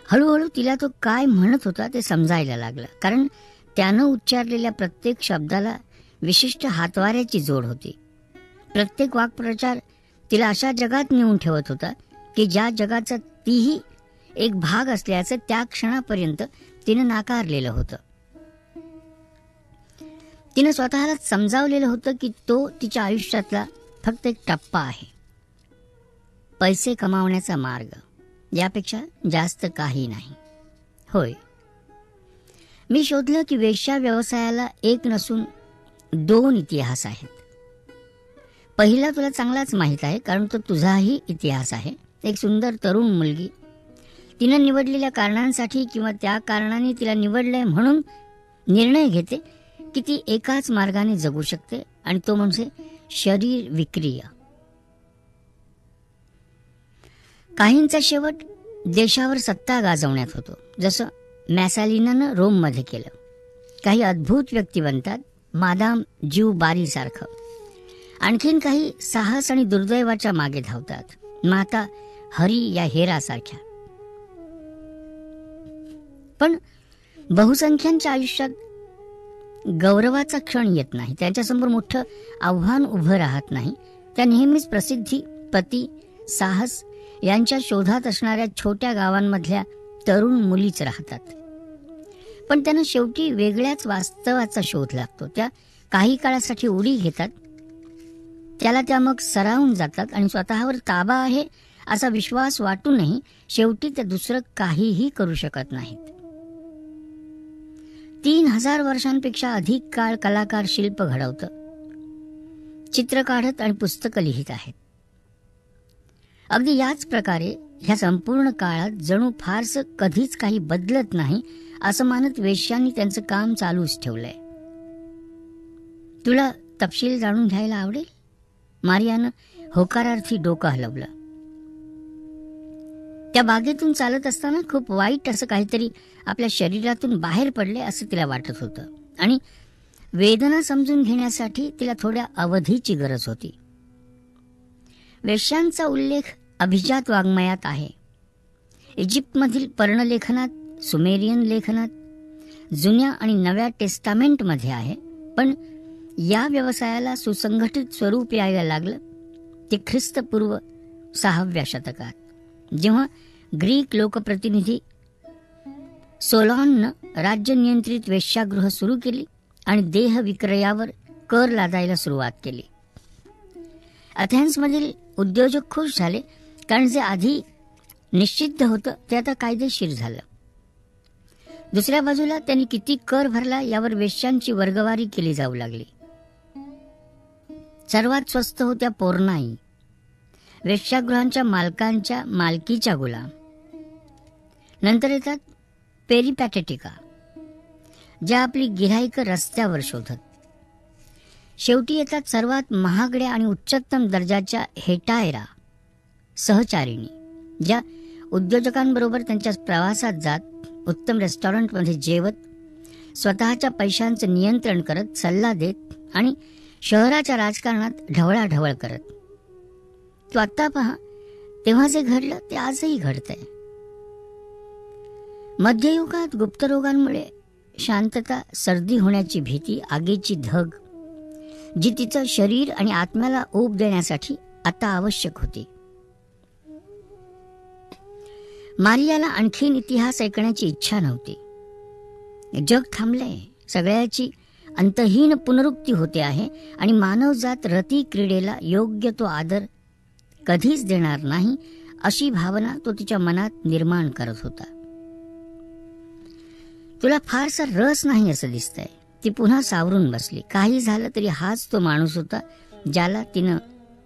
[SPEAKER 1] हळूहळू तिला तो काय म्हणत होता ते समजायला लागलं, कारण त्यानं उच्चारलेल्या प्रत्येक शब्दाला विशिष्ट हातवाऱ्याची जोड होती. प्रत्येक वाक्प्रचार तिला अशा जगात नेऊन ठेवत होता की ज्या जगाचा तीही एक भाग असल्याचं त्या क्षणापर्यंत तिनं नाकारलेलं होतं. तिनं स्वतःला समजावलेलं होतं की तो तिच्या आयुष्यातला फक्त एक टप्पा आहे, पैसे कमावण्याचा मार्ग, यापेक्षा जास्त काही नाही. होय, मी शोधलं की वेश्या व्यवसायाला एक नसून 2 इतिहास आहेत. पहिला तुला चांगलाच माहीत आहे, कारण तो तुझाही इतिहास आहे. एक सुंदर तरुण मुलगी तिनं निवडलेल्या कारणांसाठी किंवा त्या कारणाने तिला निवडलंय म्हणून निर्णय घेते की ती एकाच मार्गाने जगू शकते, आणि तो म्हणजे शरीर विक्रिय. काहींचा शेवट देशावर सत्ता गाजवण्यात होतो, जसं मॅसालिनानं रोममध्ये केलं. काही अद्भुत व्यक्ती बनतात, मादाम ज्यू बारी सारखं. आणखीन काही साहस आणि दुर्दैवाच्या मागे धावतात, माता हरी या हेरासारख्या. पण बहुसंख्यांच्या आयुष्यात गौरवाचा क्षण येत नाही, त्यांच्यासमोर मोठं आव्हान उभं राहत नाही. त्या नेहमीच प्रसिद्धी, पती, साहस यांच्या शोधात असणाऱ्या छोट्या गावांमधल्या तरुण मुलीच राहतात. पण त्यांना शेवटी वेगळ्याच वास्तवाचा शोध लागतो. त्या काही काळासाठी उडी घेतात, त्याला त्या मग सरावून जातात आणि स्वतःवर ताबा आहे असा विश्वास वाटूनही शेवटी त्या दुसरं काहीही करू शकत नाहीत. 3000 वर्षांपेक्षा अधिक काळ कलाकार शिल्प घडवतं, चित्र काढत आणि पुस्तकं लिहित आहेत. अगदी याच प्रकारे ह्या संपूर्ण काळात जणू फारसं कधीच काही बदलत नाही असं मानत वेश्यांनी त्यांचं काम चालूच ठेवलंय. तुला तपशील जाणून घ्यायला आवडेल? मारियानं होकारार्थी डोकं हलवलं. त्या बागेतून चालत असताना खूप वाईट असं काहीतरी आपल्या शरीरातून बाहेर पडले असं तिला वाटत होतं, आणि वेदना समजून घेण्यासाठी तिला थोड्या अवधीची गरज होती. वेश्यांचा उल्लेख अभिजात वाङ्मयात आहे. इजिप्तमधील पर्णलेखनात, सुमेरियन लेखनात, जुन्या आणि नव्या टेस्टामेंटमध्ये आहे. पण या व्यवसायाला सुसंघटित स्वरूप यायला लागलं ते ख्रिस्तपूर्व 6व्या शतकात, जेव्हा ग्रीक लोकप्रतिनिधी सोलॉननं राज्य नियंत्रित वेश्यागृह सुरू केली आणि देह विक्रयावर कर लादायला सुरुवात केली. अथेन्समधील उद्योजक खुश झाले, कारण जे आधी निश्चित होतं ते आता कायदेशीर झालं. दुसऱ्या बाजूला त्यांनी किती कर भरला यावर वेश्यांची वर्गवारी केली जाऊ लागली. सर्वात स्वस्त होत्या पोर्नाई, वेश्यागृहांच्या मालकांच्या मालकीच्या गुलाम. नंतर येतात पेरिपॅटेटिका, ज्या आपली गिऱ्हाईकं रस्त्यावर शोधत. शेवटी येतात सर्वात महागड्या आणि उच्चतम दर्जाच्या हेटायरा, सहचारिणी, ज्या उद्योजकांबरोबर त्यांच्या प्रवासात जात, उत्तम रेस्टॉरंटमध्ये जेवत, स्वतःच्या पैशांचं नियंत्रण करत, सल्ला देत आणि शहराच्या राजकारणात ढवळाढवळ करत. तो आत्ता पहा, तेव्हा जे घडलं ते आजही घडतंय. मध्ययुगात गुप्तरोगांमुळे शांतता, सर्दी होण्याची भीती, आगीची धग, जी तिचं शरीर आणि आत्म्याला ऊब देण्यासाठी आता आवश्यक होती. मारियाला आणखीन इतिहास ऐकण्याची इच्छा नव्हती. जग थांबलंय, सगळ्याची अंतहीन पुनरुक्ती होते आहे, आणि मानवजात रती क्रीडेला योग्य तो आदर कधीच देणार नाही अशी भावना तो तिच्या मनात निर्माण करत होता. तुला फारसा रस नाही असं दिसतंय. ती पुन्हा सावरून बसली. काही झालं तरी हाच तो माणूस होता ज्याला तिनं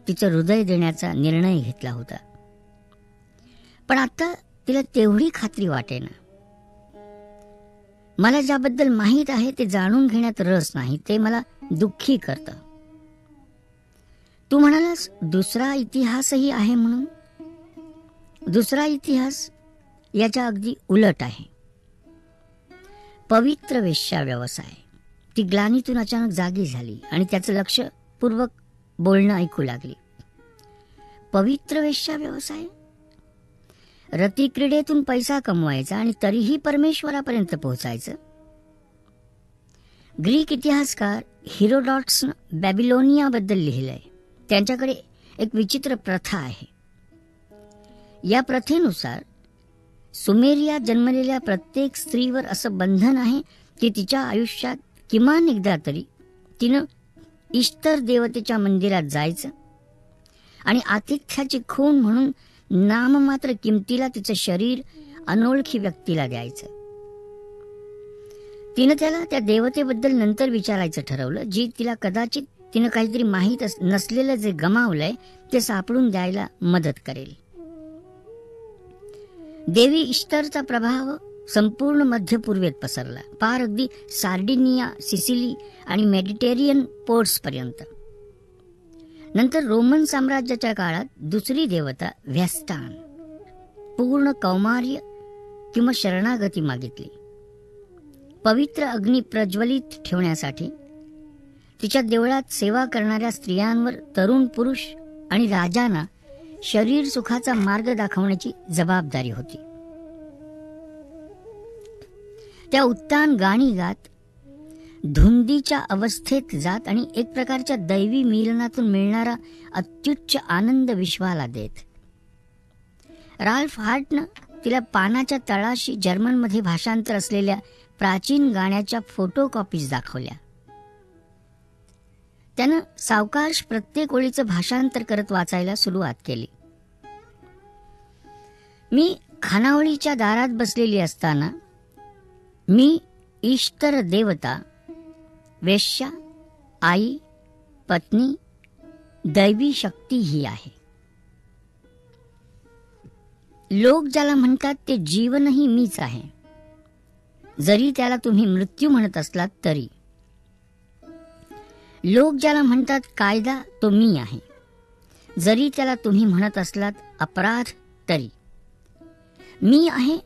[SPEAKER 1] तिचं हृदय देण्याचा निर्णय घेतला होता. पण आता तिला तेवढी खात्री वाटेना. मला ज्याबद्दल माहीत आहे ते जाणून घेण्यात रस नाही, ते मला दुःखी करतं. तू म्हणालास दुसरा इतिहासही आहे म्हणून. दुसरा इतिहास याच्या अगदी उलट आहे. पवित्र वेश्या व्यवसाय. ती ग्लानीतून अचानक जागी झाली आणि त्याचं लक्षपूर्वक बोलणं ऐकू लागली. पवित्र वेश्या व्यवसाय? रतिक्रीडेतून पैसा कमवायचा आणि तरीही परमेश्वरापर्यंत पोहोचायचं. ग्रीक इतिहासकार हिरोडॉट्सनं बॅबिलोनियाबद्दल लिहिलंय. त्यांच्याकडे एक विचित्र प्रथा आहे. या प्रथेनुसार सुमेरियात जन्मलेल्या प्रत्येक स्त्रीवर असं बंधन आहे की तिच्या आयुष्यात किमान एकदा तरी तिनं इष्टर देवतेच्या मंदिरात जायचं, आणि आतिथ्याची खूण म्हणून नाममात्र किमतीला तिचं शरीर अनोळखी व्यक्तीला द्यायचं. तिनं त्याला त्या देवतेबद्दल नंतर विचारायचं ठरवलं, जी तिला कदाचित तिनं काहीतरी माहीत नसलेलं जे गमावलंय ते सापडून द्यायला मदत करेल. देवी इश्तरचा प्रभाव संपूर्ण मध्यपूर्वेत पसरला, पार अगदी सार्डिनिया, सिसिली आणि मेडिटेरियन पोर्ट्सपर्यंत. नंतर रोमन साम्राज्याच्या काळात दुसरी देवता व्हेस्टान पूर्ण कौमार्य किंवा शरणागती मागितली. पवित्र अग्नी प्रज्वलित ठेवण्यासाठी तिच्या देवळात सेवा करणाऱ्या स्त्रियांवर तरुण पुरुष आणि राजांना शरीर सुखाचा मार्ग दाखवण्याची जबाबदारी होती. त्या उत्तान गाणी गात, धुंदीच्या अवस्थेत जात आणि एक प्रकारच्या दैवी मिलनातून मिळणारा अत्युच्च आनंद विश्वाला देत. राल्फ हार्टनं तिला पानाच्या तळाशी जर्मनमध्ये भाषांतर असलेल्या प्राचीन गाण्याच्या फोटोकॉपीज दाखवल्या. त्यानं सावकाश प्रत्येक ओळीचं भाषांतर करत वाचायला सुरुवात केली. मी खानावळीच्या दारात बसलेली असताना मी ईश्वर देवता, वेश्या, आई, पत्नी, दैवी शक्ती ही आहे. लोक ज्याला म्हणतात ते जीवनही मीच आहे, जरी त्याला तुम्ही मृत्यू म्हणत असलात तरी. लोक ज्याला म्हणतात कायदा तो मी आहे, जरी त्याला तुम्ही म्हणत असलात अपराध तरी. मी आहे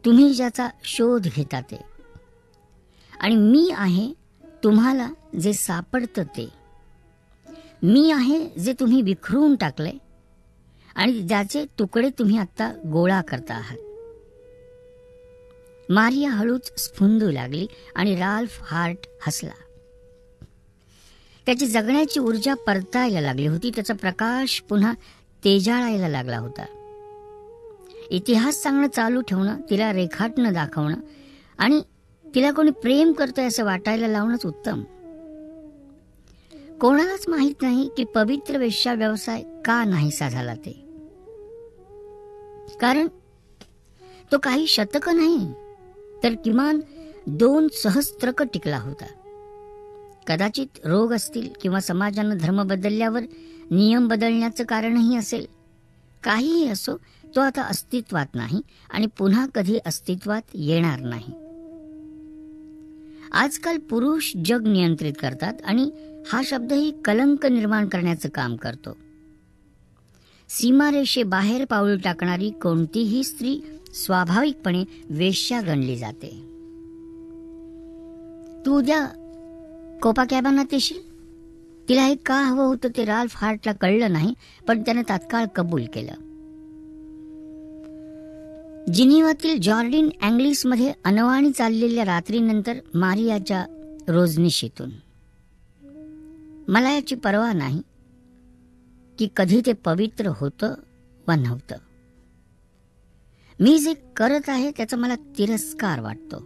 [SPEAKER 1] तुम्ही ज्याचा शोध घेता ते, आणि मी आहे तुम्हाला जे सापडतं ते. मी आहे जे तुम्ही विखरून टाकले आणि ज्याचे तुकडे तुम्ही आता गोळा करता आहात. मारिया हळूच स्फुंदू लागली आणि राल्फ हार्ट हसला. त्याची जगण्याची ऊर्जा परतायला लागली होती. त्याचा प्रकाश पुन्हा तेजाळायला लागला होता. इतिहास सांगणं चालू ठेवणं, तिला रेखाटणं दाखवणं आणि तिला कोणी प्रेम करतोय असं वाटायला लावणंच उत्तम. कोणालाच माहित नाही की पवित्र वेश्या व्यवसाय का नाहीसा झाला ते. कारण तो काही शतकं नाही तर किमान 2 सहस्त्रक टिकला होता. कदाचित रोग असतील किंवा समाजानं धर्म बदलल्यावर नियम बदलण्याचं कारणही असेल. काहीही असो, तो आता अस्तित्वात नाही आणि पुन्हा कधी अस्तित्वात येणार नाही. आजकाल पुरुष जग नियंत्रित करतात आणि हा शब्दही कलंक निर्माण करण्याचं काम करतो. सीमारेषेबाहेर पाऊल टाकणारी कोणतीही स्त्री स्वाभाविकपणे वेश्या गणली जाते. तू उद्या कोपाकॅबानात येशील? तिला हे का हवं होतं ते राल्फ हार्टला कळलं नाही, पण त्याने तात्काळ कबूल केलं. जिनिव्हातील जॉर्डिन अँग्लिसमध्ये अनवाणी चाललेल्या रात्रीनंतर मारियाच्या रोजनिशीतून मला याची पर्वा नाही की कधी ते पवित्र होतं वा नव्हतं. मी जे करत आहे त्याचा मला तिरस्कार वाटतो.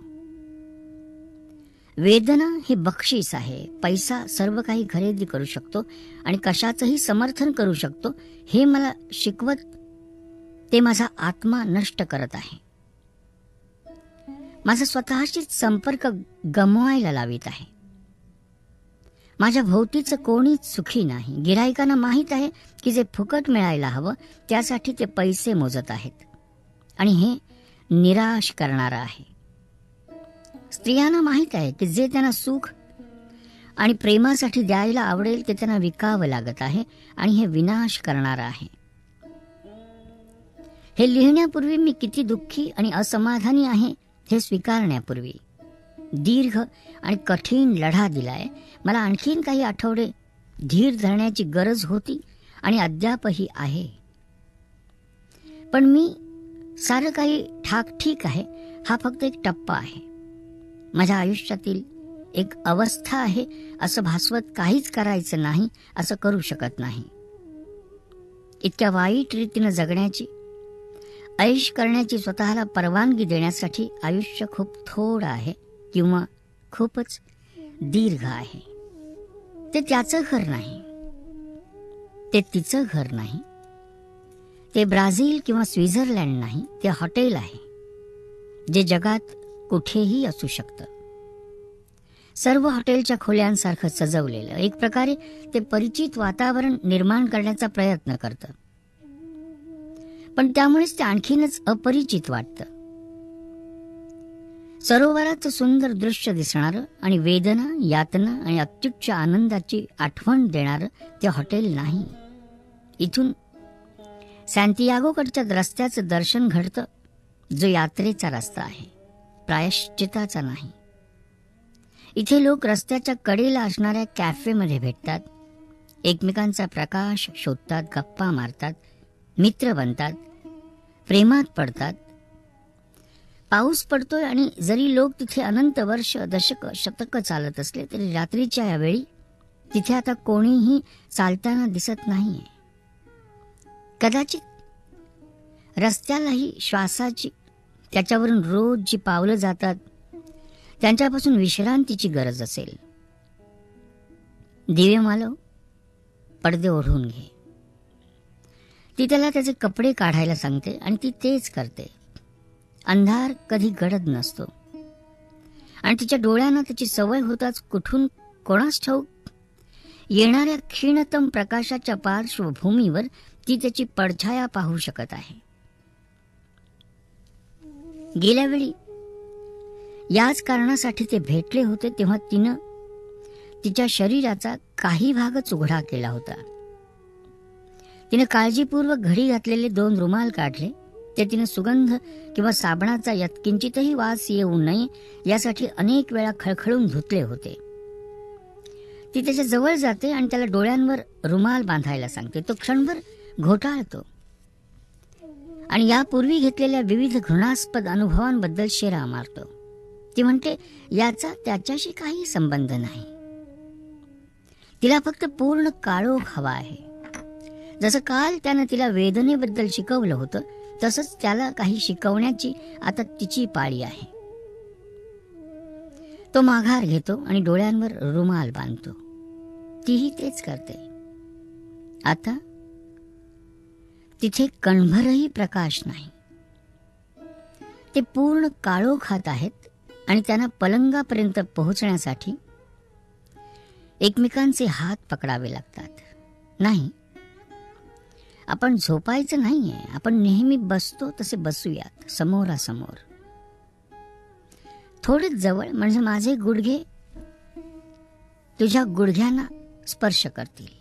[SPEAKER 1] वेदना हे बक्षीस आहे. पैसा सर्व काही खरेदी करू शकतो आणि कशाचंही समर्थन करू शकतो हे मला शिकवत ते माझा आत्मा नष्ट करत आहे. माझा स्वतःशीच संपर्क गमवायला लावित आहे. माझ्या भोवतीचं कोणीच सुखी नाही. गिऱ्हाईकांना माहीत आहे की जे फुकट मिळायला हवं त्यासाठी ते पैसे मोजत आहेत आणि हे निराश करणारं आहे. स्त्रियांना माहीत आहे की जे त्यांना सुख आणि प्रेमासाठी द्यायला आवडेल ते त्यांना विकावं लागत आहे आणि हे विनाश करणारं आहे. हे लिहिण्यापूर्वी मी किती दुःखी आणि असमाधानी आहे हे स्वीकारण्यापूर्वी दीर्घ आणि कठीण लढा दिलाय. मला आणखीन काही आठवडे धीर धरण्याची गरज होती आणि अद्यापही आहे. पण मी सारं काही ठाकठीक आहे हा फक्त एक टप्पा आहे. माझ्या आयुष्यातील एक अवस्था आहे असं भासवत काहीच करायचं नाही असं करू शकत नाही. इतक्या वाईट रीतीनं जगण्याची, ऐश करण्याची स्वतःला परवानगी देण्यासाठी आयुष्य खूप थोडं आहे किंवा खूपच दीर्घ आहे. ते त्याचं घर नाही, ते तिचं घर नाही, ते ब्राझील किंवा स्वित्झर्लंड नाही, ते हॉटेल आहे जे जगात कुठेही असू शकतं. सर्व हॉटेलच्या खोल्यांसारखं सजवलेलं, एक प्रकारे ते परिचित वातावरण निर्माण करण्याचा प्रयत्न करतं. पण त्यामुळेच ते आणखीनच अपरिचित वाटतं. सरोवराचं सुंदर दृश्य दिसणारं आणि वेदना, यातना आणि अत्युच्च आनंदाची आठवण देणारं ते हॉटेल नाही. इथून सॅन्टियागोकडच्या रस्त्याचं दर्शन घडतं, जो यात्रेचा रस्ता आहे, प्रायश्चिताचा नाही. इथे लोक रस्त्याच्या कडेला असणाऱ्या कॅफेमध्ये भेटतात, एकमेकांचा प्रकाश शोधतात, गप्पा मारतात, मित्र बनतात, प्रेमात पडतात. पाऊस पडतोय आणि जरी लोक तिथे अनंत वर्ष, दशक, शतक चालत असले तरी रात्रीच्या या वेळी तिथे आता कोणीही चालताना दिसत नाहीये. कदाचित रस्त्यालाही श्वासाची, त्याच्यावरून रोज जी पावलं जातात त्यांच्यापासून विश्रांतीची गरज असेल. दिवे मालव, पडदे ओढून घे. ती त्याला त्याचे कपडे काढायला सांगते आणि ती तेच करते. अंधार कधी गडद नसतो आणि तिच्या डोळ्यांना त्याची सवय होताच कुठून कोणास ठाऊक येणाऱ्या क्षीणतम प्रकाशाच्या पार्श्वभूमीवर ती त्याची पडछाया पाहू शकत आहे. गेल्या वेळी याच कारणासाठी ते भेटले होते तेव्हा तिनं तिच्या शरीराचा काही भागच उघडा केला होता. तिनं काळजीपूर्वक घडी घातलेले 2 रुमाल काढले. ते तिनं सुगंध किंवा साबणाचा यत्किंचितही वास येऊ नये यासाठी अनेक वेळा खळखळून धुतले होते. ती त्याच्या जवळ जाते आणि त्याला डोळ्यांवर रुमाल बांधायला सांगते. तो क्षणभर घोटाळतो आणि यापूर्वी घेतलेल्या विविध घृणास्पद अनुभवांबद्दल शेरा मारतो. ती म्हणते याचा त्याच्याशी काही संबंध नाही. तिला फक्त पूर्ण काळोख हवा आहे. जसं काल त्यानं तिला वेदनेबद्दल शिकवलं होतं तसंच त्याला काही शिकवण्याची आता तिची पाळी आहे. तो माघार घेतो आणि डोळ्यांवर रुमाल बांधतो. तीही तेच करते. आता तिथे कणभरही प्रकाश नाही. ते पूर्ण काळोखात आहेत आणि त्यांना पलंगापर्यंत पोहोचण्यासाठी एकमेकांचे हात पकडावे लागतात. नाही, आपण झोपायचं नाहीये. आपण नेहमी बसतो तसे बसूयात, समोरासमोर. थोडेच जवळ, म्हणजे माझे गुडघे तुझ्या गुडघ्यांना स्पर्श करतील.